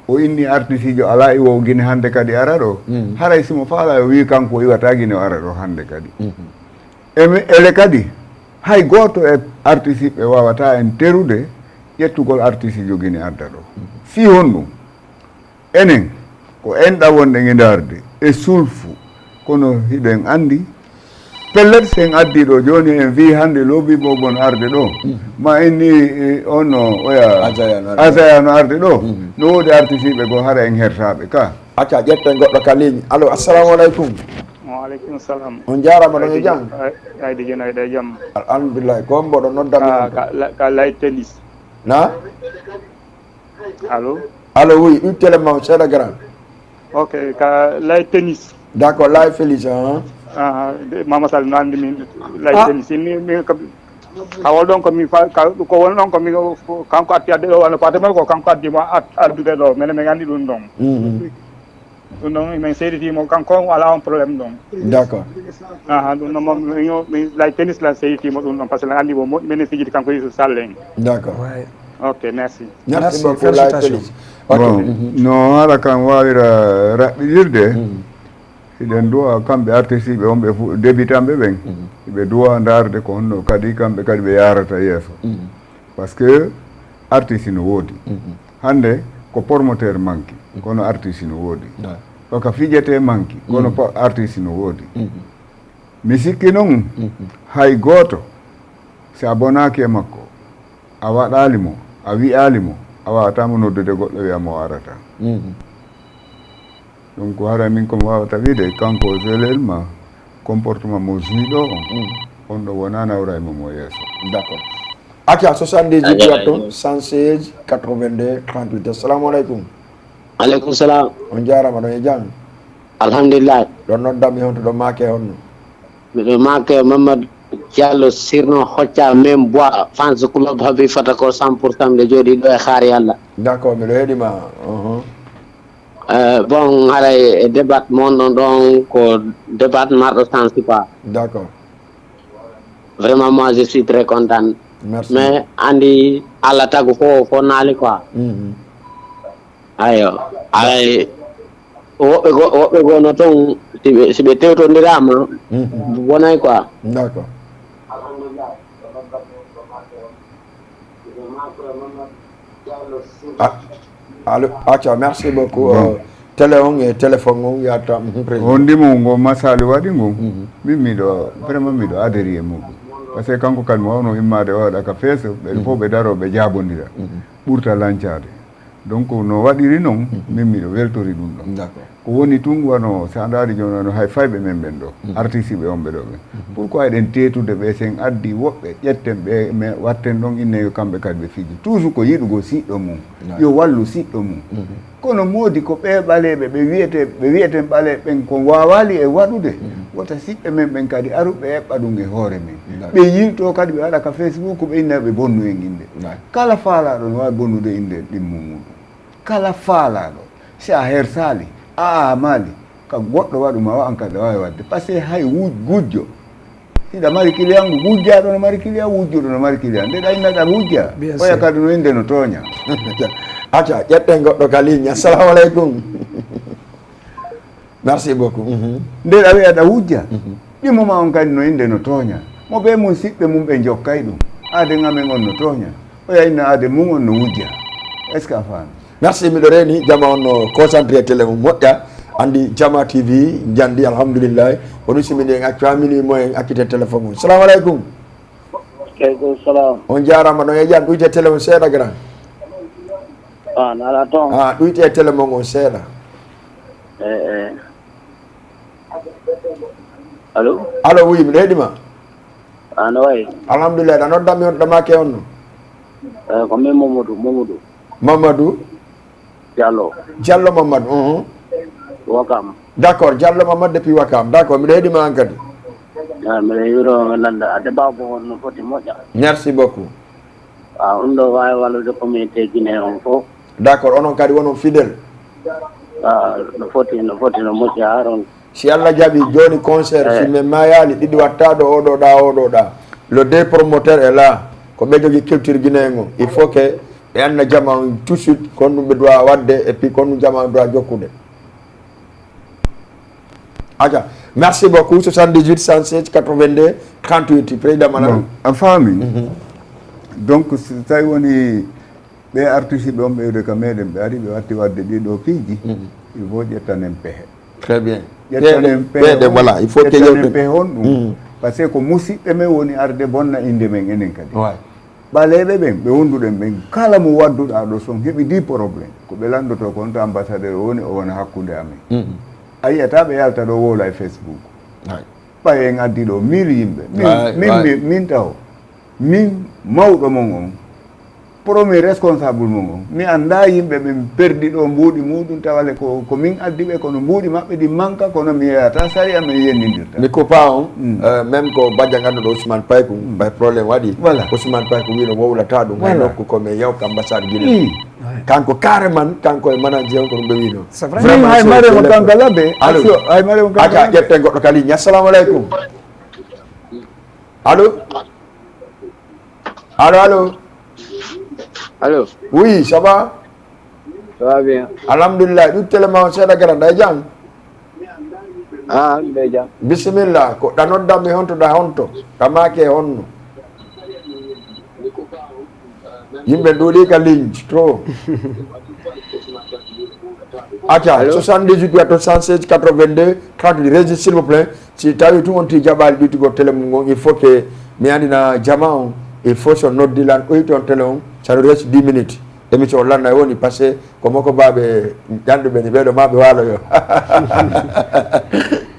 o inni artiste jo ala iwo guine hande kadi ara ɗo haray simo faala o wi kanko o iwata guine o ara ɗo hande kadi ele kadi hay goto e artiste ɓe wawata en terude ƴettugol artiste jogini adda ɗo fi honɗum enen ko enɗa wonɗen e darde e sulfu kono hiɗen andi pellet sen addi ɗo joni en wi hande lobby bobon arde ɗo ma en ni onno oya asaya no arde ɗo no wodi artiste ɓe go hara en hertaɓe ka acca ƴetten goɗɗo ka ligne allo assalamu aleykum. Waaleykum salam. On jarama ɗon e jam. Ayde jen ayde jam. Alhamdulillah ko mboɗo noddami ka lay tennis. na Allo. allo oui ɗum téléma seeɗa grand. Ok ka lay tennis. D'accord lay Félix Mama Sall no andi min lay tennis mi kawol ɗon komi ko woni ɗon komi kanko atti adde ɗo wano patemel ko kanko addima addude ɗo minen min andi ɗum ɗon ɗum ɗon min seyditimo kanko ala on probléme ɗon d'accord ɗum ɗon min lay tennis lan seyditimo ɗum ɗon par ce que andi mo moƴƴi minen fijiti kanko Youssou Sall en d'accord ok merci beaucoup lay Félix bon no haala kam wawira raɓɓiɗirde hiɗen duwa kamɓe artiste ɓe on ɓe débutanɓe ɓen ɓe duwa darde ko honno kadi kamɓe kadi ɓe yarata yeeso par ce que artiste no woodi hande ko promoteur manque kono artiste no woodi koko fijete manque kono artiste no woodi mi sikki noon hay gooto si a bonaki e makko a waɗalimo a wi'alimo a wawatamo noddude goɗɗo wiyamo arata donc hara min komi wawata wiide kanko réellement comportement mo juiɗo on ɗo wona nawraymo mo yeeso d'accord acca 70 jiɗɗo 116 82 38 assalamu aleykum. Aleykum salam. On jarama ɗon e jam. Alhamdulillah. ɗon noddami honto ɗo make honno miɗo make Mamadou Diallo sirno hocca même bois fans club habi fata ko 100% de jooɗi ɗo e haari Allah. D'accord miɗo heeɗima bon haray e débat mon ɗon ko débat marɗo sensipa. D'accord. Vraiment moi je suis très content. Merci. Mais andi Allah tagu fo naali quoi. Ayo ay woɓɓe gono toon si ɓe tewtodirama wonay quoi. D'accord. Allo acca merci beaucoup télé on e téléphone on yata on ndimo ngo masali waɗi ngo min miɗo vraiment miɗo adhéri e muɗum par ce que kanko kadi mo wawno immade waɗa ka feeso ɓeɗe fof ɓe daro ɓe jabodira ɓurta lancade donc no waɗiri noon min miɗo weltori ɗum ɗon d'accord ko woni tun wano sa daari joni wano hay fayɓe men ɓen ɗo artiste ɓe on ɓe ɗo ɓen pourquoi eɗen tetude ɓe sen addi woɓɓe ƴetten ɓe mais watten ɗon inne yo kamɓe kadi ɓe fiji toujours ko yiɗugo siɗɗo mum yo wallu siɗɗo mum kono moodi ko ɓe ɓaleɓe ɓe wiyeten ɓale ɓen ko wawali e waɗude wota siɓɓe men ɓen kadi aruɓe eɓɓa ɗum e hoore men ɓe yilto kadi ɓe waɗa ka Facebook ɓe innaɓe bonnu en inde kala faalaɗo no wawi bonnude inde ɗimmu muɗum kala faalaɗo si a hersali a amali ka goɗɗo waɗuma wa an kadi wawi wadde par ce que hay gujjo hiɗa mari client ngu gujjaɗo no mari client wujjuɗo no mari client nde ɗa innaɗa wujja oya kadi no inde no tooña acca ƴetten goɗɗo ka ligne assalamu aleykum merci beaucoup nde ɗa wiyaɗa wujja ɗimoma on kadi no inde no tooña mo ɓe mum siɓɓe mum ɓe jokkay ɗum aade ngamen on no tooña oya inna aade mum on no wujja est ce que a faami merci miɗo reeni jama on no concentré télé mum moƴƴa andi Jama TV jandi alhamdulillah oɗum simini en accu haminimo en accite téléphone mum salamu aleykum. Aleykum salam. On jarama ɗon e jam ɗuyte télé mum seeɗa grand nala toon ɗuyte télé mon on seeɗa allo allo oui miɗo heeɗima no wayi alhamdulillah ɗa noddami on ɗamake on no ko min Mamadou Diallo Mamadou Wakam d'accord Diallo Mamadou depuis Wakam d'accord miɗo heeɗima an kadi mbiɗa yiro landa ade babo on no foti moƴƴa merci beaucoup ɗum ɗo wawi wallude communauté Guinée on fof d'accord onon kadi wonon fidèle no foti no moƴƴa haron si Allah jaaɓi joni concert si min mayali ɗiɗi watta ɗo oɗo ɗa le deux promoteur est là ko ɓe jogui culture guinéen o il faut que ɓe anna jama tout de suite kon ɗum ɓe doit wadde et puis kon ɗum jama doit jokkude aja Merci beaucoup. 78 116 82 38 président Manan. A faami. Donc so tawi woni ɓe artiste ɓe on ɓeyde ka meɗen ɓe ari ɓe watti wadde ɗiɗo piiji il faut ƴettanen pehe. Très bien. ƴettanen pehe voilà il faut que ƴettanen pehe on ɗum par ce que ko musidɓe men woni arde bonna inde men enen kadi ɓaleɓe ɓen ɓe wonduɗen ɓen kala mo wadduɗa ɗo son heɓi 10 probléme ko ɓe landoto kon to ambassadeur woni o wona hakkude amen a yiyata ɓe yalta ɗo wola e Facebook ɓay en addi ɗo 1000 yimɓe min taw min mawɗo mon on premier responsable mon on mi anda yimɓe ɓen perdi ɗo mbuuɗi muɗum tawale ko min addi ɓe kono mbuuɗi maɓɓe ɗi manka kono mi yeyata sari amen yennidirta mi coupa on même ko bajja ganduɗo Ousmane Paye ko bay probléme waɗi Ousmane Paye ko wino wowlata ɗum hay nokku komi yawka ambassade Guinée kanko carrément kanko e manager on ko ɗum ɓe wino vraiment hay marema kanka labbe hay marema kanka aca ƴette goɗɗo ka ligne assalamu aleykum allo allo Allô. Oui, ça va? Ça va bien. Alhamdulillah. Du téléma seeda garanda e jam. Ah, be jam. Bismillah. Ko danodda mi honto da honto. Tamake honno. Yimɓe duuɗi ka ligne trop. Aca 78 116 82 30 registre s'il vous plaît. Si tawi tun on ti jaɓali ɗutugo télé mum gon il faut que mi andina jama on il faut so noddilan ɓoyti on télé on ça nous reste 10 minutes émission lanna woni passé ko moko baɓe ƴanduɓe ni ɓeɗo maɓe waalo yo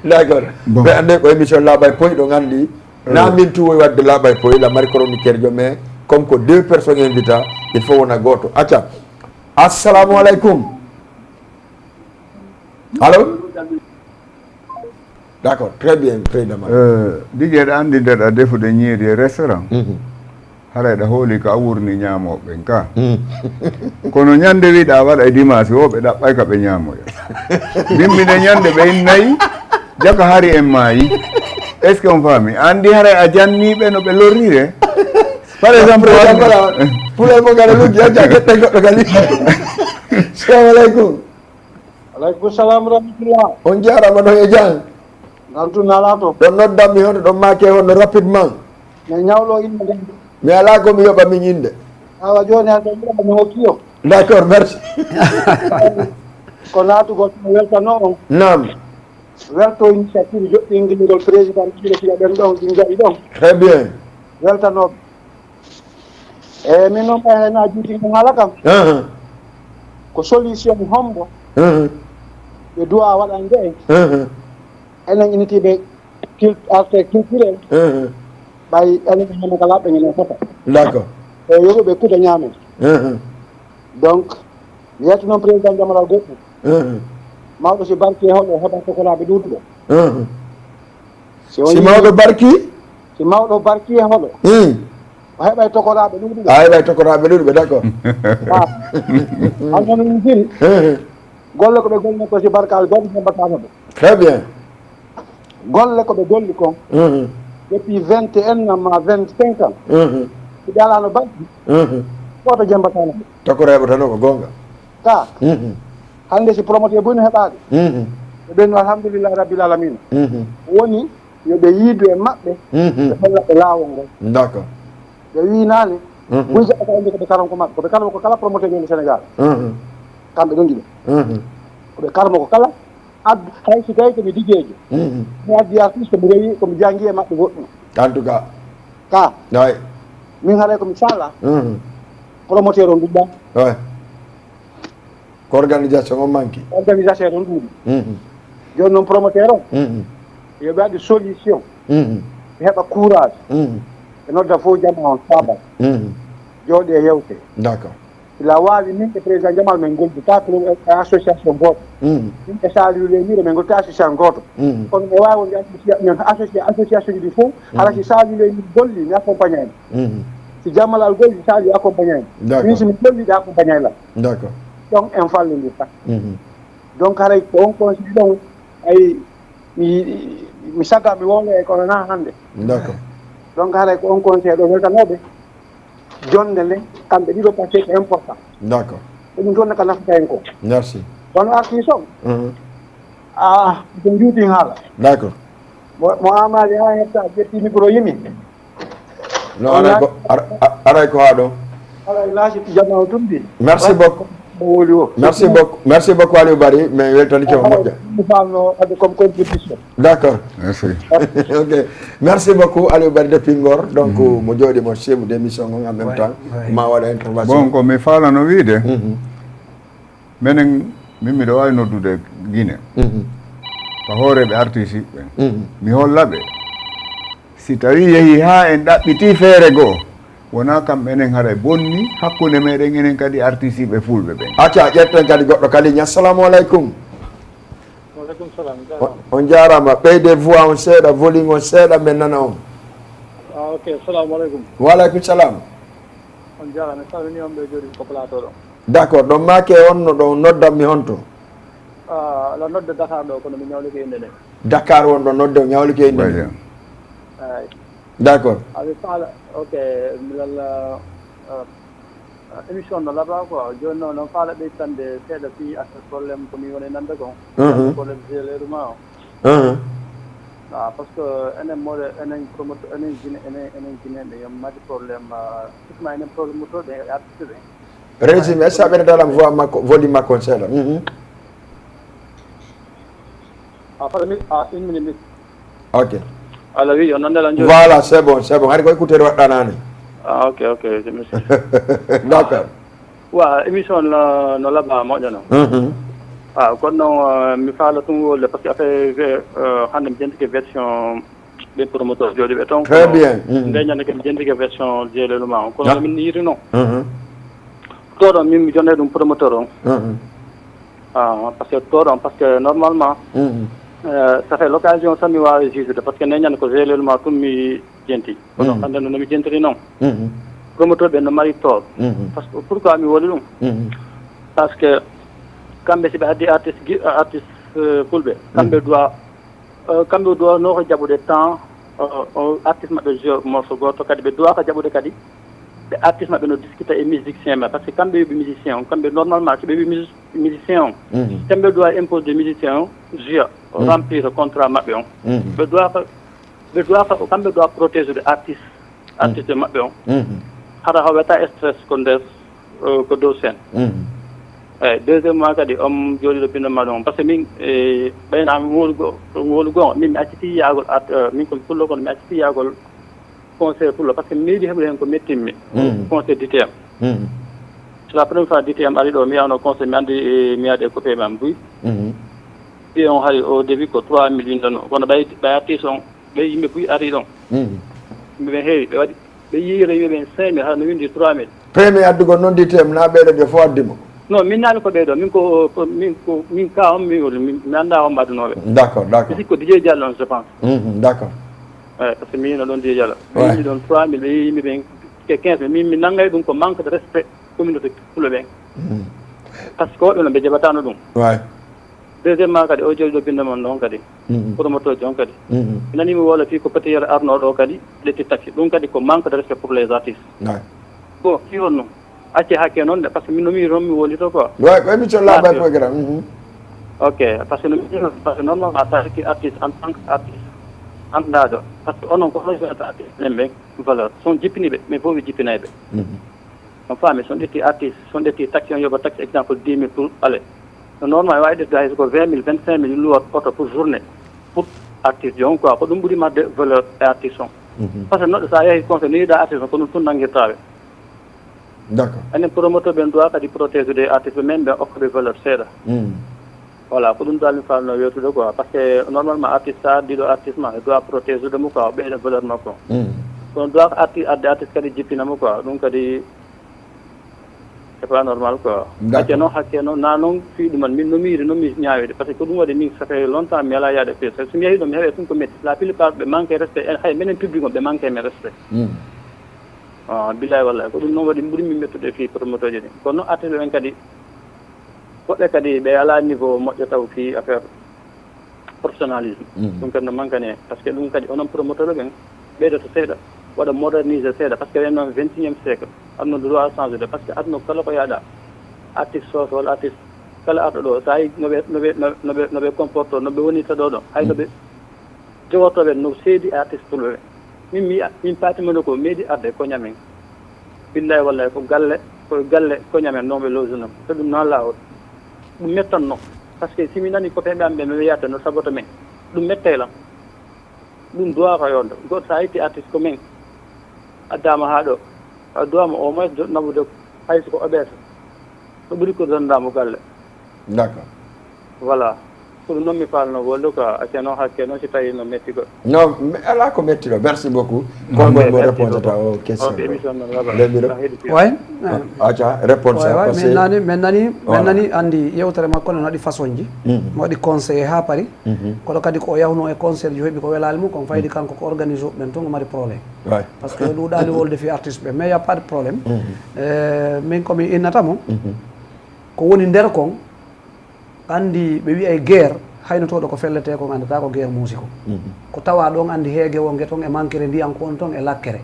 d'accord ɓe ande ko émission laaɓay poyi ɗo gandi na min tuwoy wadde laaɓay poyi la mari chroniqueur jo mais comme ko 2 personnes invita il faut wona goto acca assalamu aleykum allo d'accord très bien président Didier ɗa andi ndeɗa defude ñiiri e restaurant haray ɗa hooli ko a wurni ñaamoɓeɓen ka kono ñande wiɗa waɗa e dimanche o ɓe ɗaɓɓay ka ɓe ñaamoya bimmine ñande ɓe nayi jaka hari en maayi est ce que on faami andi haray a janniɓe no ɓe lorrire par exemple pour gare luggi a jaguette goɗɗo kali salamu aleykum aleykum salam rahmatullah on jarama ɗo e jang naltunala to ɗon noddammi hoto ɗon maake honno rapidement mi ñawlo inde nde mi ala komi yoɓa min inde awa joni hade ɓiɗa mi hokkiyo d' accord merci ko naatugo mi weltano on nam welto initiative joɗɗingilngol président ɓiɗo fiɗa ɓen ɗon ɗin gaɗi ɗon très bien weltanoɓe e min noon ɓay hena juutingo haala kam ko solution hombo ɓe duwa waɗan nde enen initiɓe arte culturel ɓay enen hene kala ɓe ngene fota d' accord e yogo ɓe kuta ñaamen donc mi yetto noon président jamaral goɗɗum mawɗo si barki e hoɗo heɓa sokolaɓe ɗuutuɗo si mawɗo barki si mawɗo barki e hoɗo o heɓa tokoraɓe ɗuuɗuɓe a heɓa tokoraɓe ɗuuɗuɓe d' accord alnono min jiri golle ko ɓe golli ko si barkal goɗɗo heɓatano ɓe très bien golle ko ɓe golli kon depuis 21 ans ma 25 ans si ɓe alano barki woto jembatano ɓe tokora heɓatano ko gonga ka hande si promoté boni heɓade ɓe ɓenno alhamdoulillahi rabbil alamina woni yoɓe yiidu e maɓɓe ɓe hollaɓe laawol ngol d' accord ɓe winani buy jaɓata inde koɓe karanko maɓɓe koɓe karmo ko kala promoté ñonde sénégal kamɓe ɗon ɗiɗo koɓe karmo ko kala addu hay so tawi komi liggeyjo mi addi artiste mi rewi komi janggui e maɓɓe goɗɗum en tout cas ka way min haaɗay komi sala promoteur on ɗuɗɗa way ko organisation o manqui organisation on ɗuuɗi joni noon promoteur o yoɓe waɗi solution ɓe heɓa courage ɓe nodda fof jama on sabat jooɗi e yewte d' accord ila wawi min e président jamal min goldita association goto min e salirle mire min goldita association goto kono ɓe wawi wonde association ji ɗi fof hala si salirle min golli mi accompagne en si jammalal golli sali accompagne en min somi golliɗe accompagne lam d' accord donc en fallodirta donc haray ko on conseil ɗon ay mi sagga mi wowle e kono na hannde d' accord donc haray ko on conseil ɗo weltanoɓe jonde nde kamɓe ɗiɗo passé ko important d' accord ɗum jonne ka nafata en ko merci kono artiste on ko juutin haala d' accord mo amade ha hetta jetti micro yimi no aray ko haɗo ala laasi jamma tumbi merci beaucoup woli o merci beaucoup Aliou Barry mais weltani ke moƴƴa mi famno ade comme contribution d'accord merci ok merci beaucoup Aliou Barry depuis Ngor donc mo jooɗi mo chef d'émission on en même temps ma waɗa intervention bon ko mi falano wiide minen min miɗo wawi noddude Guinée ko hooreɓe artiste ɓen mi hollaɓe si tawi yeehi ha en ɗaɓɓiti feere goo wona kam enen haɗa bonni hakkude meɗen enen kadi artiste ɓe fulɓe ɓen acca ƴetten kadi goɗɗo kaligne assalamu aleykum waleykum salam on jarama ɓeyde voix on seeɗa volume on seeɗa min nana on ok assalamu aleykum waleykum salam on jarama mi salmini on ɓe jooɗi ko plateau ɗo d' accord ɗon make onno ɗon noddanmi honto la nodde Dakar ɗo kono mi ñawlike inde nde Dakar wonɗo nodde o ñawlike inde nde eyi d' accord aɓe faala ok milal émission no laɓa quoi joni noon noon faala ɓeytande seeɗa fi affaire probléme komi woni nande kon probléme géléru ma o par ce que enen moɗe enen promoteur enen guineɓe yo mbaɗi probléme surtout enen probléme motoɗe e artiste ɓe régime est ce que aɓene dalam voix makko volume makko on seeɗa une minute ok alors oui on nandela joni voilà c'est bon hay ko écouteur waɗɗanani ok je me suis d' accord wa émission no laɓa moƴƴano kono noon mi faala tum wolde par ce que affaire hannde mi jentike version ɓe promoteur jooɗi ɓe toon très bien ndeñande ke mi jentike version jeeleluma on kono min yiiri noon to ɗon min mi jonne ɗum promoteur on par ce que to ɗon par ce que normalement ça fait l'occasion tan mi wawi jusude par ce que neñande ko jeeleluma tum mi jenti kono hannde no mi jentiri noon promoteur ɓe no mari tort par ce que pourquoi mi woni ɗum par ce que kamɓe si ɓe addi artiste fulɓe kamɓe doit no ko jaɓude temps artiste maɓɓe joué morceau goto kadi ɓe duwaka jaɓude kadi ɓe artiste maɓɓe no discuta e musicien ɓe par ce que kamɓe yoɓe musicien on kamɓe normalement so ɓe wi musicien on kamɓe doit impose de musicien on joué remplir contrat maɓɓe on ɓe duwaka kamɓe doit protéger de artiste maɓɓe on haɗa haweta stress ko nder ko dow scène eyyi deuxièmement kadi on jooɗiɗo bindoma ɗon par ce que min ɓeynami wolugo min mi acciti yaagol min komi pullo kono mi acciti yaagol conseil pullo par ce que mi meeɗi heɓde hen ko mettinmi conseil DTM c'est la première fois DTM ari ɗo mi yawno conseil mi andi mi yaade coupé mam buy ɓi on hari au début ko 3 millions ɗon kono ɓay artiste on ɓe yimɓe buy ari ɗon yimɓeɓe heewi ɓe waɗi ɓe yiira yimɓeɓen 5 000 haɗa no windi 3 000 premier addugol noon DTM na ɓeɗo ɓe fof addimo non min naani ko ɓeeɗo min ka on mi annda on mbadunoɓe d' accord mi sikko Didier Diallo on je pense d' accord eyi par ce que mi yino ɗon Didier Diallo mi yii ɗon 3 000 ɓe yi yimɓe ɓen ke 15 000 mi nanngay ɗum ko manque de respect communauté fulɓe ɓen par ce que woɓɓe noon ɓe jaɓatano ɗum deuxièmement kadi o jooɗi ɗo binde mon ɗon kadi promoteur ji on kadi mi nanimi wola fi ko pétillére arnoɗo kadi ɗetti taxi ɗum kadi ko manque de respect pour les artistes bon fi on noon acce hakke noon de par ce que min nomi toon mi wolito quoi ko émission laaɓa programme ok par ce que normalement tawiki artiste en tant que artiste anndaɗo par ce que onon ko hoyata artiste ɓen ɓen valeur son jippiniɓe mais fof ɓe jippinayɓe on faami son ƴetti artiste son ƴetti taxi on yoɓa taxi exemple 10 000 pour aller normalement wawi ƴettude hay soko 20 000 25 000 luwat auto pour journée pour artiste jon quoi ko ɗum ɓuuri madde valeur e artiste on par ce que neɗɗo sa yeehi conseil no yiiɗa artiste on ko ɗum tun nanguirtaɓe d' accord enen promoteur ɓen doit kadi protéger des artistes ɓe men ɓen okkaɓe valeur seeɗa voilà ko ɗum dal mi falno yewtude quoi par ce que normalement artiste sa addiɗo artiste ma doit protéger de mo quoi o ɓeyɗa valeur makko kono doit ko adde artiste kadi jippinamo quoi ɗum kadi c'est pas normal quoi hakke noon na noon fi ɗuman min nomiri noon mi ñawide par ce que ko ɗum waɗi min ça fait longtemps mi ala yaade fe somi yeehi ɗo mi heeɓe tun ko metti la plupart ɓe manque respect hay minen public on ɓe manque men respect billahi wallahi ko ɗum noon waɗi ɓuurimi mettude fi promoteur ji ɗi kono noon artiste ɓen kadi woɓɓe kadi ɓe ala niveau moƴƴo taw fi affaire professionnalisme ɗum kadi no manquane hen par ce que ɗum kadi onon promoteur ɓen ɓeydoto seeɗa waɗa moderniser seeɗa par ce que ɓen noon 21e siècle aduna droit changé de par ce que aduna kala ko yaaɗa artiste soto walla artiste kala arɗo ɗo so hay noɓe comporte noɓe wonirta ɗo ɗon hay noɓe jogotoɓe no seedi artiste fulɓe min patimino ko meeɗi arde ko ñamen billahi wallahi ko galle ko ñamen noon ɓe losunam so ɗum noon lawol ɗum mettanno par ce que simi nani copain ɓe mi wiyata no saboto men ɗum mettelam ɗum duwata yonde goto sa itti artiste ko men addama ha ɗo a duwama au moins nabude hayso ko oɓeeta ɗo ɓuuri ko dondamo galle d'accord voilà ko ɗum noon mi falno golɗo ko acce noon hakke noon si tawi no metti go non ala ko mettiɗo merci beaucoup kon gon mo répondata o question émission noon way aca réponse min nani andi yewtere makko ne waɗi façon ji mo waɗi conseillé ha paari kono kadi ko o yawno e concert ji heeɓi ko welali mum kon faydi kanko ko organise uɓe ɓen toon mari probléme par ce que ɗuɗani wolde fi artiste ɓe mais y a pas de probléme min komi innatamo ko woni nder kon andi ɓe wiya guerre haynotoɗo ko fellete ko andata ko guerre musique ko tawa ɗon andi heege wonge toon e manquere ndiyan ko on toon e lakkere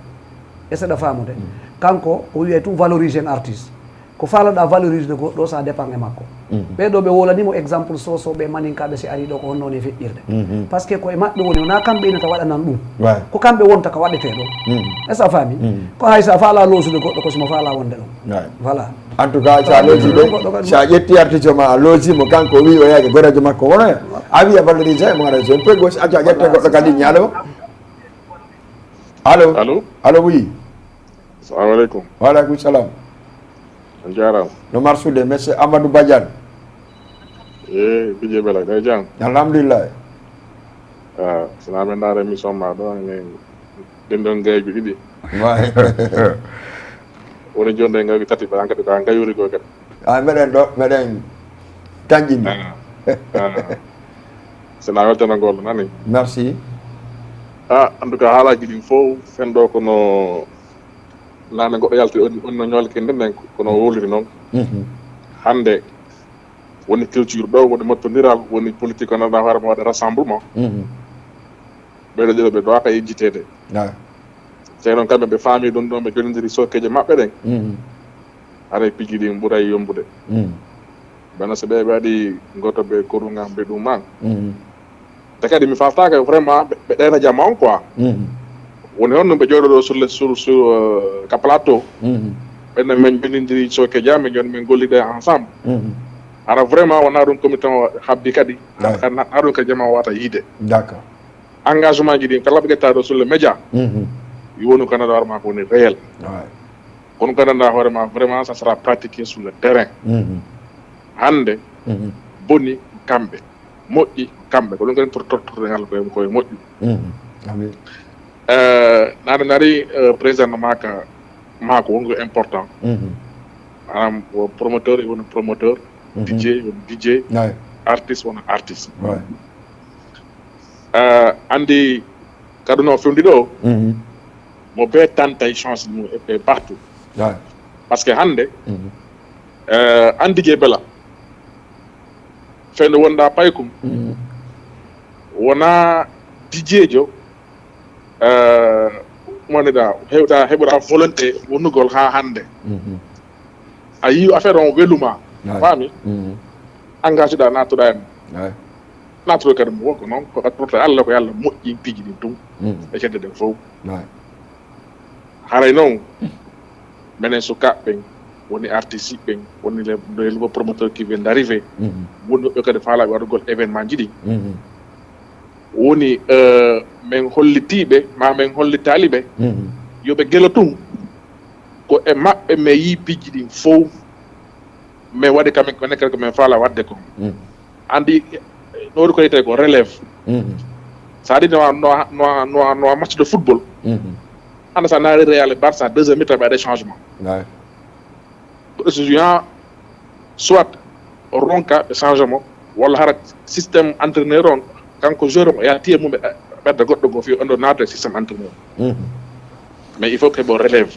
e seeɗa famude kanko o wiye tum valoriser un artiste ko falaɗa valorise goɗɗo sa dépend e makko ɓeɗo ɓe wolanimo exemple sosoɓe maninkaɓe si ari ɗo ko honnoon e feƴƴirde par ce que koye maɓɓe woni wona kamɓe inata waɗanan ɗum ko kamɓe wonta ko waɗete ɗon est ce que a faami ko hay sa faala loosude goɗɗo ko simo faala wonde ɗon voilà en tout cas sa loosi ɗe sa ƴetti artiste ma a loosimo kanko wi o yaake gorejo makko wonoya a wiya valorise e mogaɗa so peu gauche acca ƴette goɗɗo kadi ñaalo allo oui assalamu aleykum waaleykum salam on jarama no marsude monsieur Amadou Badiane bije bela day jam alhamdulillah sina men daara émission ma ɗo ene ɗenɗon gayju ɗiɗi woni jonde ngawi tati ɓe kadi ka gayuri go kadi meɗen ɗo meɗen tañƴinni sina weltana ngollo nani merci en tout cas haalaji ɗin fof fenɗo kono nane goɗɗo yalti on no ñolke nden kono woliri noon hande woni culture ɗo woni mottodiral woni politique o nanɗa hoore ma waɗa rassemblement ɓeɗo ɗiɗo ɓe dowaka yejjitede te noon kamɓe ɓe faami ɗum ɗon ɓe jonidiri sokkeje maɓɓe ɗen haray piji ɗin ɓuuray yombude bana so ɓe waɗi goto ɓe korungam ɓe ɗum man te kadi mi faltaka vraiment ɓe ɗena jamma on quoi woni honno ɓe jooɗoɗo sur ka plateau ɓenne men jonidiri sokkeje amen joni min gollide ensemble ara vraiment wona ɗum committé o habdi kadi ha ɗum kadi jama wata yiide d'accord engagement ji ɗin kala ɓe ƴettaɗo sur le média woni ko gandanɗa hoorema ko woni réel kono gandanɗa hoorema vraiment ça sera pratiqué sur le terrain hande boni kamɓe moƴƴi kamɓe ko ɗum kadi tortorde ngal koye moƴƴi nane nari président mako wonko important manam promoteur woni promoteur DJ woni DJ artiste woni artiste andi kadi no fewndi ɗo mo be tantay chance mum e partout par ce que hande andi je bela fewndo wonɗa paykum wona DJ jo moniɗa heɓuɗa volonté wonnugol ha hande a yi affaire on weluma faami engagé ɗa nattuɗa en natuɗo kadi mo wonko noon ko torta Allah ko yalla moƴƴi piji ɗin tum e kedde ɗen fof haray noon minen sukaɓe woni artiste ɓen woni les nouveaux promoteurs qui viennent d'arriver woni ɓe kadi faalaɓe waɗugol événement ji ɗi woni min hollitiɓe ma min hollitaliɓe yoɓe guelo tum ko e maɓɓe mi yi piji ɗin fof mais waɗi kamen minen kadi ko min faala wadde ko andi ɗoɗo ko yiyete ko relève ça dit no match de football hande sa naari Real e Barça 2 mi-temps ɓe waɗe changement goɗɗo so juan soit ronka ɓe changement walla hara systéme entraîneur on kanko joueur o ya tiye mum ɓe ɓedda goɗɗo go fi on ɗo naade systéme entraîneur mais il faut que ɓe relève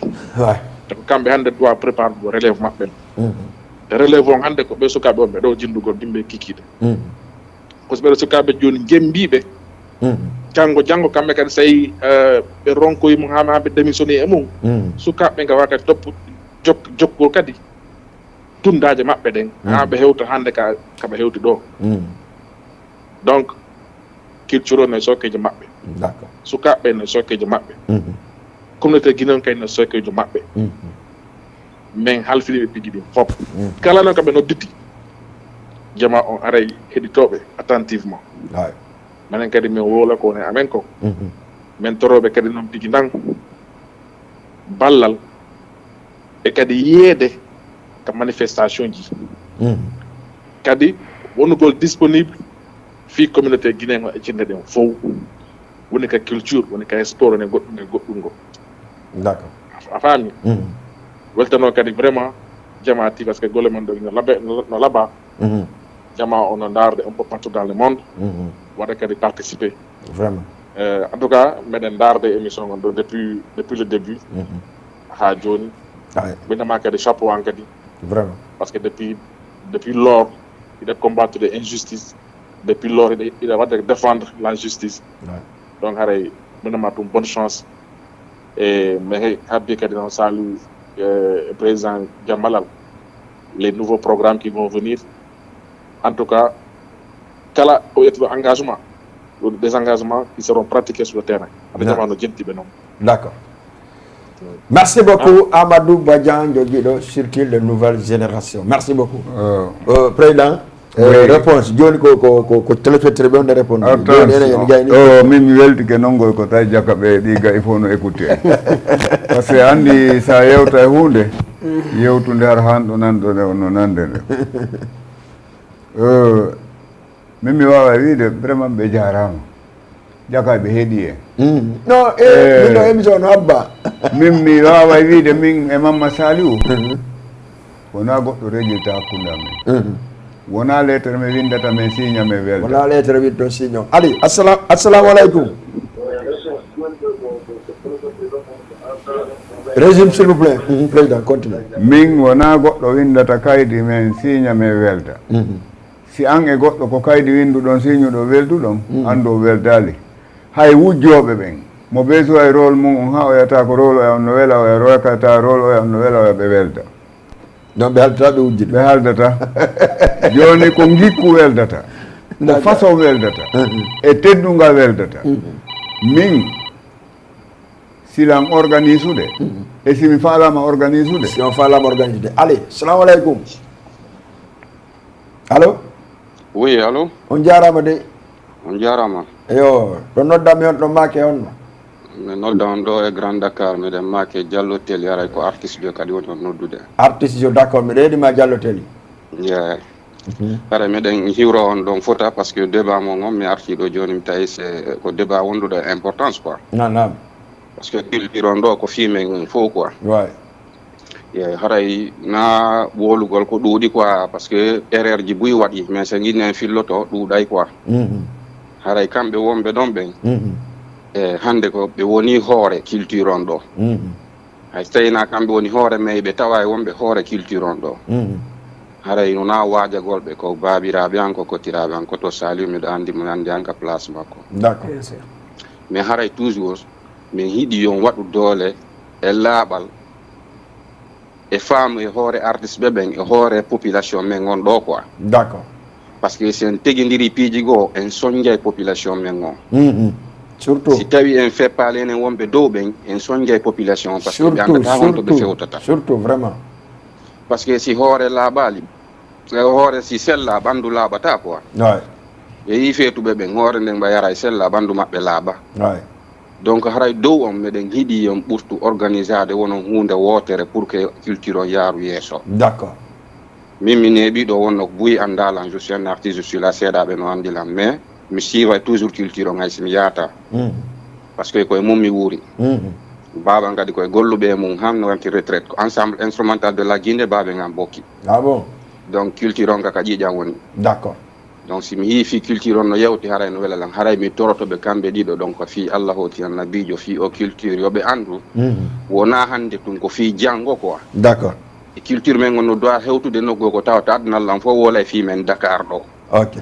te ko kamɓe hannde doit préparer ɗo relève maɓɓe te relève on hannde ko ɓe sukaɓe on ɓe ɗo jindugol yimɓe kikiɗe ko so ɓeɗo sukaɓe joni jembiɓe janggo kamɓe kadi so tawi ɓe ronkoyimo ha ɓe démissionné e mum sukaɓe gawa kadi topp jokkol kadi tundaje maɓɓe ɗen ha ɓe hewta hannde kaɓe hewti ɗo donc culture o no sokkeje maɓɓe d'accord sukaɓe no sokkejo maɓɓe communauté guinéen kay no sokkejo maɓɓe min halfiniɓe pigi ɗin fof kala noon kamɓe nodditi jama on aray heɗitoɓe attentivement minen kadi min wola ko ne amen ko min toroɓe kadi noon pigi ndan ballal e kadi yeede ka manifestation ji kadi wonugol disponible fi communauté guinéen o e cinde ɗen fof woni ka culture woni ka sport ne goɗɗum e goɗɗum ngo d'accord a faami weltano kadi vraiment jamaati par ce que golle men ɗo no laaɓa jama o no darde un peu partout dans le monde waɗa kadi participer vraiment en tout cas meɗen darde émission gon ɗo depuis le début ha joni ɓinama kadi chapeau an kadi vraiment parce que depuis lors iɗa combattre de injustice depuis lors iɗa waɗa défendre la justice donc haray ɓinama ɗum bonne chance e mi habdi kadi noon salut président Diambalal les nouveaux programmes qui vont venir en tout cas kala o yettiɗo engagement des engagements qui seront pratiqués sur le terrain aɓe jamano jentiɓe noon d'accord merci beaucoup Amadou Badian joguiɗo surtout les nouvelles générations merci beaucoup président réponse joni ko téléspectateur ɓe onde répondre min mi weltike nongoy ko tawi jaka ɓe ɗiga il faut no écouter par ce que andi sa yewta e hunde yewtude har hanɗo nanɗo no nande nde min mi wawa wiide vraiment ɓe jarama jakaɓe heeɗi en non min ɗo émission no abba min mi wawa wiide min e Mamma Saliou wona goɗɗo rejilta hakkude amen wona lettere mi windata min signa mi welda wona lettere winto signon ali assalamu aleykum régime s'il vous plaît président continue min wona goɗɗo windata kaydi min signa mi welda si an e goɗɗo ko kaydi winduɗon signuɗo welduɗon andu o weldali hay wujjoɓe ɓen mo beeso e rôle mum ha o yata ko rôle o no wela o e roykata rôle o no wela o ɓe welda donc ɓe haldata ɓe wujjiɗe ɓe haldata joni ko gikku weldata ko façon weldata e teddungal weldata min silan organise ude e simi falama organise ude si on falama organise ude allez salamu aleykum allo oui allo on jarama de on jarama eyo ɗo noddami on ɗo maake on mi nodda on ɗo e Grand Dakar miɗen maake Diallo Telli aray ko artiste jo kadi woni on noddude artiste jo d'accord miɗa heeɗima Diallo Telli yeah ara miɗen hiwro on ɗon fota par ce que débat mo on mi arti ɗo joni mi tawi c'est ko débat wonduɗo importance quoi nam par ce que culture on ɗo ko fimen fof quoi ouais haray na wolugol ko ɗuuɗi quoi par ce que erreur ji buy waɗi mais so guinni en filloto ɗuuɗay quoi haray kamɓe wonɓe ɗon ɓen e hande ko ɓe woni hoore culture on ɗo hay so tawina kamɓe woni hoore mais ɓe tawa e wonɓe hoore culture on ɗo haray nona waajagolɓe ko babiraɓe an ko kotiraɓe an koto Saliou miɗo andi mo andi an ka place makko d'accord mais haray toujours min yiiɗi yon waɗu doole e laaɓal e faamu e hoore artiste ɓe ɓen e hoore population men on ɗo quoi d'accord par ce que sen teguidiri piiji goo en soñjay population men on surtout si tawi en feppali enen wonɓe dow ɓen en soñjay population par ce que ɓe andata honto ɓe fewtata surtout vraiment par ce que si hoore laaɓali hoore si sella ɓanndu laaɓata quoi e yi feetuɓe ɓen hoore nden mba yara e sella ɓanndu maɓɓe laaɓa donc haray dow on meɗen hiiɗi on ɓurtu organisade wonon hunde wootere pour que culture o yaaru yeeso d'accord min mi neeɓiɗo wonno buyi andalan je suis un artiste je suis là seeɗaɓe no andilan mais mi suiva toujours culture o hay somi yaata par ce que koye mum mi wuuri baba kadi koye golluɓe mum han no wanti retraite ko ensemble instrumental de la Guinée baɓe gam bokki bon donc culture on kaka ƴiƴan woni d'accord donc si mi yii fi culture on no yewti haray no welalan haray mi torotoɓe kamɓe ɗiɗo donc ko fi Allah hoti annabijo fi o culture yoɓe andu wona hande tun ko fi janggo quoi d'accord e culture men on no doit hewtude nokku ko tawata adnallan fof wola e fi men Dakar ɗo ok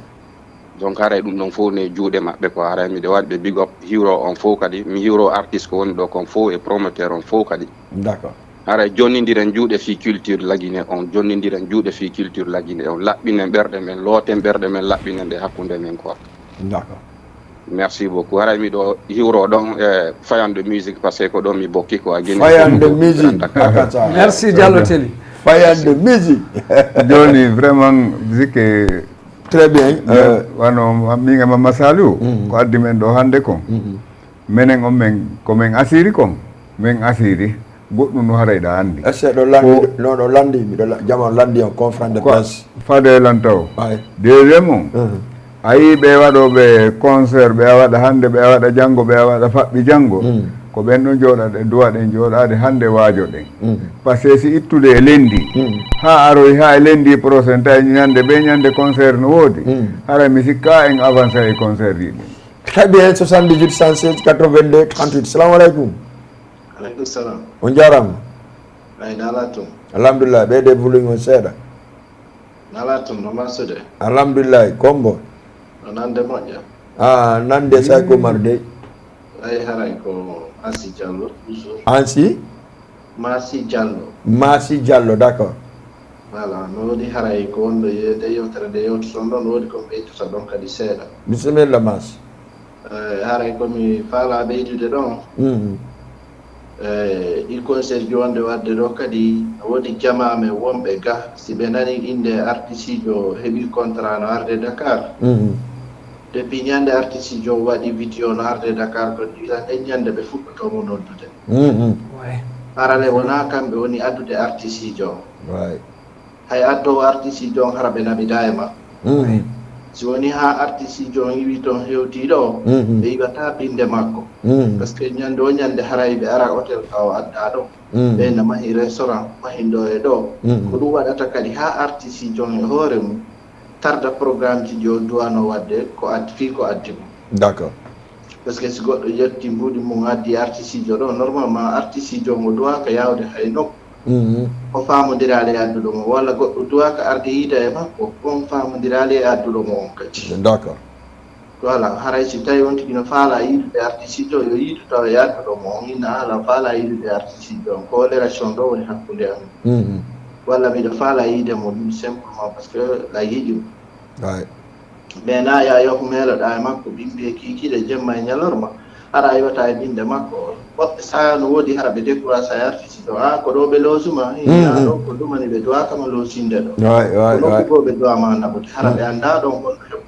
donc haray ɗum ɗon fof ne juuɗe maɓɓe ko haray miɗe waɗi ɓe big up hero on fof kadi mi hero artiste ko woni ɗo kon fof e promoteur on fof kadi d'accord haray jonnodiren juuɗe fi culture laguine on jonnodiren juuɗe fi culture laguine on laɓɓinen ɓerɗe men looten ɓerɗe men laɓɓinen ɗe hakkude men quoi d'accord merci beaucoup haray mi ɗo hiwro ɗon e fayande musique par ce que ko ɗon mi bokki ko a guine fayande musique merci Diallo Teli fayande musique joni vraiment musique très bien wano minga Mama Saliou ko addi men ɗo hande kon menen on men komin asiri kon min asiri goɗɗum no harayɗa andi est ce que ɗo landi no ɗo landi miɗo jama landi on conférence de presse fade lantaw deuxiéme on ayi ɓe waɗoɓe concert ɓe waɗa hande ɓe waɗa janggo ɓe waɗa faɓɓi janggo ko ɓen ɗon jooɗaɗe duwaɗen jooɗade hande waajo ɗen par ce que si ittude e lendi ha aroy ha e lendi prochain tawi ñande ɓe ñande concert no woodi hara mi sikka en avancé e concert ɗi ɗin très bien 78 116 82 38 salamu aleykum aleykum salam on jarama ay nala tum alhamdulillah ɓeyde volume on seeɗa nala tum no marsude alhamdulillah kombo no nande moƴƴa nande Sayko Oumar dey ay haray ko Asi Diallo toujours Ansi Masi Diallo Masi Diallo d'accord voilà no woodi haray ko wonɗo yeyde yewtere nde yewtoton ɗon woodi ko ɓeydata ɗon kadi seeɗa bisimilla Mas haray komi faala ɓeydude ɗon il conseil jonde wadde ɗo kadi woodi jamame wonɓe ga si ɓe nani inde artiste jo heeɓi contrat no arde Dakar depuis ñande artiste jo waɗi vidéo no arde Dakar ko ɗiɗan ɗen ñande ɓe fuɗɗotomo noddude arale wona kamɓe woni addude artiste jo hay addowo artiste jo hara ɓe naɓida e makko si woni ha artiste jo yiwi toon hewtiɗo ɓe yiɓata binde makko par ce que ñande o ñande haray ɓe ara hôtel ka o adda ɗo ɓeyna mahi restaurant mahindo e ɗo ko ɗum waɗata kadi ha artiste jon e hoore mum tarda programme ji jo duwano wadde ko addi fi ko addi mum d'accord par ce que si goɗɗo yetti mbuɗi mum addi artiste jo ɗo normalement artiste jo mo duwaka yawde hay nokku o famodirali e adduɗo mo walla goɗɗo duwaka arde yiida e makko on famodirali e adduɗo mo on kadi d'accord voilà haray si tawi on tigi no faala yiidude artiste jo yo yiidu taw e adduɗo mo on inna haala faala yiidude artiste jo on colération ɗo woni hakkude amin walla miɗo faala yiide mo ɗum simplement par ce que la yiiɗimo mais na ya yoh meeloɗa e makko ɓimɓe kikiɗe jemma e ñalorma hara yiwata e binde makko woɓɓe saa no woodi hara ɓe décourage a artiste ɗo ko ɗo ɓe loosuma ɗo ko ɗumani ɓe duwakama loosinde ɗo nokku goo ɓe duwama naɓude hara ɓe annda ɗon gonɗo heɓ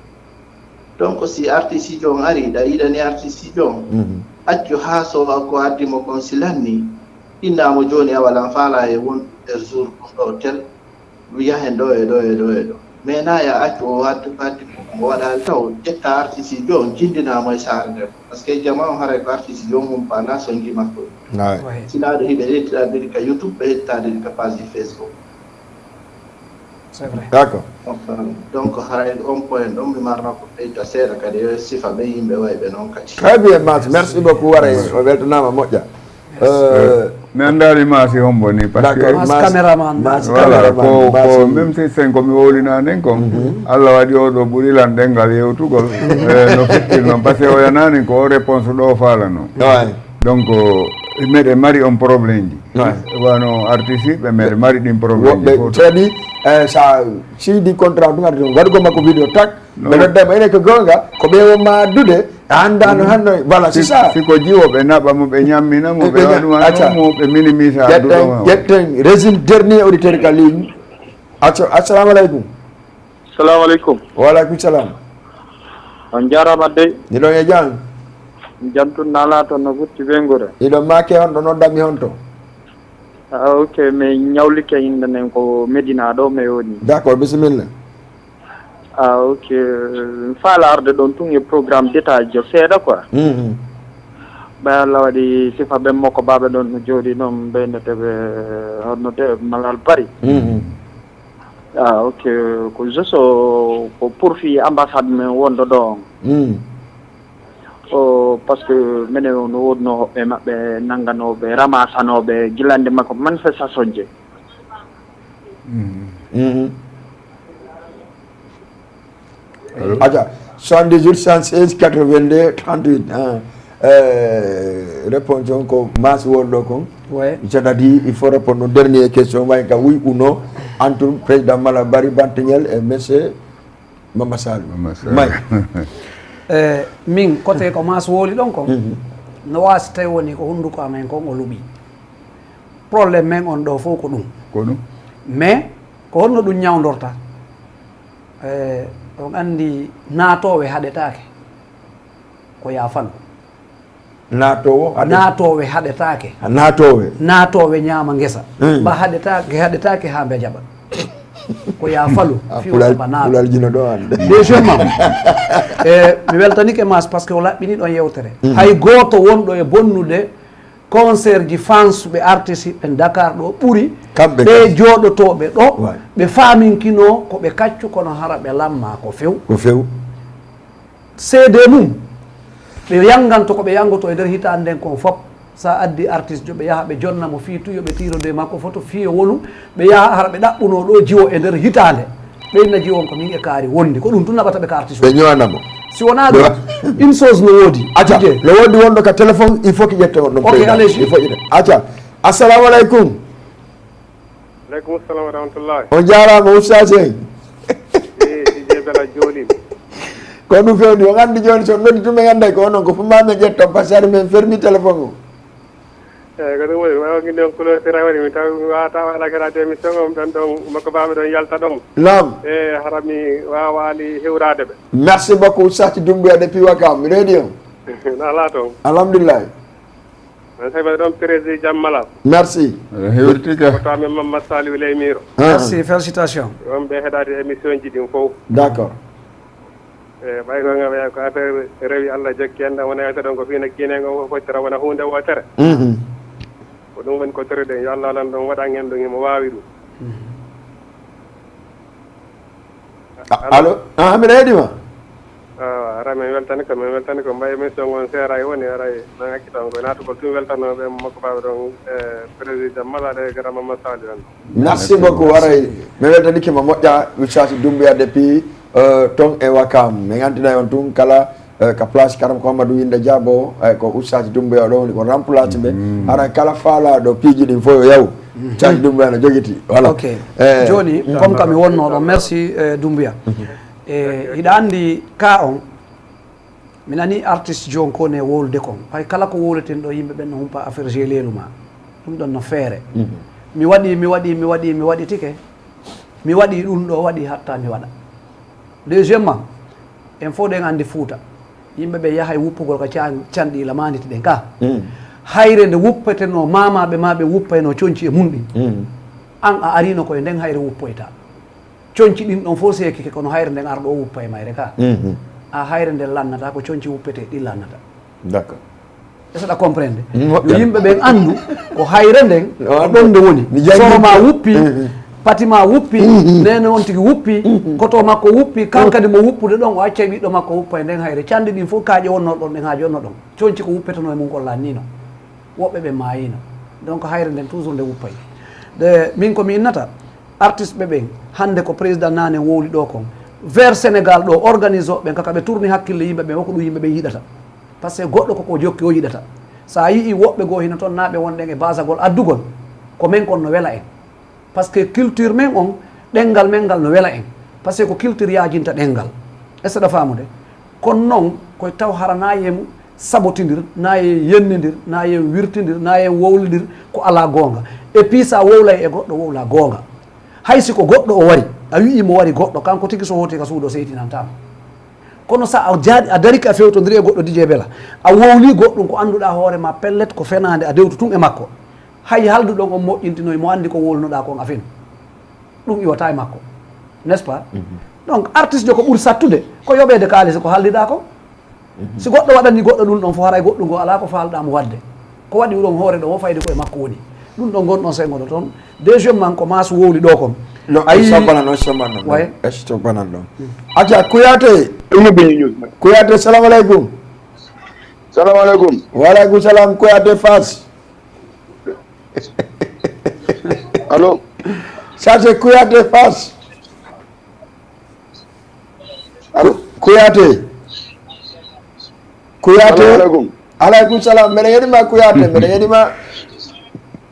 donc si artiste jo on ari ɗa yiɗani artiste jo accu ha sowa ko addimo kon si lanni innamo joni a walan faala e won jour ɗum ɗo tel wiya hen ɗo e ɗo e ɗo e ɗo mais na ya accu o wadde fadde mo waɗali taw ƴetta artiste jo on jindinamo e saare nder par ce que jama on haray ko artiste jo mum pana so gi makko sinaɗo hiɓe hettiɗaɗiri ka YouTube ɓe hettitaɗiri ka page Facebook c'est vrai d'accord donc haray on point ɗon mi marno ko ɓeyta seeɗa kadi yo sifa ɓe yimɓe wayɓe noon kadi très bien Mas merci beaucoup wara o weltanama moƴƴa mi andari Masi hombo ni par ce que voilà ko même si sen komi wolina nden kon Allah waɗi oɗo ɓurilan ɗengal yewtugol no fittir noon par ce que o yanani ko réponse ɗo faala noon donc meɗe mari on probléme ji wano artiste ɓe meɗe mari ɗin probléme ji ceeɗi sa siidi contrat ɗum arde waɗugo makko vidéo tak ɓe noddama ene ko gonga ko ɓe wonma addude andano hanno voilà c'est ça siko jiwo ɓe naɓamo ɓe ñamminamo ɓe waɗumanomo ɓe minimise adduɗoma ƴetten régime dernier auditeur ka ligne assalamu aleykum salamu aleykum waleykum salam on jarama dey ɗiɗon e jam jantu nala toon no futti wengure ɗiɗon make on ɗo noddami on to ok mi ñawlike inde nden ko Médina ɗo mi woni d' accord bisimilla ok faala arde ɗon tun e programme détail jo seeɗa quoi ɓe Allah waɗi sifa ɓen makko baɓe ɗon no jooɗi ɗon ɓeyneteɓe honnote malal bari ok ko juste ko pourfi ambassade men wonɗo ɗo on par ce que minen no wodno hoɓɓe maɓɓe nannganoɓe ramasanoɓe gillande makko manifestation je aja 78 116 82 38 réponse on ko Mas wonɗo kon c'est-à-dire il faut répondre aux dernières questions way ka oui ou non entre président Mala Bari Bantignel et monsieur Mama Saliou may min côté ko mas woli ɗon kon no wasi tawi woni ko hunduko amen kon o luuɓi probléme men on ɗo fof ko ɗum mais ko honno ɗum ñawdorta on andi naatoɓe haɗetake ko yaafal naatoɓe haɗetake naatoɓe ñaama ngesa ba haɗetake ha mbe jaɓa ko yaafalu fiwba naato deuxièmement mi weltanike mas par ce que o laɓɓini ɗon yewtere hay gooto wonɗo e bonnude concert ji fansuɓe artiste ɓe Dakar ɗo ɓuuri ɓe jooɗotoɓe ɗo ɓe faaminkino ko ɓe kaccu kono hara ɓe lamma ko few cd mum ɓe yanganto ko ɓe yangoto e nder hitande nden kon fof sa addi artiste jo ɓe yaha ɓe jonnamo fii tuyo ɓe tirode makko photo fiyo wonu ɓe yaha hara ɓe ɗaɓɓuno ɗo jiwo e nder hitande ɓeyna jiwon ko min e kaari wondi ko ɗum tun naɓata ɓe ka artiste ɓe ñowanamo si wona ɗum une chose no woodi acca no woodi wonɗo ka téléphone il faut que ƴette on ɗon ok allez il faut ƴette acca assalamu aleykum aleykum salam wa rahmatullahi on jarama oustas en dj bela jooɗi ko ɗum fewni o andi joni so noddi tumi ganday ko onon ko fumami ƴetton par ce que ari min fermi téléphone o eyyi ko ɗum woni wawguinde on clôture waɗi mi taw wawata waɗake radio émission o ɗon ɗon makko bami ɗon yalta ɗon nam e harami wawali hewrade ɓe merci beaucoup oustaz Doumbouya depuis Wakam mi reedi on ala toon alhamdulillah saɓe ɗon président Jammala merci hewritika to amin Mamadou Saliou Leymiro merci félicitations on ɓe heɗade émission ji ɗin fof d'accord e ɓay ko gaɓe ko affaire rewi Allah jokki enɗa wona yewta ɗon ko fina kinego fottira wona hunde wotere ko ɗum woni ko toriɗen yo Allah alan ɗon waɗan en ɗum imo wawi ɗum allo mbiɗa heeɗima ara min weltani ko mbayi émission on seera e woni aray no hakkitan koye natugol tum weltanoɓe makko baɓe ɗon président malaɗe gara Mamadou Saliou en merci beaucoup aray mi weltanikima moƴƴa oustaz Doumbouya depuis ton e Wakam mi gantina on tun kala ka place karam ko Amadou Yinde Diabo ko oustaz Doumbouya ɗo woni ko remplace ɓe ara kala faalaɗo piiji ɗin fof yo yaw oustaz Doumbouya no joguiti voilà ok joni comme kami wonno ɗo merci Doumbouya hiɗa andi ka on mi nani artiste jon kone wolude kon hay kala ko woleten ɗo yimɓe ɓen no humpa affaire gelelu ma ɗum ɗon no feere mi waɗi tike mi waɗi ɗum ɗo waɗi hatta mi waɗa deuxièmement en fof ɗen andi Fouta yimɓe ɓe yahay wuppugol ko canɗila maniti ɗen ka hayre nde wuppeteno mamaɓe ma ɓe wuppayno coñci e mum ɗin an a arino koye nden hayre wuppoyta coñci ɗin ɗon fof seekike kono hayre nden arɗo o wuppa e mayre ka a hayre nden lannata ko coñci wuppete ɗi lannata d'accord eseɗa comprendre yo yimɓe ɓen andu ko hayre nden ko ɗon nde woni soroma wuppi patima wuppi nene on tigi wuppi koto makko wuppi kankadi mo wuppude ɗon o accay ɓiɗɗo makko wuppa e nden hayre candi ɗin fof kaaƴe wonno ɗon ɗen ha jonno ɗon coñci ko wuppeteno e mum kon lannino woɓɓe ɓe mayino donc hayre nden toujours nde wuppay de min komi innata artiste ɓe ɓen hande ko président nane wowli ɗo kon vers Sénégal ɗo organise oɓe kaka ɓe tourni hakkille yimɓe ɓe woko ɗum yimɓe ɓe yiɗata par ce que goɗɗo koko jokki o yiɗata sa yii woɓɓe goo hino toon naɓe wonɗen e basagol addugol ko men kon no wela en par ce que culture men on ɗengal men ngal no wela en par ce que ko culture yajinta ɗengal est ce que ɗa famude kono noon koye taw hara naye sabotidir naye yennidir naye wirtidir naye wowlidir ko ala gonga et puis sa wowlay e goɗɗo wowla gonga haysi ko goɗɗo o wari a wi'imo wari goɗɗo kanko tigi so hoti ka suuɗo seytinantama kono sa a jaaɗi a dariki a fewtodiri e goɗɗo DJ Bella a wowli goɗɗum ko annduɗa hoorema pellet ko fenade a dewtu tun e makko hay halduɗon on moƴƴintinoye mo andi ko wolnuɗa kon a fen ɗum iwata e makko n'est ce pas donc artiste jo ko ɓuuri sattude ko yoɓede kaalisi ko halliɗa ko si goɗɗo waɗani goɗɗo ɗum ɗon fo haray goɗɗum ngo ala ko falɗamo wadde ko waɗi ɗon hoore ɗo o fayde koye makko woni ɗum ɗon gonɗon sengoɗo toon deuxièmement ko maso wowli ɗo kon no sobanan on sobanan way sobanan ɗon acca Kouyaté Kouyaté salamu aleykum salamu aleykum waaleykum salam Kouyaté Fass allo ça c'est Kouyaté Fass allo Kouyaté aleykum salam mbeɗa yeɗima Kouyaté mbeɗa yeɗima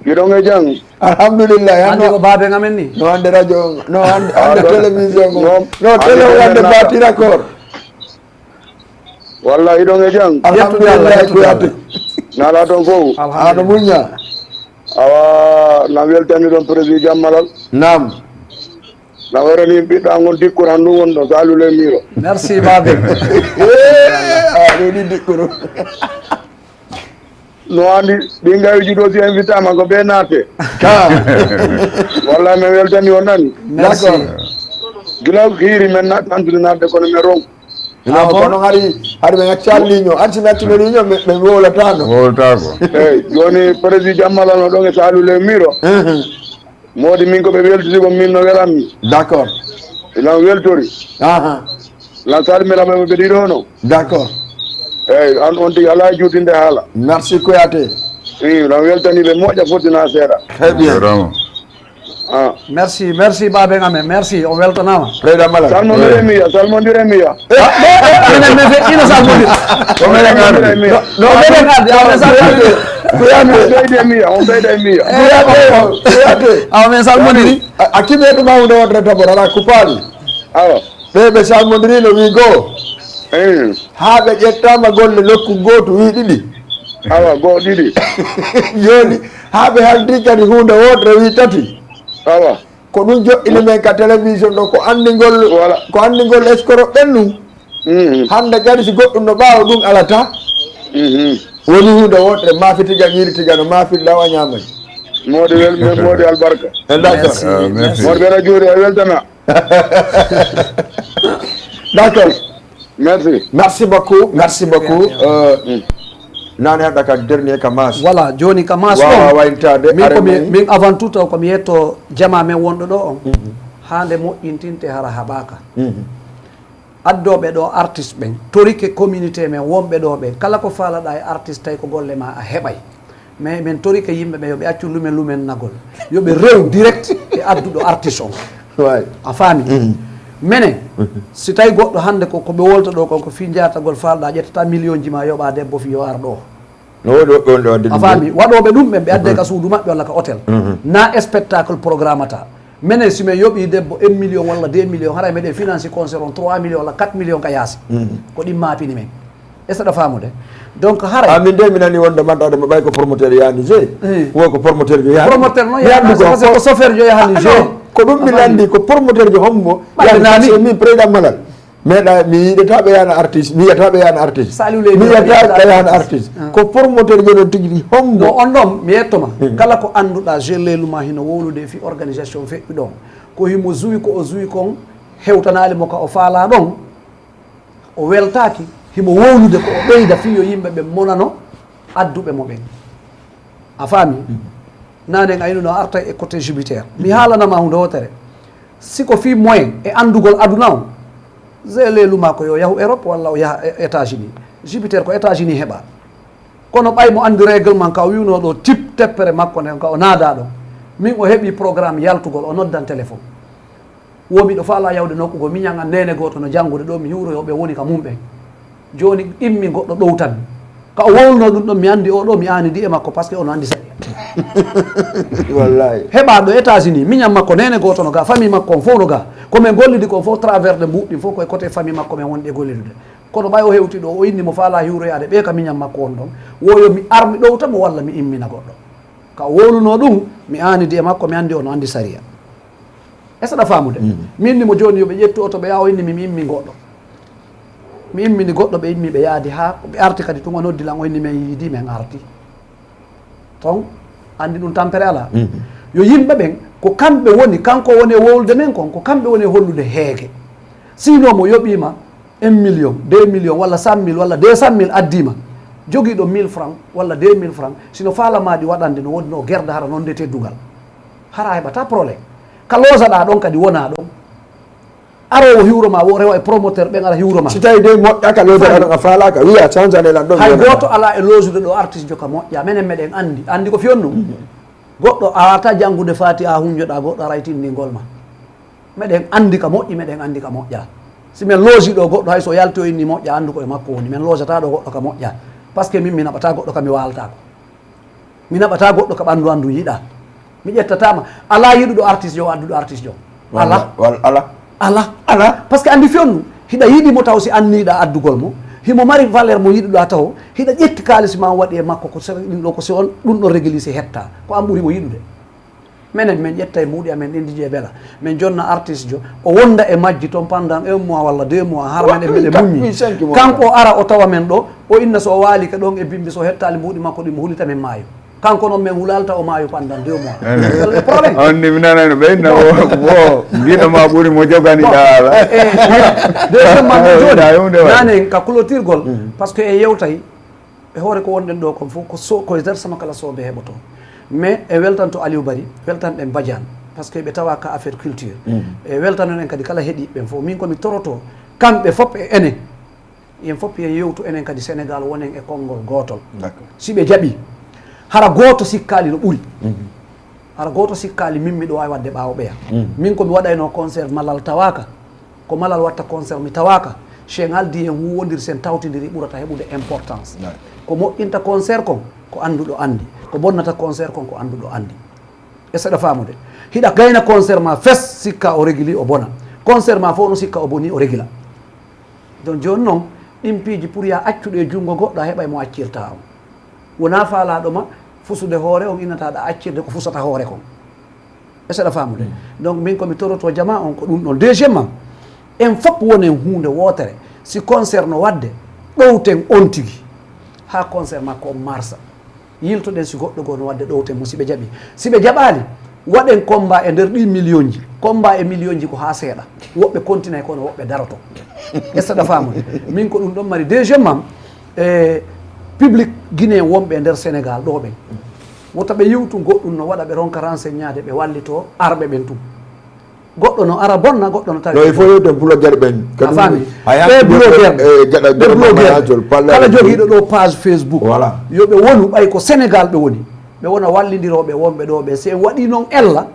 giɗonge jang alhamdulillah andi ko baabe ngamen ni no ande radio no ande télévision no télé o ande batira kor walla iɗon e jang alhamdulillah nala toon fof aɗa muña awa na weltani ɗon président Jammalal nam na warani ɓiɗɗa ngon dikkour han ɗum wonɗo salule miro merci babe ɗoɗi dikkuru no andi ɗi gawiji ɗo si invité ama ko ɓe naate walla min weltani on nani d'accord gila hiiri men nattantude natde kono men ronk kono hari ɓe gaccal ligne o arti nattino ligne o ɓe wowlatano eyyi joni président Jammalal no ɗon e salule miro modi min koɓe weltudi ko min no welanmi d'accord ilan weltori lan salmiraɓe ɓe ɗiɗo no d'accord eyyi an on tigi ala juutinde haala merci Koyate lan weltaniɓe moƴƴa fottina seeɗa très bien merci babe ngamen merci on weltanama président Malal salmodire miya minen mi feƴƴino salmodire ɓeyde miya on ɓeyda e miya awa min salmodiri a kiɓetuma hunde wodre tabor ala kupali awa ɓe salmodirino wi goo ha ɓe ƴettama golle nokku goto wi ɗiɗi awa goo ɗiɗi joni ha ɓe haldi kadi hunde wodre wi tati awa ko ɗum joƴƴini men ka télévision ɗo ko andigol escoro ɓennum hande kadi si goɗɗum no ɓawa ɗum alata woni hunde wodre maafi tiga ñiri tiga no maafirɗa o ñamani modi albarka d'accord moɗo ɓeɗa juuri a weltana d'accord merci beaucoup nane haɗa ka dernier ka mas voilà joni ka mas wawa waytade min avant tout taw komi yetto jama men wonɗo ɗo on hande moƴƴintinte hara haɓaka addoɓe ɗo artiste ɓen torike communauté men wonɓe ɗo ɓe kala ko falaɗa e artiste tawi ko golle ma a heɓay mais min torike yimɓeɓe yoɓe accu lumen nagol yoɓe rew direct e adduɗo artiste on a faami menen si tawi goɗɗo hande koɓe wolta ɗo kon ko fi jatagol falɗa ƴettata million ji ma yoɓa debbo fi yo ar ɗo a faami waɗoɓe ɗum ɓen ɓe adde ka suudu maɓɓe walla ka hôtel na spectacle programme ata menen simin yoɓi debbo 1 million walla 2 million haray meɗen financé concert on 3 million walla 4 million ka yaasi ko ɗin mapini men est ce que ɗa famude donc haray min de mi nani wonde manɗade mo ɓay ko promoteur yani je wo ko promoteur jo yani promoteur noon yaasi ko chauffeur jo yahani je ko ɗum mi landi ko promoteur jo hommo yani min président Malal meeɗa mi yiɗataɓe yana artiste mi yiyataɓe yana artiste mi yiyataɓe yana artiste ko promoteur jo noon tigui hommo no on ɗon mi yettoma kala ko annduɗa jelleluma hino wowlude fi organisation feƴƴi ɗon ko himo juwi ko o juwi kon hewtanali mo ka o faala ɗon o weltaki himo wowlude ko o ɓeyda fiyo yimɓe ɓe monano adduɓe mo ɓen a faami nanen aynu no arta e côté jupiter mi haalanama hunde wotere siko fi moyen e andugol aduna o leluma ko yo yahu Europe walla o yaha États-Unis jupiter ko États-Unis heɓa kono ɓay mo andi réglement ka o wiwno ɗo tip teppere makko nde ka o naada ɗon min o heeɓi programme yaltugol o noddan téléphone womi ɗo faala yawde nokkugo miñanga nene goto no janngude ɗo mi hiwroyoɓe woni ka mumɓen joni immi goɗɗo ɗowtan ka o wowluno ɗum ɗon mi andi o ɗo mi anidi e makko par ce que ono andi saɗi wallahi heɓa ɗo États-Unis miñam makko nene goto no ga famille makko on fof no ga komin gollidi kon fof travers de mbuɗɗi fof koye côté famille makko men wonɗe gollidude kono ɓay o hewti ɗo o inni mo faala hiwroyade ɓe ka miñam makko on ɗon woyo mi armi ɗowtamo walla mi immina goɗɗo ka o wowluno ɗum mi anidi e makko mi andi ono andi saria est ce que ɗa famude mi inni mo joni yoɓe ƴettu oto ɓe ya o inni mi immi goɗɗo mi immini goɗɗo ɓe immi ɓe yaadi ha ɓe arti kadi tuma noddilan o inni men yiidi men arti ton andi ɗum tampere ala yo yimɓe ɓen ko kamɓe woni kanko woni e wowlude men kon ko kamɓe woni e hollude heege sinon mo yoɓima 1 million 2 million walla 100 000 walla 200 000 addima joguiɗo 1000 francs walla 2000 francs sino faalamaɗi waɗande no wodi no guerda hara noon nde teddugal hara heɓata probléme ka losaɗa ɗon kadi wona ɗon arowo hiwroma wo rewa e promoteur ɓen ara hiwroma si tawi de moƴƴaka lodere ɗon a faalaka wiya changeanelan ɗon hay goto ala e losude ɗo artiste joka moƴƴa minen meɗen andi ko fiyonno goɗɗo awata janggude faati a hunjoɗa goɗɗo ara tindingol ma meɗen andi ka moƴƴi meɗen andi ka moƴƴa si min loosi ɗo goɗɗo hay so yalti o inni moƴƴa andu koye makko woni min loosata ɗo goɗɗo ka moƴƴa par ce que min mi naɓata goɗɗo ka mi waltako mi naɓata goɗɗo ka ɓandu andu yiɗa mi ƴettatama ala yiɗuɗo artiste jo adduɗo artiste jo ala par ce que andi fiyonnu hiɗa yiɗimo taw si anniɗa addugol mo himo mari valeur mo yiɗuɗa taw hiɗa ƴetti kalis ma waɗi e makko ko ɗum ɗo ko si on ɗum ɗo régulise hetta ko am ɓuuri mo yiɗude menen min ƴetta e muuɗi amen ɗendiji e beela min jonna artiste jo o wonda e majji toon pendant 1 mois walla 2 mois hara men e meɗe muñi kanko ara o tawa men ɗo o inna so waali ka ɗon e bimbi so hettali mbuuɗi makko ɗi mo hulita men maayo kanko noon min hulalta o maayo pendant 2 mois probléme on ni mi nanano ɓeyna wo mbiɗo ma ɓuuri mo joganiɗa ala deuxiémement min jooɗi nane ka clôturgol par ce que e yewtay e hoore ko wonɗen ɗo kom fof koye nder sama kala soɓe heɓoto mais e weltan to Aliou Bari weltan ɗen Badiane par ce que ɓe tawa ka affaire culture e weltanonen kadi kala heeɗiɓe fof min komi toroto kamɓe fop e enen yen fop yen yewtu enen kadi Sénégal wonen e konngol gotol si ɓe jaaɓi hara goto sikkali no ɓuuri hara goto sikkali min miɗo wawi wadde ɓaawo ɓeya min komi waɗayno concert malal tawaka ko malal watta concert mi tawaka Cheikh haldi en huwodir sen tawtidiri ɓurata heɓude importance ko moƴƴinta concert kon ko anduɗo andi ko bonnata concert kon ko anduɗo andi e seɗa famude hiɗa gayna concert ma fes sikka o réguli o bona concert ma fof no sikka o boni o régula donc joni noon ɗin piiji pour ya accuɗo e junngo goɗɗo a heɓa mo accirta on wona faalaɗoma fusude hoore on innataɗa accirde ko fusata hoore kon e seɗa famude donc min komi toroto jama on ko ɗum ɗon deuxiémement en fof wonen hunde wotere si concert no wadde ɗowten on tigui ha concert makko on marsa yiltoɗen si goɗɗo goo no wadde ɗowten mo siɓe jaaɓi siɓe jaɓali waɗen combat e nder ɗi million ji combat e million ji ko ha seeɗa woɓɓe continue kono woɓɓe daroto e seɗa famude min ko ɗum ɗon mari deuxiémement public guinéen wonɓe e nder Sénégal ɗo ɓen woto ɓe yiwtu goɗɗum no waɗa ɓe ronka renseigneade ɓe wallito arɓe ɓen tum goɗɗo no ara bonna goɗɗo no tawi il faut yewten blogueur ɓen a faami ɓe blogueur kala jogiiɗo ɗo page Facebook yoɓe wonu ɓay ko Sénégal ɓe woni ɓe wona wallidiroɓe wonɓe ɗo ɓe se waɗi noon ella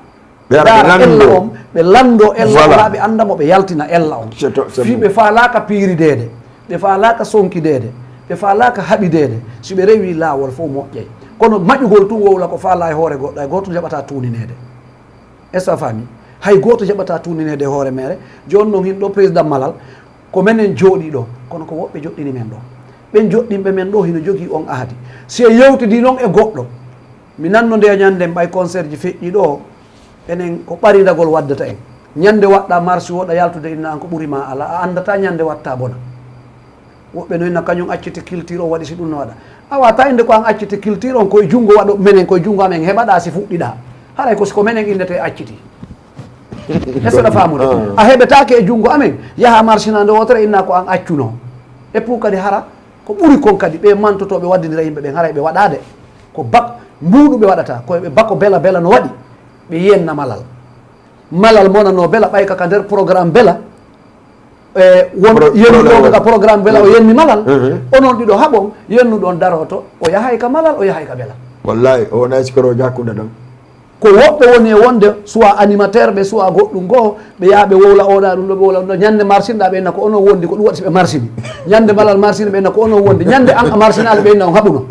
ella on ɓe lando ella wala ɓe andamo ɓe yaltina ella on fi ɓe faalaka piiridede ɓe faalaka sonkidede ɓe faalaka haɓidede si ɓe rewi laawol fof moƴƴay kono maƴugol tun wowla ko faala e hoore goɗɗo hay goto jaɓata tuninede est ce que a faami hay goto jaɓata tuninede e hoore mere joni noon hin ɗo président Malal ko menen jooɗi ɗo kono ko woɓɓe joɗɗini men ɗo ɓen joɗɗinɓe men ɗo hino jogui on aadi si e yewtidi noon e goɗɗo mi nanno nde ñanden ɓay concert ji feƴƴi ɗo enen ko ɓaridagol waddata en ñande waɗɗa marche woɗa yaltude inna an ko ɓuurima ala a andata ñande watta bona woɓɓe no inna kañum accite culture o waɗi si ɗum no waɗa a wata inde ko an accite culture on koye junngo waɗo menen koye junngo amen heɓaɗa si fuɗɗiɗa haɗay ko menen indete acciti est ce que ɗa famude a heɓetake e junngo amen yaha marchinade wotere inna ko an accuno et pour kadi hara ko ɓuuri kon kadi ɓe mantotoɓe waddidira yimɓe ɓen haray ɓe waɗade ko bak mbuɗu ɓe waɗata koyeɓe bako bela bela no waɗi ɓe yenna malal malal monano bela ɓay kaka nder programme bela won yennuɗo ka programme bela o yenni malal onon ɗiɗo haɓon yennuɗon daroto o yahay ka malal o yahay ka bela wallahi o wona sikorojo hakkude ɗon ko woɓɓe woni e wonde soit animateur ɓe soit goɗɗum goo ɓe yaha ɓe wowla oɗa ɗum ɗo ɓe wowla ɗum ɗo ñande marchinɗa ɓe inna ko onon wondi ko ɗum waɗi so ɓe marchini ñande malal marchine ɓe inna ko onon wondi ñande an a marchinade ɓe inna on haɓuno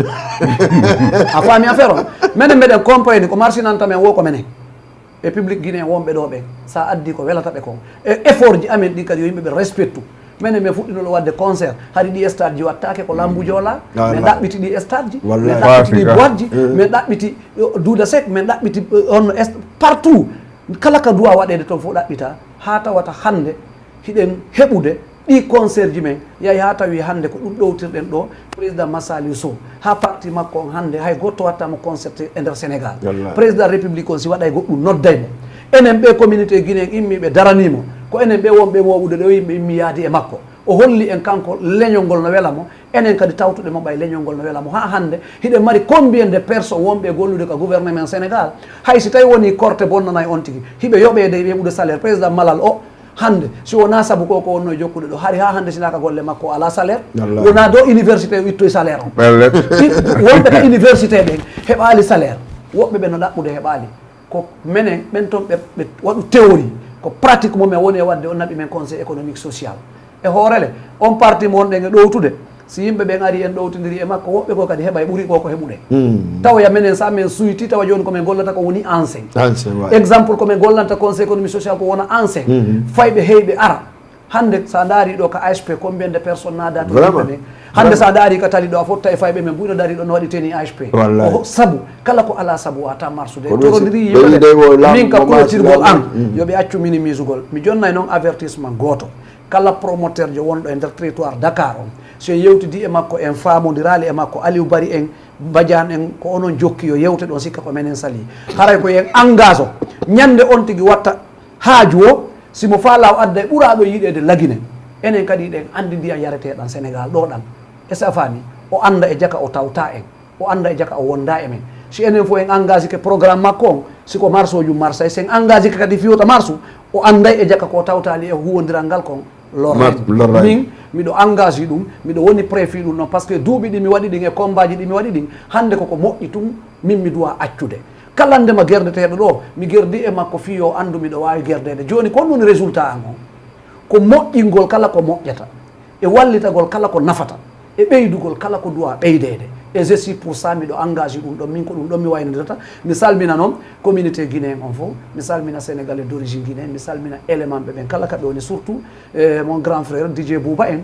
a faami affaire o minen meɗen comprendre ko marchinantamen wo ko menen e public guinéen wonɓe ɗo ɓen sa addi ko welata ɓe kon e effort ji amen ɗi kadi yo yimɓe ɓe respectu minen min fuɗɗinoɗo wadde concert haɗi ɗi stade ji wattake ko lambu jola min ɗaɓɓiti ɗi stade ji min ɗaɓɓiti ɗi boîte ji min ɗaɓɓiti Douda Seck min ɗaɓɓiti on partout kala ka duwa waɗede toon fof ɗaɓɓita ha tawata hande hiɗen heɓude ɗi concert ji men yahi ha tawi hande ko ɗum ɗowtirɗen ɗo président Massali Sow ha parti makko on hande hay goto wattama concert e nder Sénégal président république on si waɗay goɗɗum noddaymo enen ɓe communauté guinéen immiɓe daranimo ko enen ɓe wonɓe moɓude ɗo yimɓe immi yaadi e makko o holli en kanko leñol ngol no welamo enen kadi tawtuɗe mo ɓay leñol ngol no welamo ha hande hiɗen mari combien de personnes wonɓe gollude ko gouvernement Sénégal hay si tawi woni korte bonnanayi on tigui hiɓe yoɓede weɓude salaire président Malal o hande si wona saabu ko wonno e jokkude ɗo hari ha hande sinaka golle makko ala salaire wona do université o ittoye salaire on wonɓe ka université ɓen heɓali salaire woɓɓe ɓe no ɗaɓɓude heɓali ko menen ɓen toon ɓe waɗu théorie ko pratique mumen woni e wadde on naɓi men conseil économique social e hoorele on parti mo wonɗen e ɗowtude si yimɓe ɓen ari en ɗowtidiri e makko woɓɓe ko kadi heɓa e ɓuuri ko heɓuɗe tawa menen sa min suyti tawa joni komin gollata ko woni enseigne exemple komin gollanta conseil économique social ko wona enseigne fayɓe heyɓe ara hande sa daari ɗo ka ASP combien de personnes naada to yimɓe hande sa daari ka tali ɗo a fotta e fayɓe men mbuyno daari ɗo no waɗi teni ASP sabu kala ko ala sabu wata marsude torodiri yimɓe min ka kulotirgol an yoɓe accu minimisugol mi jonnay noon avertissement goto kala promoteur jo wonɗo e nder territoire Dakar on so yewtidi e makko en famodirali e makko Aliou Bari en Badiane en ko onon jokki yo yewte ɗon sikka ko menen sali haray ko yen engage o ñande on tigui watta haaju o simo faalaw adda e ɓuraɗo yiɗede lagine enen kadi ɗen andi ndiya yareteɗan Sénégal ɗo ɗan e sa fami o anda e jaka o tawta en o anda e jaka o wonda e men si enen fo en engage ke programme makko on siko mars oju Marseille sen engage ke kadi fiyota marsu o anday e jaka ko tawtali e huwodiral ngal kon lorre min miɗo engage ɗum miɗo woni préfi ɗum noon par ce que duuɓi ɗi mi waɗi ɗin e combat ji ɗi mi waɗi ɗin hande koko moƴƴi tum min mi duwa accude kala ndema gerdeteɗo ɗo mi gerdi e makko fiyo andu miɗo wawi gerdede joni kon woni résultat an o ko moƴƴingol kala ko moƴƴata e wallitagol kala ko nafata e ɓeydugol kala ko duwa ɓeydede et je suis pour ça miɗo engage ɗum ɗon min ko ɗum ɗon mi waynodata mi salmina noon communauté guinéen on fof mi salmina sénégalais d' origine guinéen mi salmina élément ɓe ɓen kala kaɓe woni surtout mon grand frère DJ Bouba en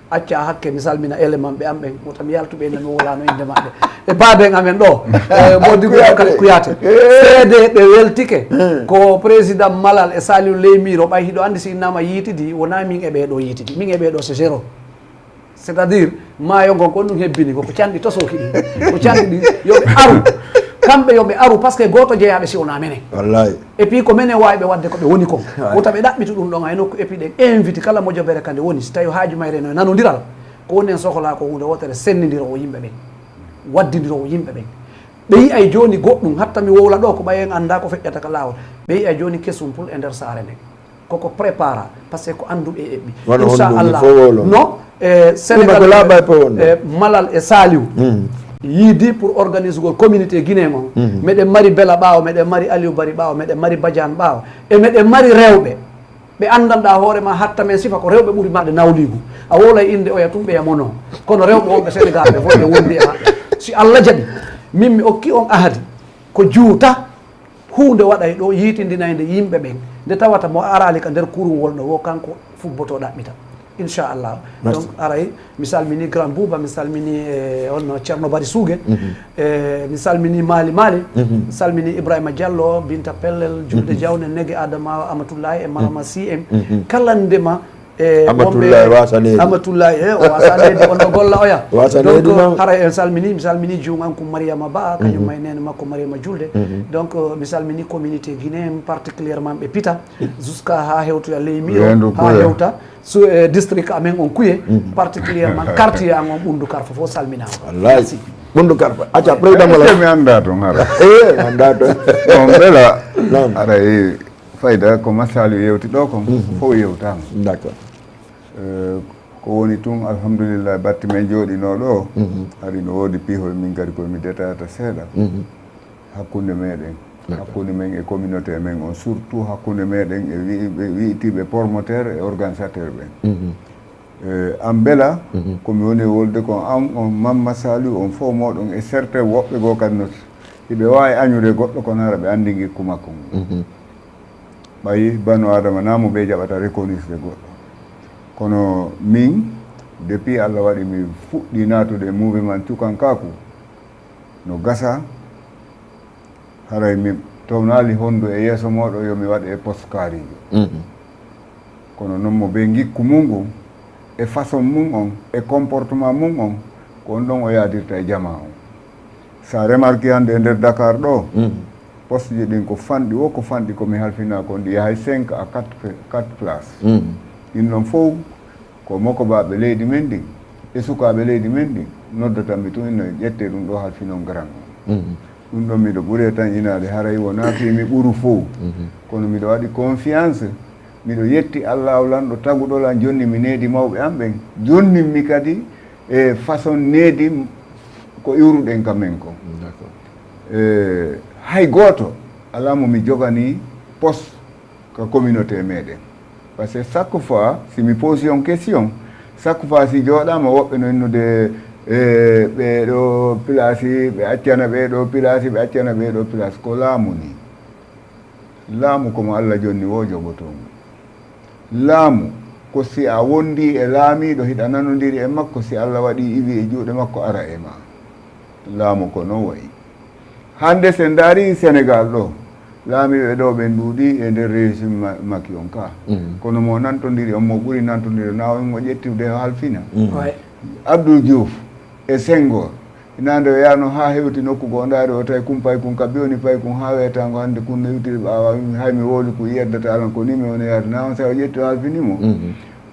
acca hakke mi salmina élément ɓe am ɓen wota mi yaltuɓe enen mi wolano inde maɓɓe e baben amen ɗo modigo kadi kuyate seede ɓe weltike ko président Malal e Saliou Leymiro ɓay hiɗo andi si innama yiitidi wona min e ɓeɗo yiitidi min e ɓeɗo c'est zéro c'est à dire maayo ngon kon ɗum hebbini ko canɗi tosoki ɗi ko canɗi ɗi yoɓe aru kamɓe yoɓe aru par ce que goto jeeyaɓe si wona menen wallahi et puis ko menen wawi ɓe wadde koɓe woni kon wota ɓe ɗaɓɓita ɗum ɗon hay nokku et puis ɗen invité kala mo jobere kande woni so tawi haaju mayre no nanodiral ko woni en sohla ko hunde wotere sennodirowo yimɓe ɓen waddodirowo yimɓe ɓen ɓe yi ay joni goɗɗum hatta mi wowla ɗo ko ɓayen anda ko feƴƴata ka lawol ɓe yi ay joni kesum pour e nder saare nden koko prépara par ce que ko anduɓe e eɓɓi inchallah non Sénégal Malal e Saliou yiidi pour organiser gol communauté guinéen on meɗen mari Bela ɓaawo meɗen mari Aliou Bari ɓaawo meɗen mari Badiane ɓaawo e meɗen mari rewɓe ɓe andanɗa hoorema hatta men sifa ko rewɓe ɓuuri maɗe nawligu a wowla inde oya tum ɓe yamono kono rewɓe wonɓe Sénégal ɓe fof ɓe wondi e maɓɓe si Allah jaɓi min mi okki on ahadi ko juuta hunde waɗay ɗo yiitidinayde yimɓe ɓen nde tawata mo arali ka nder kurum ɗo wo kanko fubboto ɗaɓɓita inchallah donc aray mi salmini grand Bouba mi salmini on Ceerno Bari Suugue mi salmini Mali mi salmini Ibrahima Diallo Binta Pellel Julde Diawne Nege Adama Amatoullahi e Marama Sy en kala ndema Amatoullahi wasanede o wasanede onno golla oya donc haray en salmini mi salmini juuganko Mariama Ba kañum may nene makko Mariama Julde donc mi salmini communauté guinéen particulièrement ɓe Pita jusqu'à ha hewtoya Leymiro ha hewta district amen on Kuye particulièrement quartier am on Ɓundu Karfa fof salminama wallahi Ɓundu Karfa acca président mi anda toon hara anda toon on ɓela aray fayda ko massalu yewti ɗo kon fof yewtama d'accord ko woni tun alhamdulillah batti men jooɗino ɗo ari no woodi piihol min kadi komi detata seeɗa hakkunde meɗen hakkunde men e communauté men on surtout hakkunde meɗen e wiitiɓe promoteur e organisateur ɓen an bela komi woni wolde kon an on Mamma Saliou on fof moɗon e certain woɓɓe goo kadi no hiɓe wawi añude goɗɗo kono hara ɓe andi gikku makko ngu ɓayi banu adama namo ɓe jaɓata reconnaissde goɗɗo kono min depuis Allah waɗi mi fuɗɗi natude e mouvement Cukankaku no gasa haray mi townali hondu e yeeso moɗo yomi waɗa e poste kaarijo kono noon mo ɓe gikku mum ngu e façon mum on e comportement mum on ko on ɗon o yadirta e jama on sa remarque hande e nder Dakar ɗo poste ji ɗin ko fanɗi wo ko fanɗi komi halfina kon ɗi yahay 5 à 4 place ɗin noon fof ko mokobaɓe leydi men ɗin e sukaɓe leydi men ɗin noddatanmi tun ino ƴette ɗum ɗo halfinon garan on ɗum ɗon miɗo ɓuure tan inade haray wona fimi ɓuru fof kono miɗo waɗi confiance miɗo yetti Allah lanɗo taguɗolan jonni mi needi mawɓe am ɓen jonninmi kadi e façon needi ko iwruɗen kamen ko hay goto ala mo mi jogani poste ka communauté meɗen par ce que chaque fois si mi posi on question chaque fois si jooɗama woɓɓe no innude ɓeɗo place ɓe accana ɓeɗo place ɓe accana ɓeɗo place ko laamu ni laamu komo Allah jonni wo jogotomo laamu ko si a wondi e laamiɗo hiɗa nanodiri e makko, si Allah waɗi iwi e juuɗe makko ara e ma. Laamu ko non wayi. Hande sen daari Sénégal ɗo, laamiɓe ɗo ɓe nduuɗi e nder régime Macky on ka. Kono mo nantodiri on mo ɓuri nantodiri na on mo ƴettude halfina. Abdou Diouf e Senghor inande o yano ha hewti nokku go ndaari o tawi kumpay kun ka biwoni pay kun ha wetango hande kun no hewtiri ɓawa haymi wooli ko yeddata alan ko ni mi woni yaade na on sa o ƴetti o halfinimo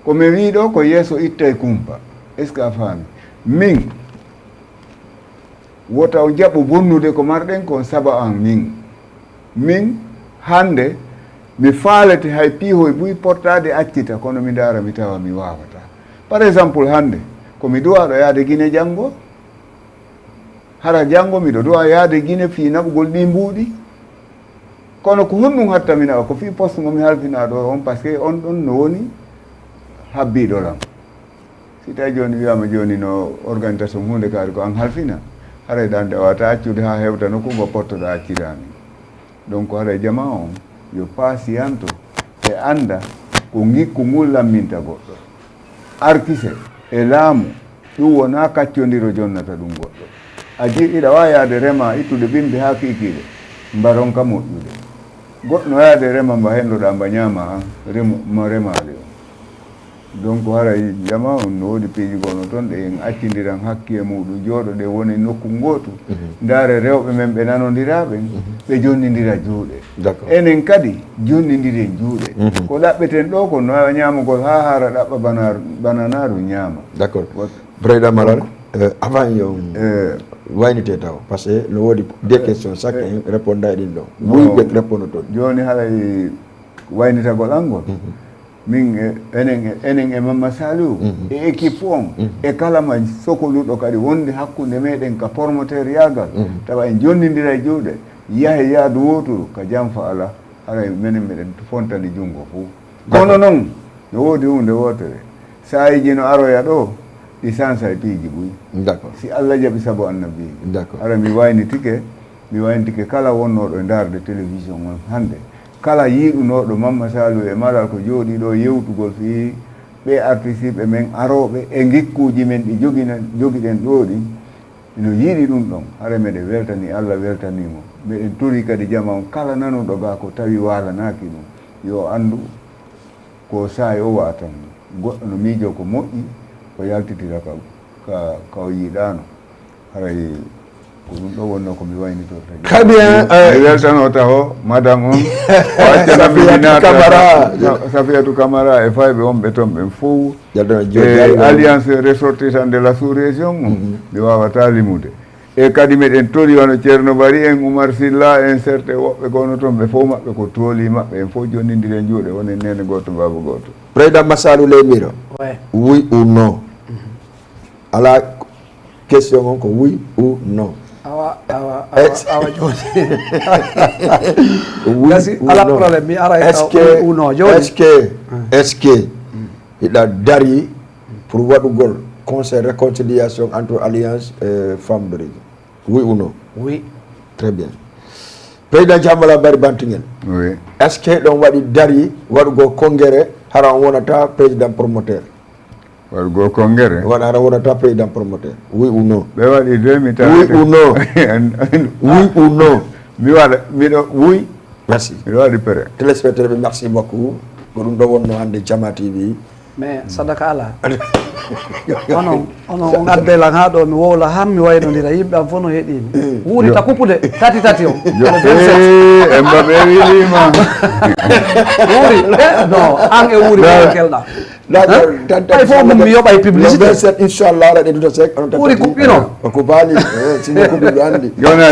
ko mi wi ɗo ko yeeso ittay kumpa est ce que a faami min wota o jaɓo bonnude ko marɗen kon saba an min hande mi faalete hay piihoy ɓuy portade accita kono mi ndaara mi tawa mi wawata par exemple hande komi duwaɗo yaade Guinée janngo hara janngo miɗo duwa yaade Guinée fii naɓugol ɗi mbuuɗi kono ko honɗum hattaminawa ko fii poste ngomi halfina ɗo on par ce que on ɗon no woni habbiɗolam si tawi joni wiyama joni no organisation hunde kaari ko an halfina haray ɗan dewata accude ha hewta nokku ngo pottoɗa accirami donc haray jama on yo patiento e anda ko ngikku ngul lamminta goɗɗo arkise e laamu ɗum wona kaccodiro jonnata ɗum goɗɗo a jiiɗa wawi yaade rema ittude bimbe ha kikiɗe mbaron ka moƴƴude goɗɗo no yaade rema mba hendoɗa mba ñaama an mo remali o donc haray jama on no woodi piiji gono toon ɗe en accidiran hakke muɗum jooɗo ɗe woni nokku gootu ndaare rewɓe men ɓe nanodiraɓen ɓe jonnidira juuɗe enen kadi jonnidiri juuɗe ko ɗaɓɓeten ɗo ko no wawa ñamugol ha haara ɗaɓɓa bananaru ñaama d' accord président Malal avant yo waynite taw par ce que no woodi des questions chacun réponda e ɗin ɗo ɓuyɓe répondre toon joni haray waynitagol angol min enen e Mamma Saliou e équipe on e kala ma sokoluɗo kadi wonde hakkude meɗen ka promoteur yagal tawa en jonnidira e juuɗe yahe yaadu woturu ka jam fa ala haray menen meɗen fontani junngo fou kono noon no woodi hunde wotere sayiji no aroya ɗo ɗi sansa e piiji ɓuyi d' accord si Allah jaɓi saabu annabi d' accord hara mi waynitike kala wonnoɗo e darde télévision on hande kala yiiɗunoɗo Mamma Saliou e Malal ko jooɗi ɗo yewtugol fi ɓe artisiɓe men aroɓe e gikkuji men ɗi jogiɗen ɗo ɗi ino yiiɗi ɗum ɗon hara meɗen weltani Allah weltanimo meɗen tori kadi jama on kala nanuɗo ga ko tawi walanaki ɗum yo andu ko saayi o watan goɗɗo no miijo ko moƴƴi ko yaltitira ka o yiiɗano haray ko ɗum ɗo wonno komi waynitorta très bien mi weltano taho madame on o accanamminata Safiatou Camara e fayɓe wonɓe toon ɓen fof e alliance ressortissant de la sous région mi wawata limude e kadi meɗen tori wano ceerno Bari en Oumar Silla en certain woɓɓe gono toon ɓe fof maɓɓe ko tooli maɓɓe en fof jonnidiri juuɗe wonen nene goto baba goto président Massalou Leymiro oui ou non ala question on ko oui ou non awa joni gasi ala problème mi ara est ce que hiɗa dari pour waɗugol conseil réconciliation entre alliance femme de région oui ou non oui très bien président Jammala Bari Bantingel oui est ce que ɗon waɗi dari waɗugo congrès hara on wonata président promoteur waɗugo congrès waɗa hara wonata président promoteur oui ou non ɓe waɗi demita oui ou non oui ou non mi waɗa miɗo oui merci miɗo waɗi prêt téléspectateur ɓe merci beaucoup ko ɗum ɗo wonno hannde Jama TV mais sadaka ala onon on addelan ha ɗo mi wowla han mi waynodira yimɓe am fof no heeɗimi wuurita kuppude tati o e mbaɓe wilima wuuri non an e wuuri kelɗa ay fof mum mi yoɓa e publicité inchallah aɗa ɗeduta sek ɓuuri kuɓɓino ko baali simo kuɓɓi ɗo anndi joni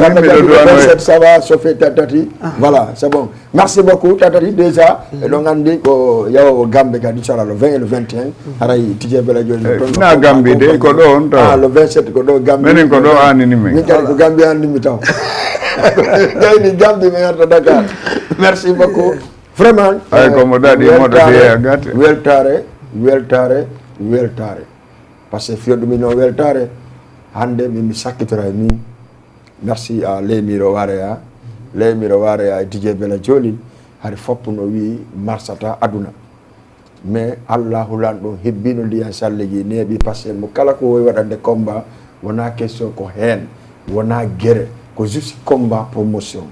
ça va sofe tati voilà c'est bon merci beaucoup tatati déjà eɗon anndi ko yawowo Gambe kadi inchallah le 20 et le 21 haray Tidje Bela joni na Gambi de ko ɗo on taw le 27 ko ɗo Gambi minen ko ɗo annini men min kadi ko Gambi annimi taw gayni Gambi mi yarta Dakar merci beaucoup vraiment ay komo daɗi moɗo fiya gate weltare par ce que fiyoɗumi no weltare hande min mi sakkitora e min merci à Leymiro Wareya e Tidje Bela joni hari foppu no wi marsata aduna mais allahu lan ɗum hebbino ndiyan salleji neeɓi par ce que mo kala ko wowi waɗande combat wona question ko heen wona guere ko juste combat promotion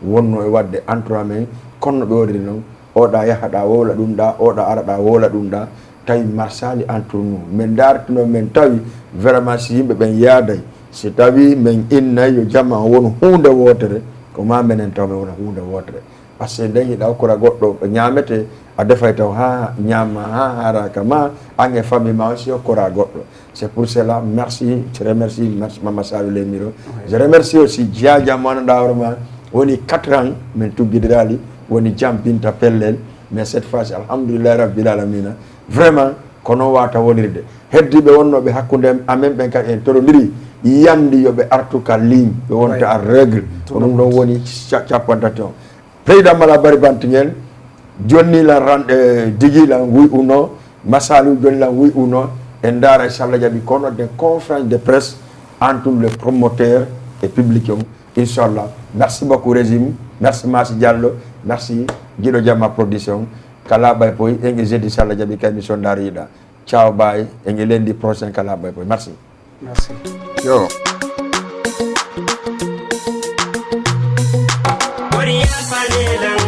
wonno e wadde entourage men konno ɓe waɗiri noon oɗa yahaɗa wowla ɗum ɗa oɗa araɗa wowla ɗum ɗa tawi marsali entre nous min dartino min tawi vraiment si yimɓe ɓen yaaday si tawi min innay yo jamma won hunde wotere ko ma minen taw min wona hunde wotere par ce que nden yiɗa hokkora goɗɗo ɓe ñamete a defay taw ha ñamma ha haraka ma an e famille ma aussi hokkora goɗɗo c'est pour cela merci je remercie merci Mama Salou Lemiro je remercie aussi Diadia mo anduɗa hoorema woni 4 ans min tuggidirali woni jampinta pellel mais cette fois ci alhamdoulillahi rabbil alamina vraiment kono wata wonirde heddiɓe wonnoɓe hakkude amen ɓen kadi en torodiri yandi yoɓe artu ka ligne ɓe wonta a règle ko ɗum ɗon woni capantati on président mala bari bantiŋel jonni lan ranɗe digi lan wuy uno Masalou jonni lan wuy uno en daara inchallah jaɓi kono des conférence de presse entre le promoteur et public on inchallah merci beaucoup régime merci Massi Diallo merci Guido Jamma production kala ɓay poy engue jeudi inchallah jaɓi ka émission dariɗa ciao bay engue lundi prochain kala ɓay poy merci yo Oriya Panela